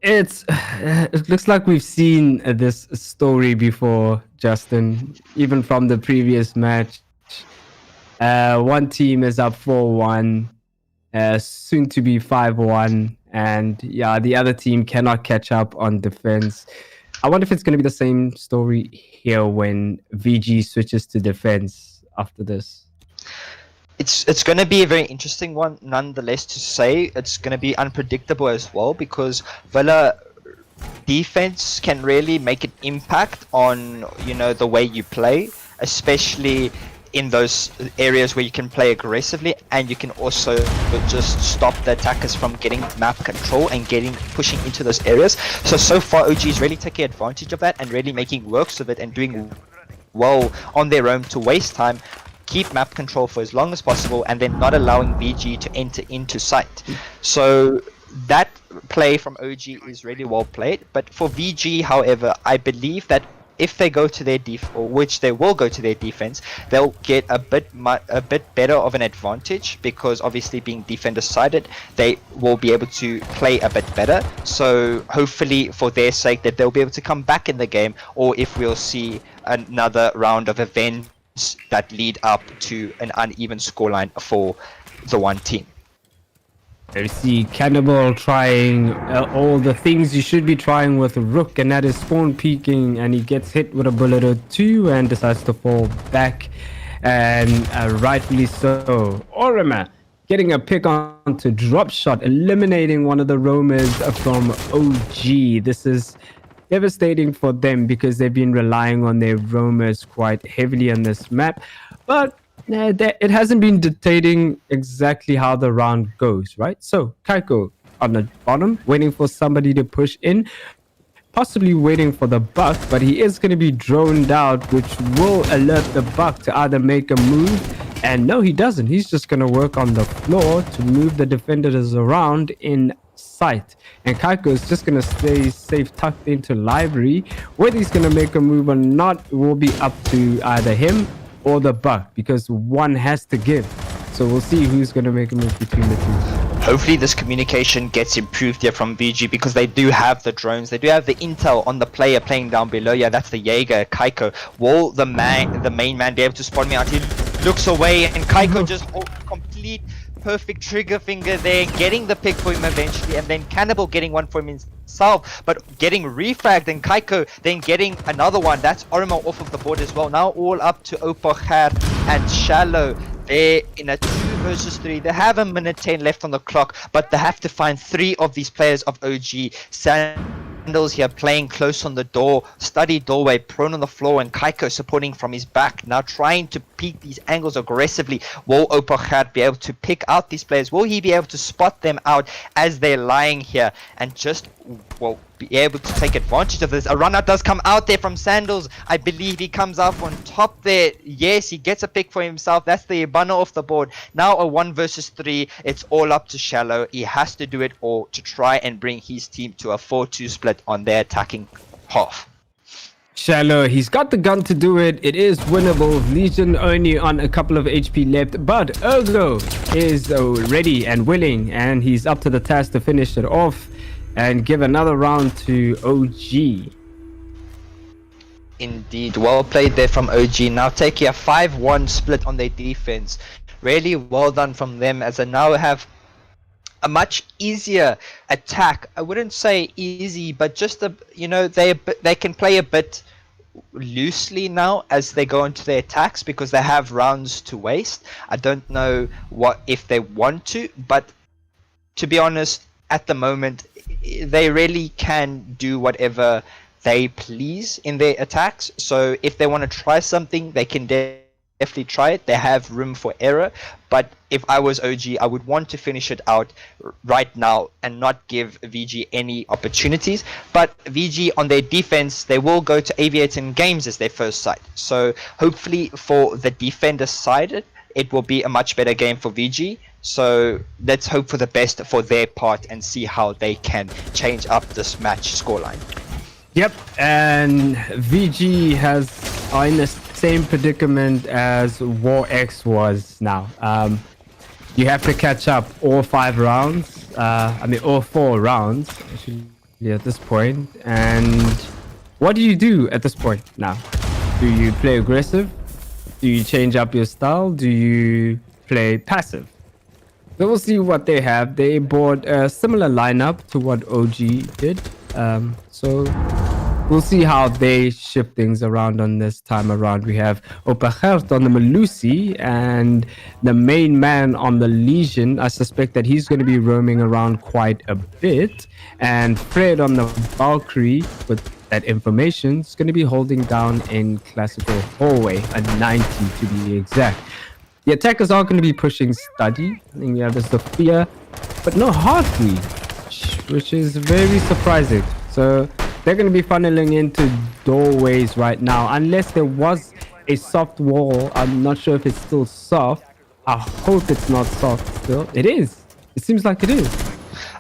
It looks like we've seen this story before, Justin, even from the previous match. One team is up 4-1, soon to be 5-1, and the other team cannot catch up on defense. I wonder if it's going to be the same story here when VG switches to defense after this. It's going to be a very interesting one, nonetheless, to say. It's going to be unpredictable as well, because Villa defense can really make an impact on, the way you play, especially in those areas where you can play aggressively, and you can also just stop the attackers from getting map control and pushing into those areas. So far OG is really taking advantage of that and really making works of it and doing well on their own to waste time, keep map control for as long as possible, and then not allowing VG to enter into sight. So that play from OG is really well played. But for VG, however, I believe that if they go to their which they will go to their defense, they'll get a bit better of an advantage, because obviously being defender sided, they will be able to play a bit better. So hopefully for their sake that they'll be able to come back in the game, or if we'll see another round of events that lead up to an uneven scoreline for the one team. I see Cannibal trying all the things you should be trying with Rook, and that is spawn peeking, and he gets hit with a bullet or two and decides to fall back, and rightfully so. Orima getting a pick on to drop shot, eliminating one of the roamers from OG. This is devastating for them because they've been relying on their roamers quite heavily on this map, but it hasn't been dictating exactly how the round goes, right? So Kaiko on the bottom, waiting for somebody to push in, possibly waiting for the Buck, but he is going to be droned out, which will alert the Buck to either make a move, and no, he doesn't. He's just going to work on the floor to move the defenders around in sight, and Kaiko is just going to stay safe tucked into library. Whether he's going to make a move or not will be up to either him or the Buck, because one has to give. So we'll see who's going to make a move between the two. Hopefully this communication gets improved here from VG, because they do have the drones, they do have the intel on the player playing down below. Yeah, that's the Jaeger, Kaiko. Will the main man be able to spot me out? He looks away, and Kaiko just complete perfect trigger finger there, getting the pick for him eventually, and then Cannibal getting one for himself, but getting refragged, and Kaiko then getting another one. That's Orima off of the board as well. Now all up to Opocher and Shallow. They're in a 2 versus 3. They have a minute 10 left on the clock, but they have to find 3 of these players of OG. Sandals here playing close on the door, study doorway, prone on the floor, and Kaiko supporting from his back, now trying to peek these angles aggressively. Will Opocher be able to pick out these players? Will he be able to spot them out as they're lying here and just be able to take advantage of this? A run out does come out there from Sandals. I believe he comes out on top there. Yes, he gets a pick for himself. That's the Ibana off the board. Now a 1 versus 3. It's all up to Shallow. He has to do it all to try and bring his team to a 4-2 split on their attacking half. Shallow, he's got the gun to do it. It is winnable. Legion only on a couple of HP left, but Ergo is ready and willing, and he's up to the task to finish it off and give another round to OG. Indeed, well played there from OG. Now taking a 5-1 split on their defense. Really well done from them, as they now have a much easier attack. I wouldn't say easy, but just they can play a bit loosely now as they go into their attacks, because they have rounds to waste. I don't know if they want to, but to be honest, at the moment they really can do whatever they please in their attacks. So if they want to try something, they can definitely try it. They have room for error. But if I was OG, I would want to finish it out right now and not give VG any opportunities. But VG on their defense, they will go to Aviator and Games as their first site. So hopefully for the defender side, it will be a much better game for VG. So let's hope for the best for their part and see how they can change up this match scoreline. Yep, and VG are in the same predicament as War X was now. You have to catch up all 5 rounds. All 4 rounds actually at this point. And what do you do at this point now? Do you play aggressive? Do you change up your style? Do you play passive? So we'll see what they have. They bought a similar lineup to what OG did. So we'll see how they shift things around on this time around. We have Opachert on the Melusi and the main man on the Legion. I suspect that he's going to be roaming around quite a bit. And Fred on the Valkyrie, with that information, is going to be holding down in classical hallway, a 90 to be exact. The attackers are going to be pushing Study. I think we have the Sophia, but no Heartbeat, which is very surprising. So they're going to be funneling into doorways right now, unless there was a soft wall. I'm not sure if it's still soft. I hope it's not soft still. It is. It seems like it is.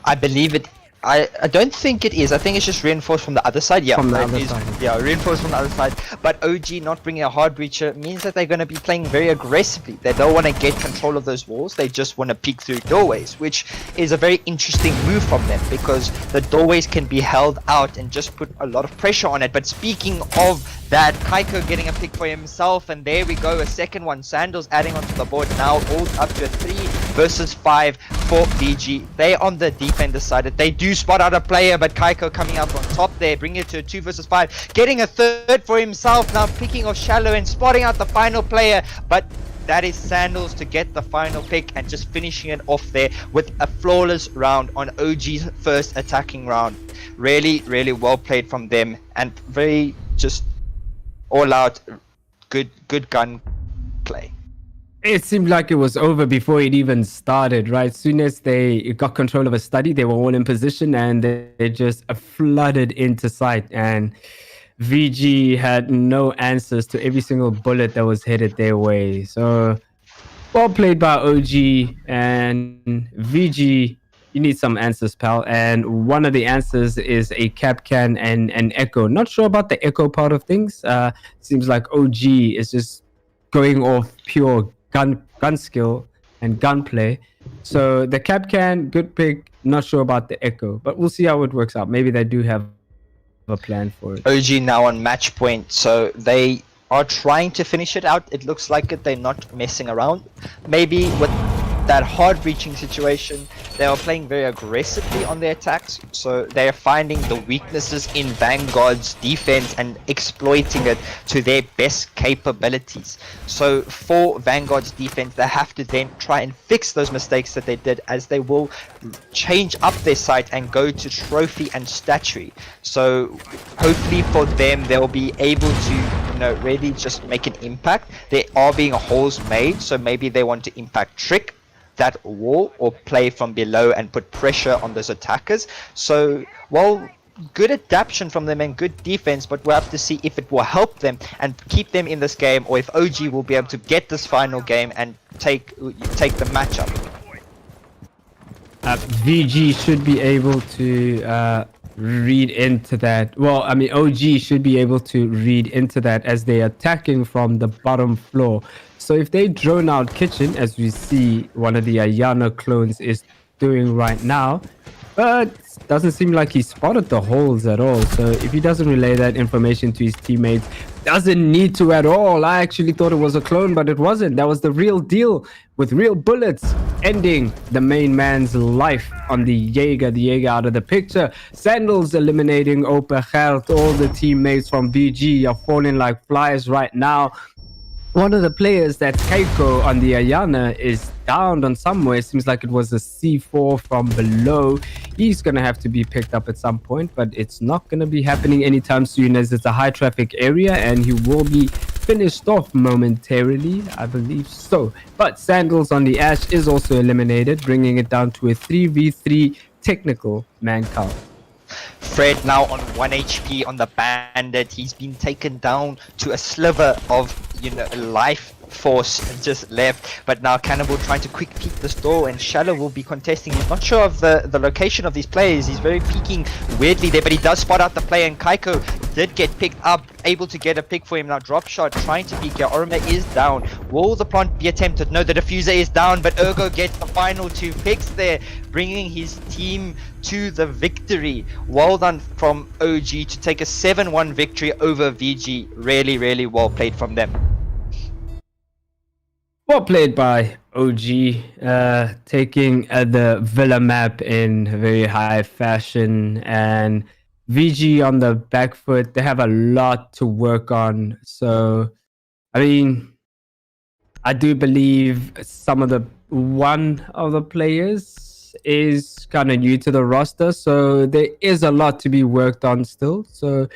I believe it. I don't think it is. I think it's just reinforced from the other side. Yeah, from the other side. Yeah, reinforced from the other side. But OG not bringing a hard breacher means that they're going to be playing very aggressively. They don't want to get control of those walls. They just want to peek through doorways, which is a very interesting move from them because the doorways can be held out and just put a lot of pressure on it. But speaking of that, Kaiko getting a pick for himself, and there we go, a second one. Sandals adding onto the board now, all up to a 3 versus 5 for VG. They on the defender side. They do spot out a player, but Kaiko coming out on top there, bringing it to a 2 versus 5, getting a third for himself, now picking off Shallow and spotting out the final player, but that is Sandals to get the final pick and just finishing it off there with a flawless round on OG's first attacking round. Really, really well played from them and very just all out good gun play. It seemed like it was over before it even started, right? As soon as they got control of a Study, they were all in position and they just flooded into sight. And VG had no answers to every single bullet that was headed their way. So, well played by OG and VG. You need some answers, pal. And one of the answers is a Capcan and an Echo. Not sure about the Echo part of things. Seems like OG is just going off pure gun skill and gunplay. So the Capcan, good pick. Not sure about the Echo, but we'll see how it works out. Maybe they do have a plan for it. OG now on match point, so they are trying to finish it out. It looks like it. They're not messing around. Maybe with that hard breaching situation, they are playing very aggressively on their attacks, so they are finding the weaknesses in Vanguard's defense and exploiting it to their best capabilities. So for Vanguard's defense, they have to then try and fix those mistakes that they did, as they will change up their site and go to trophy and statuary. So hopefully for them, they'll be able to really just make an impact. There are being holes made, so maybe they want to impact trick that wall or play from below and put pressure on those attackers. So, well, good adaptation from them and good defense, but we'll have to see if it will help them and keep them in this game, or if OG will be able to get this final game and take the matchup. VG should be able to read into that. Well, I mean, OG should be able to read into that as they're attacking from the bottom floor. So if they drone out kitchen, as we see one of the Ayana clones is doing right now, but doesn't seem like he spotted the holes at all. So if he doesn't relay that information to his teammates, doesn't need to at all. I actually thought it was a clone, but it wasn't. That was the real deal with real bullets, ending the main man's life on the Jaeger. The Jaeger out of the picture. Sandals eliminating Opachert. All the teammates from BG are falling like flies right now. one of the players, that Keiko on the Ayana, is downed on somewhere. It seems like it was a C4 from below. He's going to have to be picked up at some point, but it's not going to be happening anytime soon, as it's a high traffic area and he will be finished off momentarily, I believe so. But Sandals on the Ash is also eliminated, bringing it down to a 3v3 technical man count. Fred now on 1 HP on the bandit. He's been taken down to a sliver of, life force just left. But now Cannibal trying to quick peek this door, and Shallow will be contesting. He's not sure of the location of these players. He's very peeking weirdly there, but he does spot out the player, and Kaiko did get picked up, able to get a pick for him now. Drop shot trying to peek here. Orima is down. Will the plant be attempted? No, the diffuser is down, but Ergo gets the final 2 picks there, bringing his team to the victory. Well done from OG to take a 7-1 victory over VG. Really, really well played from them. Well played by OG, taking the Villa map in very high fashion, and VG on the back foot. They have a lot to work on. So, I mean, I do believe one of the players is kind of new to the roster, so there is a lot to be worked on still. So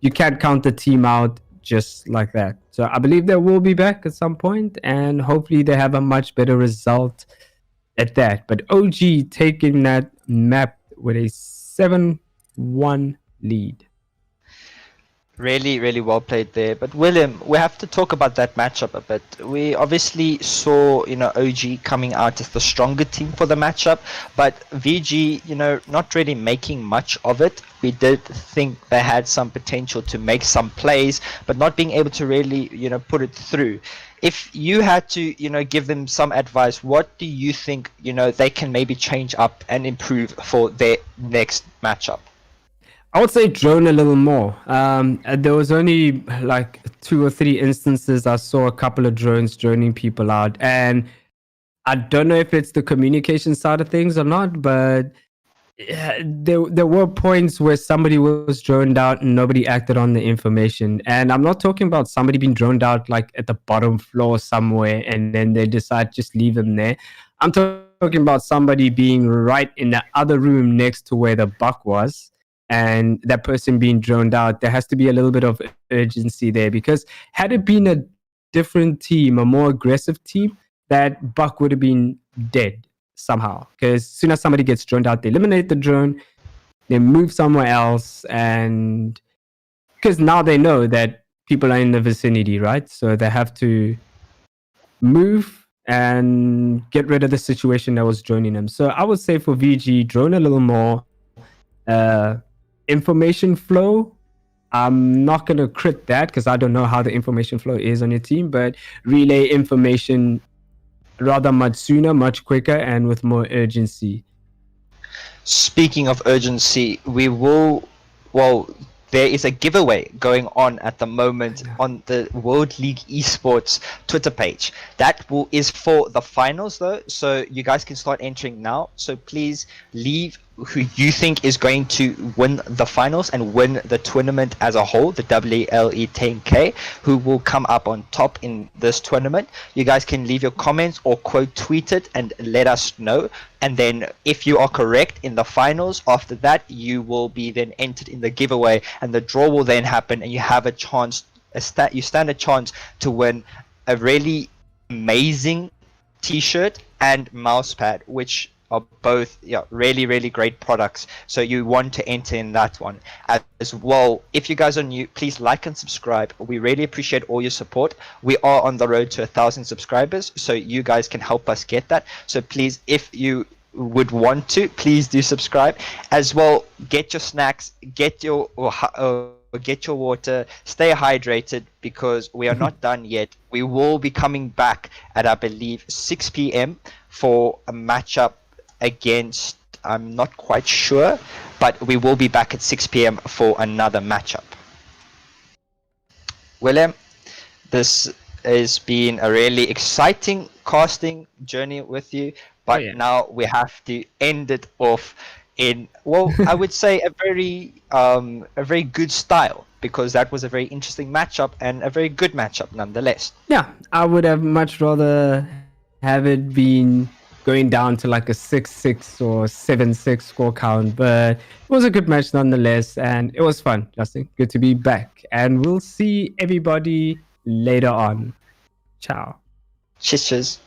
you can't count the team out just like that. So I believe they will be back at some point, and hopefully they have a much better result at that. But OG taking that map with a 7-1 lead. Really, really well played there. But William, we have to talk about that matchup a bit. We obviously saw, OG coming out as the stronger team for the matchup, but VG, not really making much of it. We did think they had some potential to make some plays, but not being able to really, put it through. If you had to, give them some advice, what do you think, they can maybe change up and improve for their next matchup? I would say drone a little more. There was only like 2 or 3 instances I saw a couple of drones droning people out, and I don't know if it's the communication side of things or not, but there were points where somebody was droned out and nobody acted on the information. And I'm not talking about somebody being droned out like at the bottom floor somewhere and then they decide just leave them there. I'm talking about somebody being right in the other room next to where the buck was, and that person being droned out. There has to be a little bit of urgency there, because had it been a different team, a more aggressive team, that buck would have been dead somehow. Because as soon as somebody gets droned out, they eliminate the drone, they move somewhere else, and because now they know that people are in the vicinity, right? So they have to move and get rid of the situation that was droning them. So I would say for VG, drone a little more. Information flow, I'm not going to crit that because I don't know how the information flow is on your team, but relay information rather much sooner, much quicker, and with more urgency. Speaking of urgency, there is a giveaway going on at the moment on the World League Esports Twitter page. That is for the finals though, so you guys can start entering now. So please leave who you think is going to win the finals and win the tournament as a whole, the WLE 10K, who will come up on top in this tournament. You guys can leave your comments or quote tweet it and let us know. And then if you are correct in the finals, after that, you will be then entered in the giveaway, and the draw will then happen, and you have a chance, you stand a chance to win a really amazing t-shirt and mousepad, which are both really, really great products. So you want to enter in that one as well. If you guys are new, please like and subscribe. We really appreciate all your support. We are on the road to 1,000 subscribers, so you guys can help us get that. So please, if you would want to, please do subscribe as well. Get your snacks, get your water, stay hydrated, because we are not done yet. We will be coming back at, I believe, 6 p.m. for a matchup against, I'm not quite sure, but we will be back at 6 p.m. for another matchup. William, this has been a really exciting casting journey with you, but now we have to end it off in, well, I would say a very good style, because that was a very interesting matchup and a very good matchup nonetheless. Yeah, I would have much rather have it been going down to like a 6-6 or 7-6 score count, but it was a good match nonetheless, and it was fun, Justin. Good to be back, and we'll see everybody later on. Ciao. Cheers.